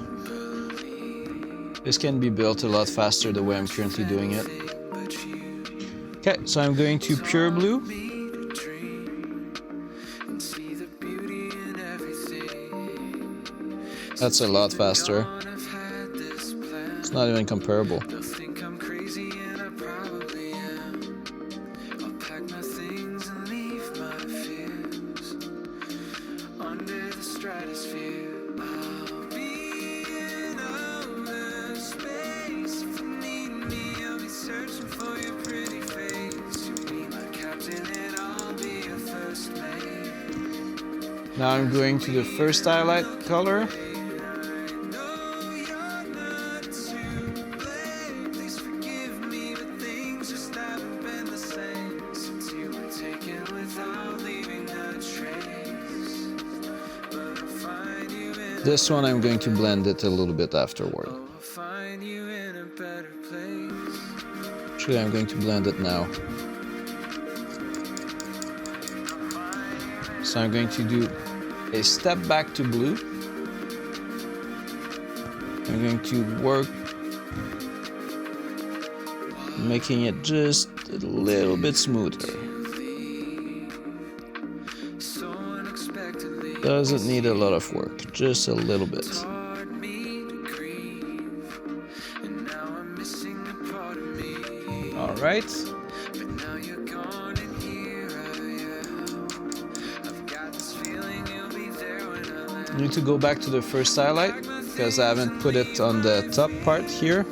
B: This can be built a lot faster the way I'm currently doing it. Okay, so I'm going to pure blue. That's a lot faster. It's not even comparable. Now I'm going to the first highlight color. This one I'm going to blend it a little bit afterward. Actually, I'm going to blend it now. So I'm going to do a step back to blue. I'm going to work making it just a little bit smoother. Doesn't need a lot of work, just a little bit. right.
A: But now you're gone and here I am. I've got this feeling you'll be there when I land.
B: Need to go back to the first highlight because I haven't put it on the top part here.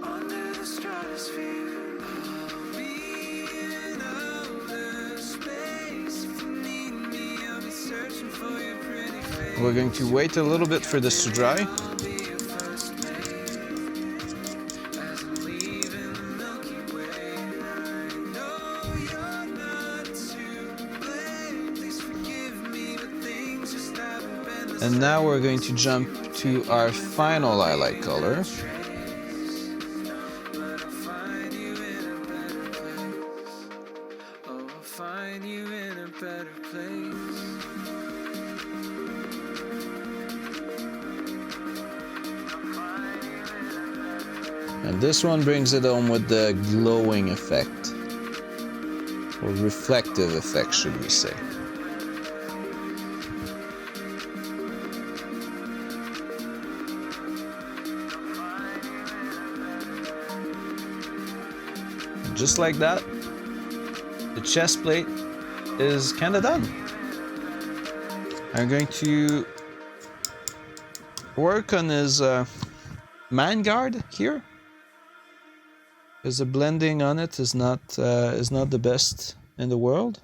A: Under the stratosphere, I'll be in outer space. If you need me, I'll be searching for your pretty face.
B: We're going to wait a little bit for this to dry.
A: I'll be your first mate. As I'm leaving the Milky Way, I know you're not to blame. Please forgive me, but things just haven't been the
B: And now we're going to jump to our final highlight color.
A: But I'll find you in a better place. Oh, I'll find you in a better place.
B: And this one brings it home with the glowing effect. Or reflective effect, should we say. Just like that, the chest plate is kind of done. I'm going to work on his man guard here, because the blending on it is not the best in the world.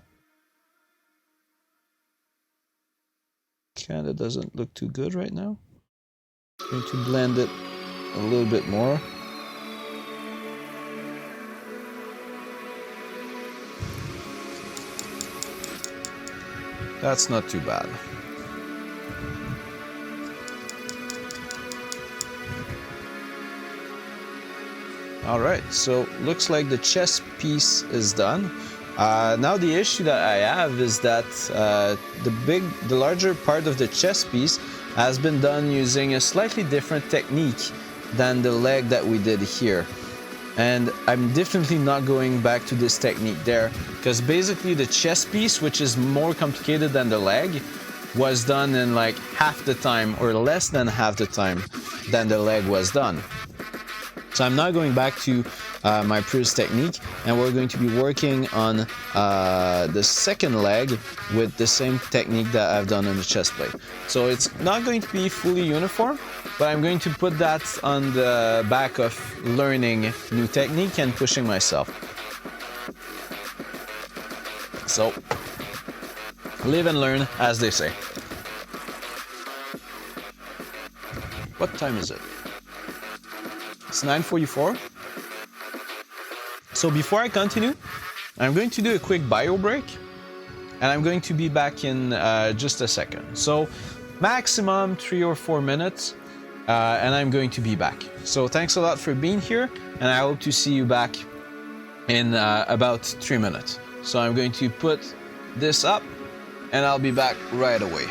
B: Kind of doesn't look too good right now. Going to blend it a little bit more. That's not too bad. All right, so looks like the chest piece is done. Now the issue that I have is that the larger part of the chest piece has been done using a slightly different technique than the leg that we did here. And I'm definitely not going back to this technique there, because basically the chest piece, which is more complicated than the leg, was done in like half the time or less than half the time than the leg was done. So I'm not going back to my previous technique, and we're going to be working on the second leg with the same technique that I've done on the chest plate. So it's not going to be fully uniform, but I'm going to put that on the back of learning new technique and pushing myself. So, live and learn, as they say. What time is it? It's 9:44. So before I continue, I'm going to do a quick bio break, and I'm going to be back in just a second. So maximum 3 or 4 minutes, and I'm going to be back. So thanks a lot for being here, and I hope to see you back in about 3 minutes. So I'm going to put this up, and I'll be back right away.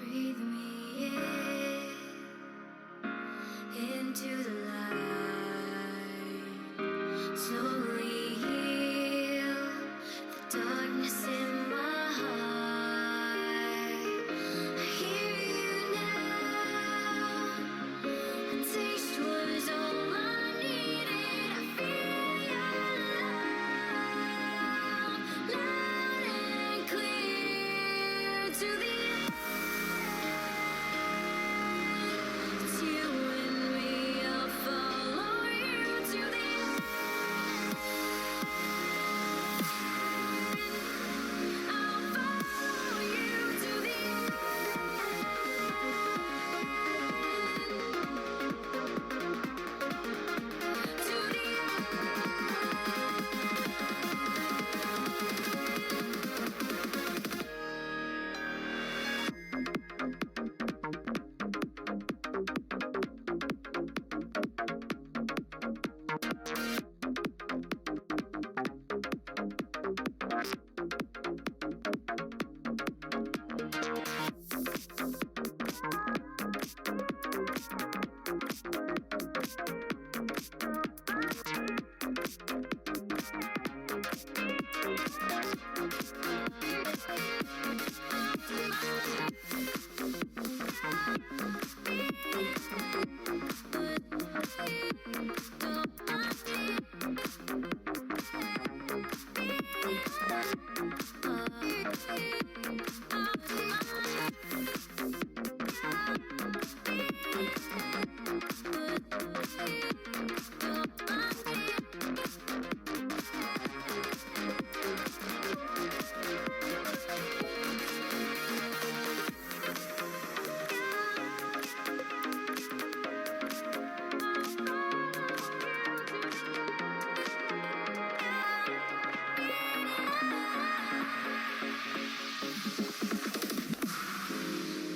A: Breathe me into the light. Slowly heal the darkness in my heart. I hear you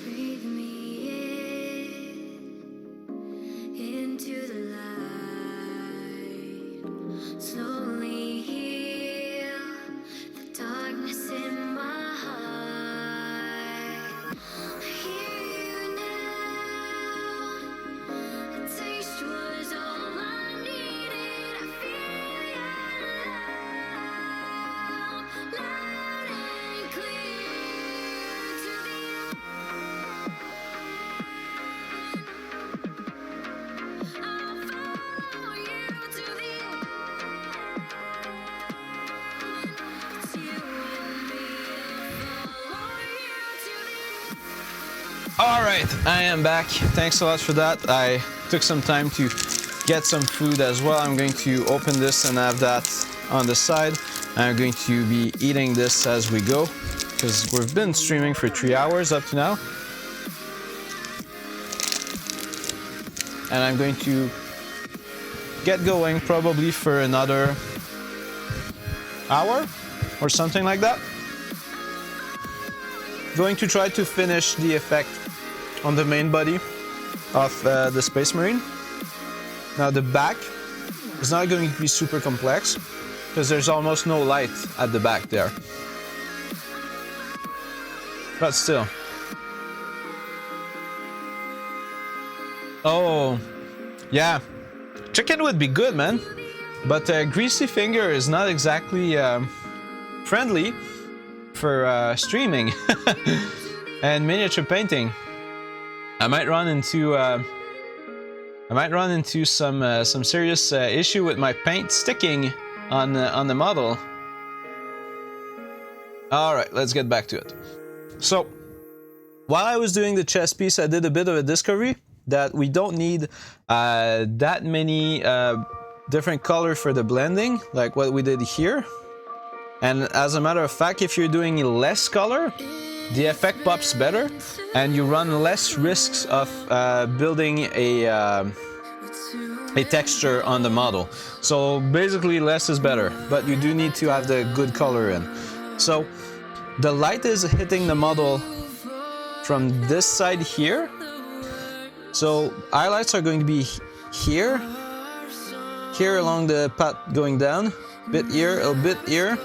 A: Breathe me into the light. Slowly heal the darkness in my heart. I hear you now. A taste was all I needed. I feel your love, loud and clear to the I'll follow you to the end. It's you and me. I'll follow you to the end.
B: All right, I am back. Thanks a lot for that. I took some time to get some food as well. I'm going to open this and have that on the side. I'm going to be eating this as we go because we've been streaming for 3 hours up to now. And I'm going to get going probably for another hour or something like that. Going to try to finish the effect on the main body of the Space Marine. Now the back is not going to be super complex because there's almost no light at the back there. But still. Oh, yeah. Chicken would be good, man. But greasy finger is not exactly friendly for streaming and miniature painting. I might run into some serious issue with my paint sticking on the model. All right, let's get back to it. So, while I was doing the chess piece, I did a bit of a discovery that we don't need that many different colors for the blending, like what we did here. And as a matter of fact, if you're doing less color, the effect pops better, and you run less risks of building a texture on the model. So basically, less is better, but you do need to have the good color in. So the light is hitting the model from this side here. So highlights are going to be here, here along the path going down, bit here, a bit here.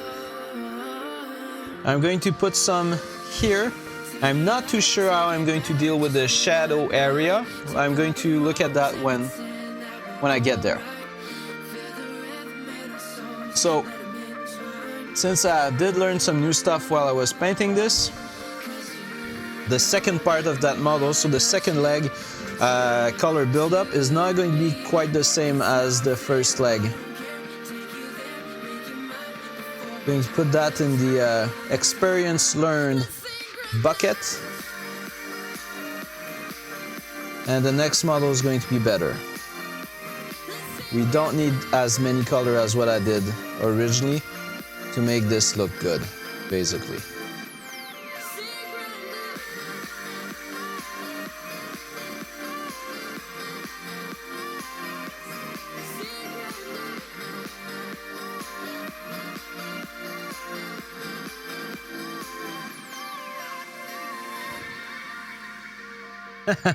B: I'm going to put some here. I'm not too sure how I'm going to deal with the shadow area. I'm going to look at that when I get there. So, since I did learn some new stuff while I was painting this, the second part of that model, so the second leg, color buildup is not going to be quite the same as the first leg. Going to put that in the experience learned bucket, and the next model is going to be better. We don't need as many color as what I did originally to make this look good, basically.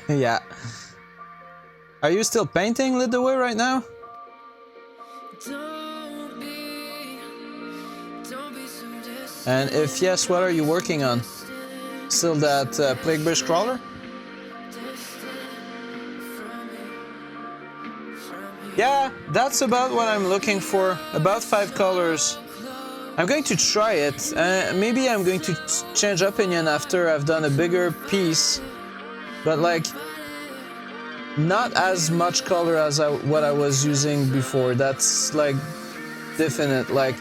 B: Yeah. Are you still painting Lidaway right now? And if yes, what are you working on? Still that Plague Bridge crawler? Yeah, that's about what I'm looking for. About 5 colors. I'm going to try it. Maybe I'm going to change opinion after I've done a bigger piece. But like, not as much color as what I was using before. That's like definite. Like,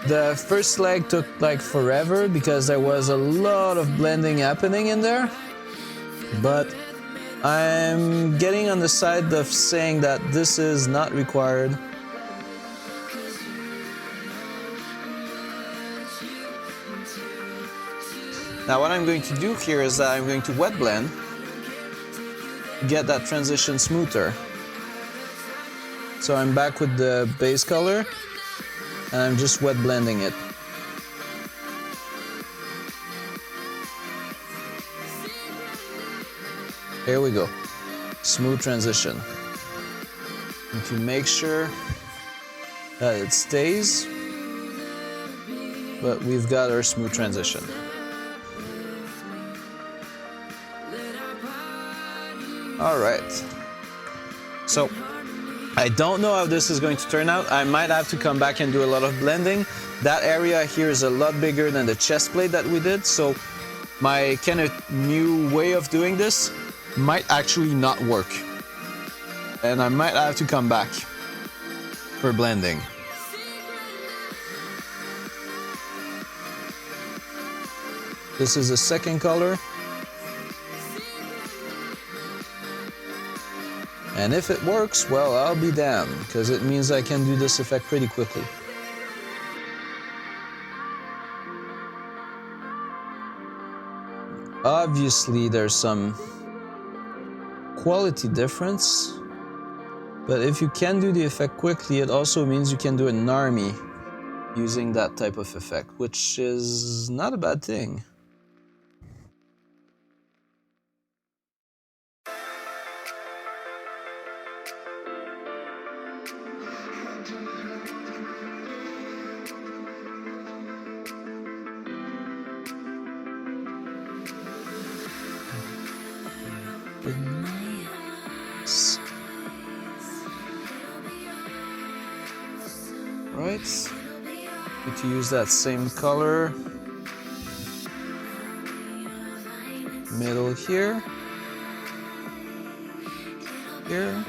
B: The first leg took like forever because there was a lot of blending happening in there. But I'm getting on the side of saying that this is not required. Now what I'm going to do here is that I'm going to wet blend to get that transition smoother. So I'm back with the base color and I'm just wet blending it. Here we go. Smooth transition. And to make sure that it stays, but we've got our smooth transition. All right. So I don't know how this is going to turn out. I might have to come back and do a lot of blending. That area here is a lot bigger than the chest plate that we did, so my kind of new way of doing this might actually not work. And I might have to come back for blending. This is the second color. And if it works, well, I'll be damned, because it means I can do this effect pretty quickly. Obviously, there's some quality difference, but if you can do the effect quickly, it also means you can do an army using that type of effect, which is not a bad thing. Right, need to use that same color. Middle here. Here.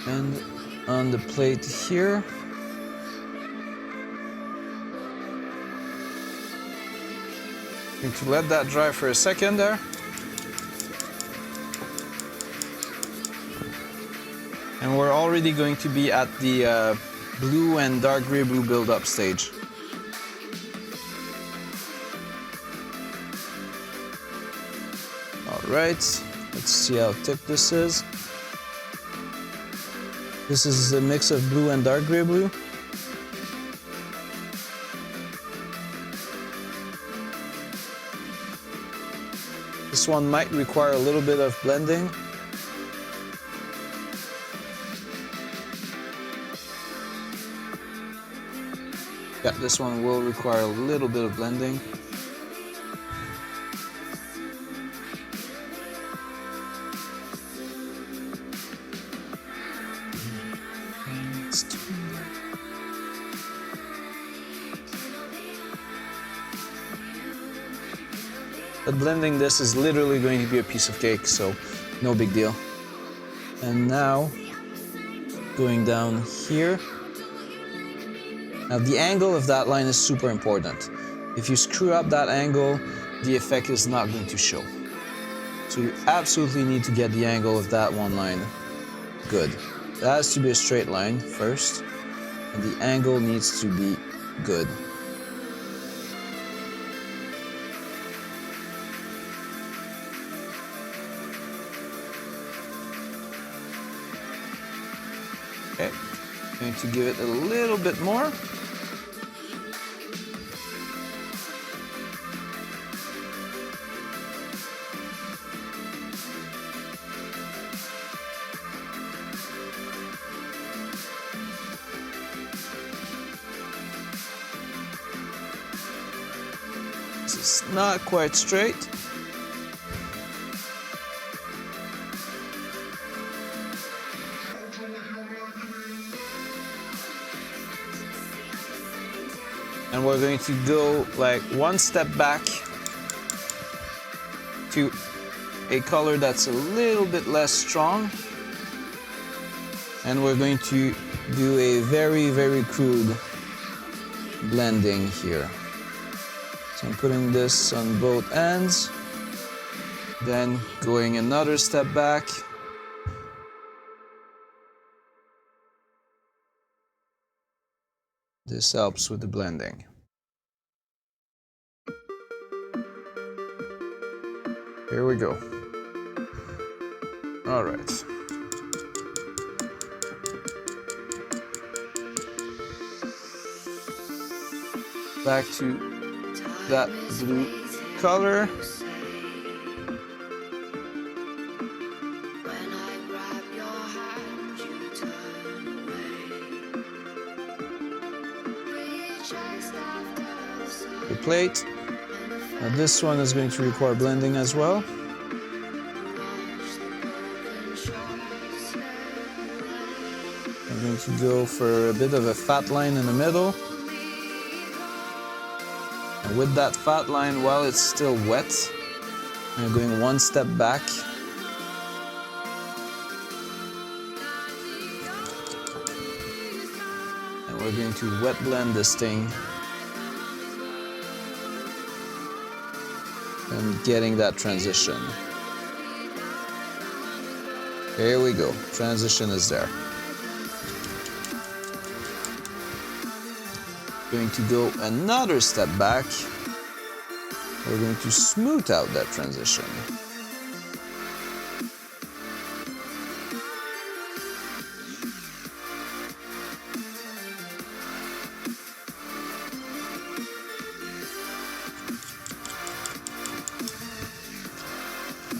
B: And on the plate here. Need to let that dry for a second there. And we're already going to be at the blue and dark gray blue build-up stage. All right, let's see how thick this is. This is a mix of blue and dark gray blue. This one might require a little bit of blending. Yeah, this one will require a little bit of blending. But blending this is literally going to be a piece of cake, so no big deal. And now, going down here. Now the angle of that line is super important. If you screw up that angle, the effect is not going to show. So you absolutely need to get the angle of that one line good. It has to be a straight line first, and the angle needs to be good. Okay, going to give it a little bit more. This is not quite straight. And we're going to go like one step back to a color that's a little bit less strong. And we're going to do a very, very crude blending here. So I'm putting this on both ends, then going another step back. This helps with the blending. Here we go. All right. Back to that blue color. The plate. Now this one is going to require blending as well. I'm going to go for a bit of a fat line in the middle. And with that fat line, while it's still wet, I'm going one step back. And we're going to wet blend this thing. And getting that transition. Here we go. Transition is there. Going to go another step back. We're going to smooth out that transition.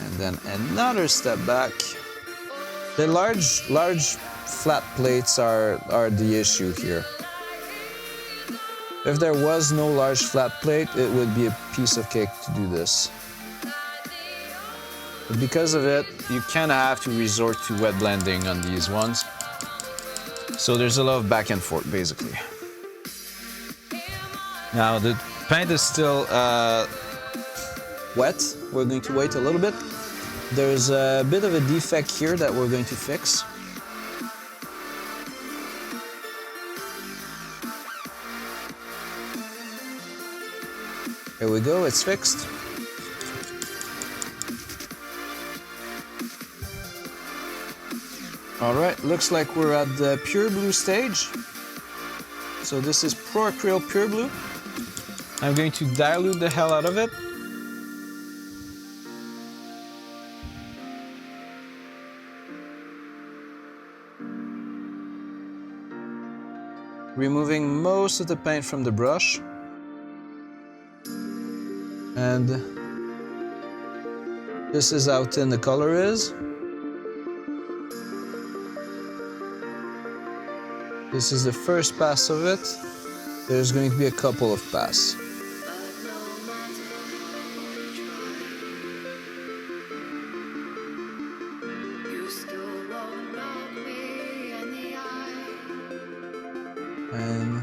B: And then another step back. The large flat plates are the issue here. If there was no large flat plate, it would be a piece of cake to do this. But because of it, you kind of have to resort to wet blending on these ones. So there's a lot of back and forth, basically. Now the paint is still wet. We're going to wait a little bit. There's a bit of a defect here that we're going to fix. Here we go, it's fixed. All right, looks like we're at the pure blue stage. So this is Pro Acryl Pure Blue. I'm going to dilute the hell out of it. Removing most of the paint from the brush. And this is how thin the color is. This is the first pass of it. There's going to be a couple of passes. And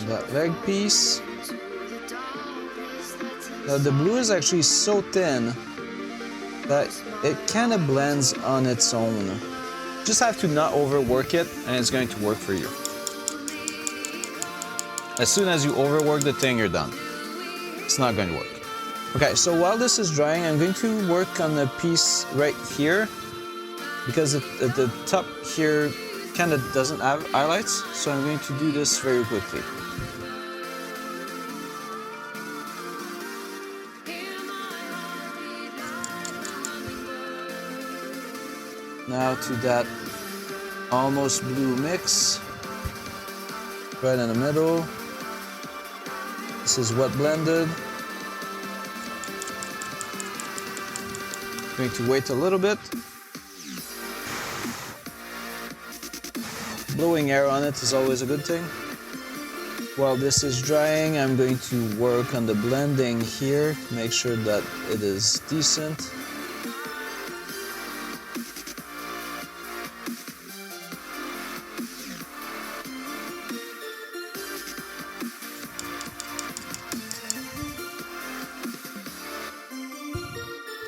B: that leg piece. Now the blue is actually so thin that it kind of blends on its own. Just have to not overwork it and it's going to work for you. As soon as you overwork the thing, you're done. It's not going to work. Okay, so while this is drying, I'm going to work on the piece right here because the top here kind of doesn't have highlights, so I'm going to do this very quickly. Now to that almost blue mix, right in the middle. This is wet blended. Going to wait a little bit. Blowing air on it is always a good thing. While this is drying, I'm going to work on the blending here to make sure that it is decent.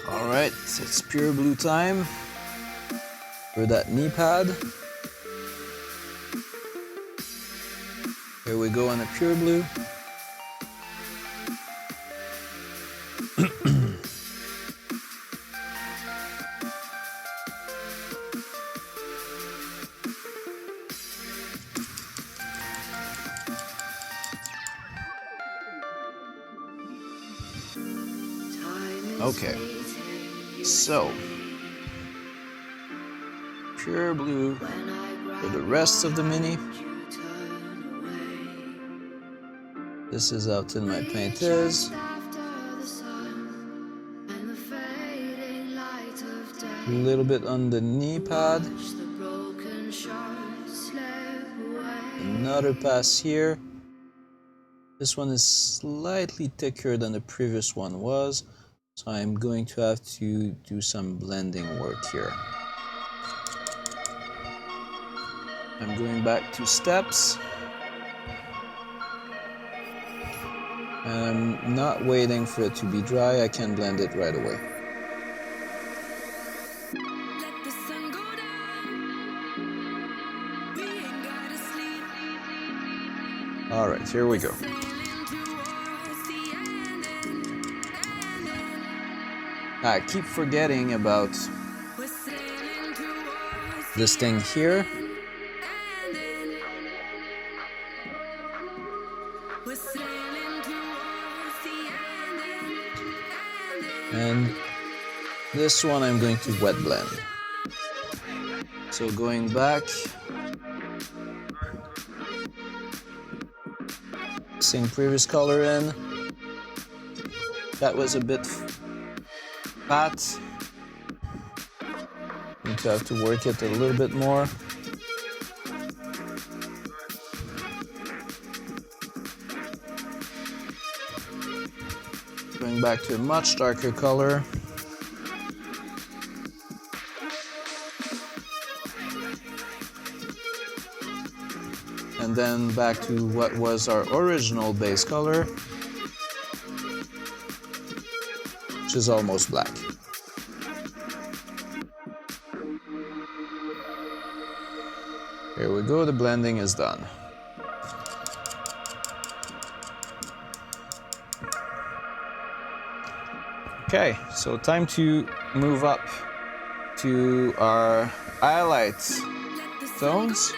B: All right, it's pure blue time for that knee pad. Here we go on a pure blue. Okay, so pure blue for the rest of the mini. This is how thin my paint is. A little bit on the knee pad. Another pass here. This one is slightly thicker than the previous one was, so I'm going to have to do some blending work here. I'm going back 2 steps. And I'm not waiting for it to be dry, I can blend it right away. All right, here we go. I keep forgetting about this thing here. And this one I'm going to wet blend. So going back, mixing previous color in. That was a bit fat. Need to have to work it a little bit more. Going back to a much darker color. And then back to what was our original base color, which is almost black. Here we go, the blending is done. Okay, so time to move up to our highlight tones.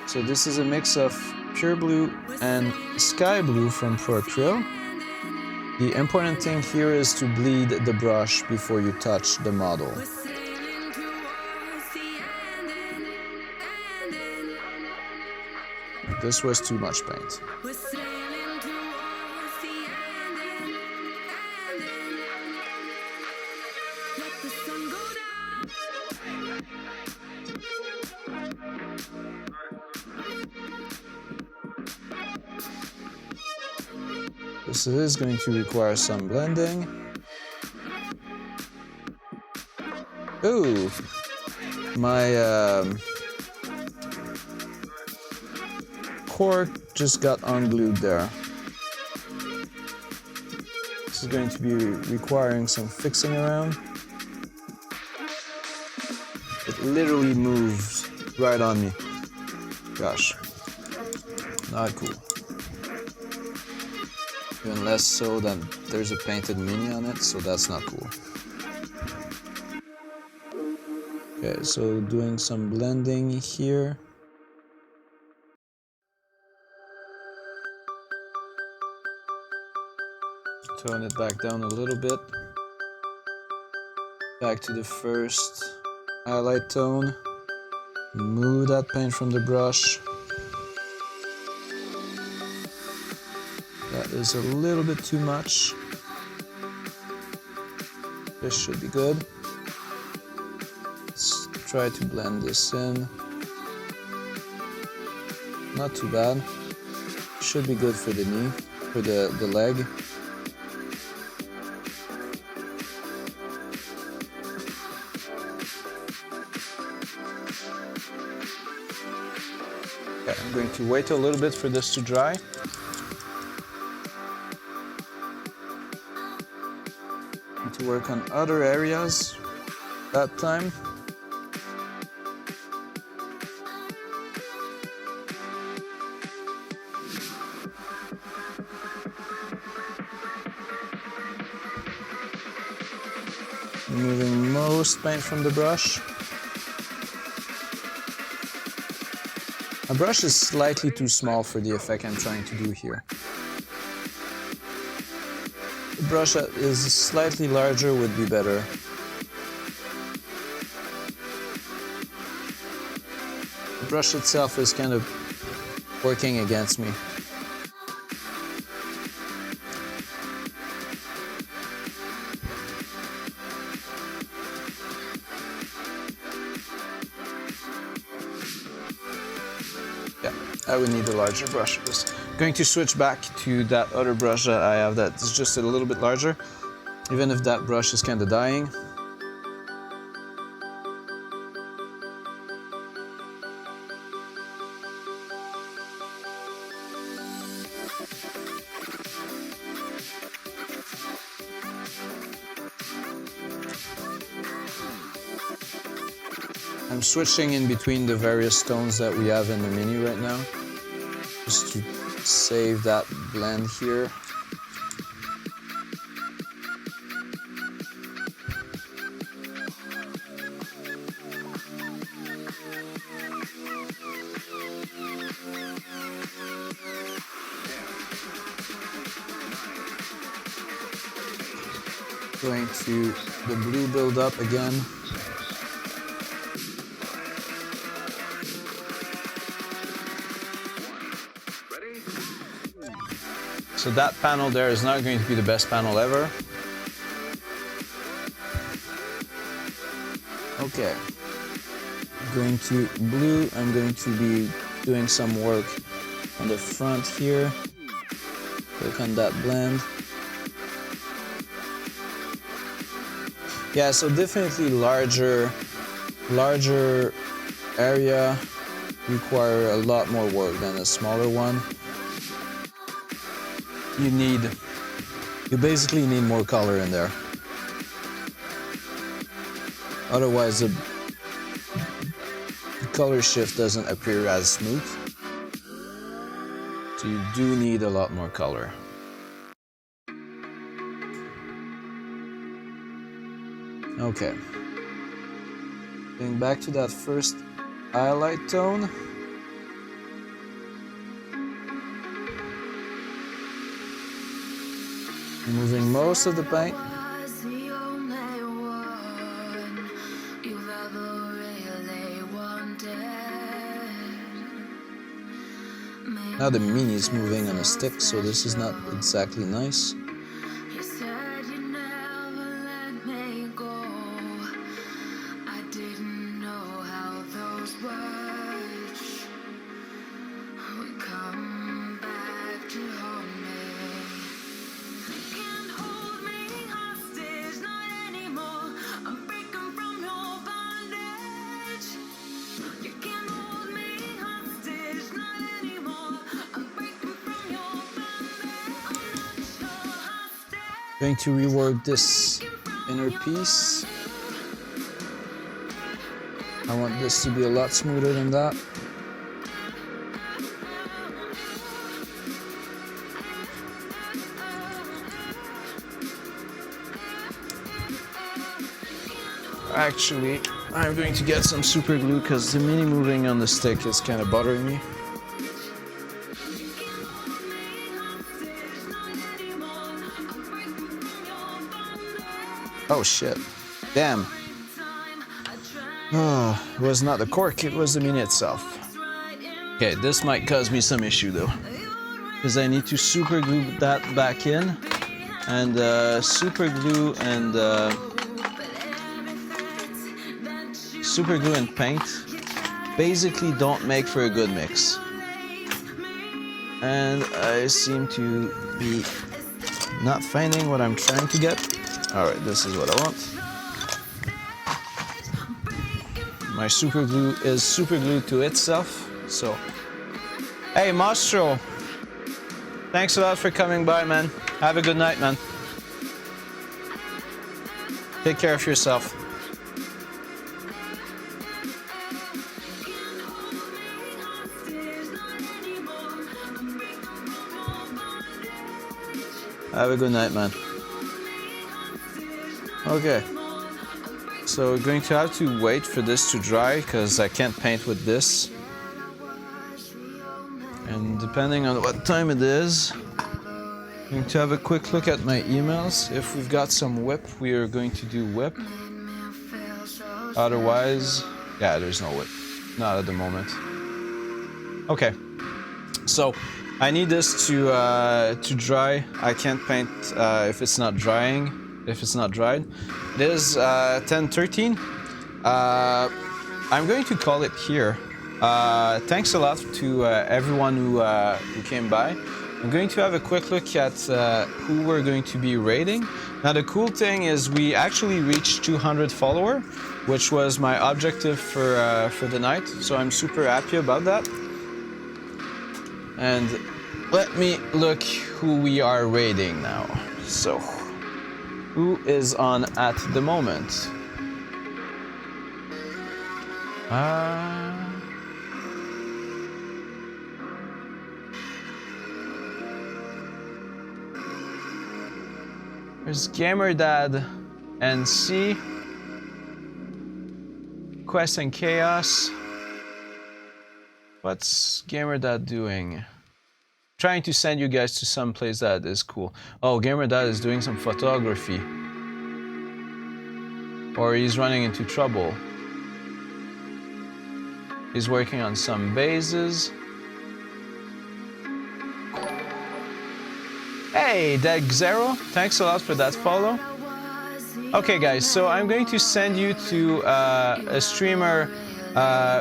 B: So this is a mix of pure blue and sky blue from Pro Trail. The important thing here is to bleed the brush before you touch the model. This was too much paint. This is going to require some blending. Ooh, my cork just got unglued there. This is going to be requiring some fixing around. It literally moves right on me. Gosh, not cool. Even less so than there's a painted mini on it, so that's not cool. Okay, so doing some blending here. Tone it back down a little bit. Back to the first highlight tone. Move that paint from the brush. That is a little bit too much. This should be good. Let's try to blend this in. Not too bad. Should be good for the knee, for the leg. Okay, I'm going to wait a little bit for this to dry. and to work on other areas that time. Removing most paint from the brush. My brush is slightly too small for the effect I'm trying to do here. A brush that is slightly larger would be better. The brush itself is kind of working against me. Yeah, I would need a larger brush. I'm going to switch back to that other brush that I have that is just a little bit larger, even if that brush is kind of dying. I'm switching in between the various tones that we have in the menu right now, just to save that blend here. Going to the blue build-up again. So that panel there is not going to be the best panel ever. Okay. Going to blue, I'm going to be doing some work on the front here. Click on that blend. Yeah, so definitely larger area require a lot more work than a smaller one. You basically need more color in there. Otherwise the color shift doesn't appear as smooth. So you do need a lot more color. Okay. Getting back to that first highlight tone. Removing most of the paint. Now the mini is moving on a stick, so this is not exactly nice. Going to rework this inner piece. I want this to be a lot smoother than that. Actually, I'm going to get some super glue because the mini moving on the stick is kind of bothering me. Oh shit. Damn. Oh, it was not the cork, it was the mini itself. Okay, this might cause me some issue though, because I need to super glue that back in, and super glue and paint basically don't make for a good mix. And I seem to be not finding what I'm trying to get. Alright, this is what I want. My super glue is super glued to itself, so... Hey, Mastro! Thanks a lot for coming by, man. Have a good night, man. Take care of yourself. Have a good night, man. Okay. So we're going to have to wait for this to dry because I can't paint with this. And depending on what time it is, I'm going to have a quick look at my emails. If we've got some whip, we are going to do whip. Otherwise, yeah, there's no whip. Not at the moment. Okay. So I need this to dry. I can't paint if it's not drying. If it's not dried. It is 10:13. I'm going to call it here. Thanks a lot to everyone who came by. I'm going to have a quick look at who we're going to be raiding. Now the cool thing is we actually reached 200 followers, which was my objective for the night. So I'm super happy about that. And let me look who we are raiding now. So who is on at the moment? There's GamerDad NC, Quest and Chaos. What's GamerDad doing? Trying to send you guys to some place that is cool. Oh, GamerDad is doing some photography. Or he's running into trouble. He's working on some bases. Hey, Degzero, thanks a lot for that follow. Okay guys, so I'm going to send you to a streamer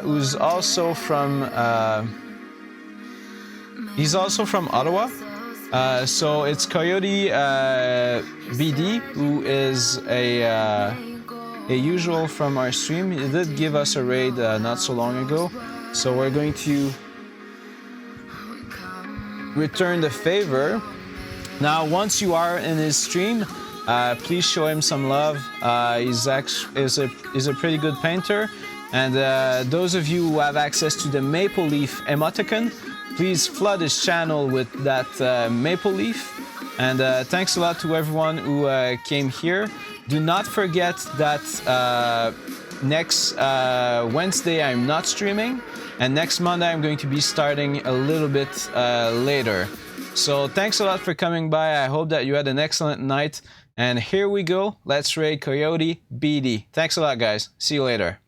B: who's also from he's also from Ottawa. So it's Coyote BD, who is a usual from our stream. He did give us a raid not so long ago, so we're going to return the favor. Now, once you are in his stream, please show him some love. He's a pretty good painter, and those of you who have access to the maple leaf emoticon, please flood his channel with that maple leaf. And thanks a lot to everyone who came here. Do not forget that next Wednesday I'm not streaming, and next Monday I'm going to be starting a little bit later. So thanks a lot for coming by. I hope that you had an excellent night. And here we go. Let's raid Coyote BD. Thanks a lot, guys. See you later.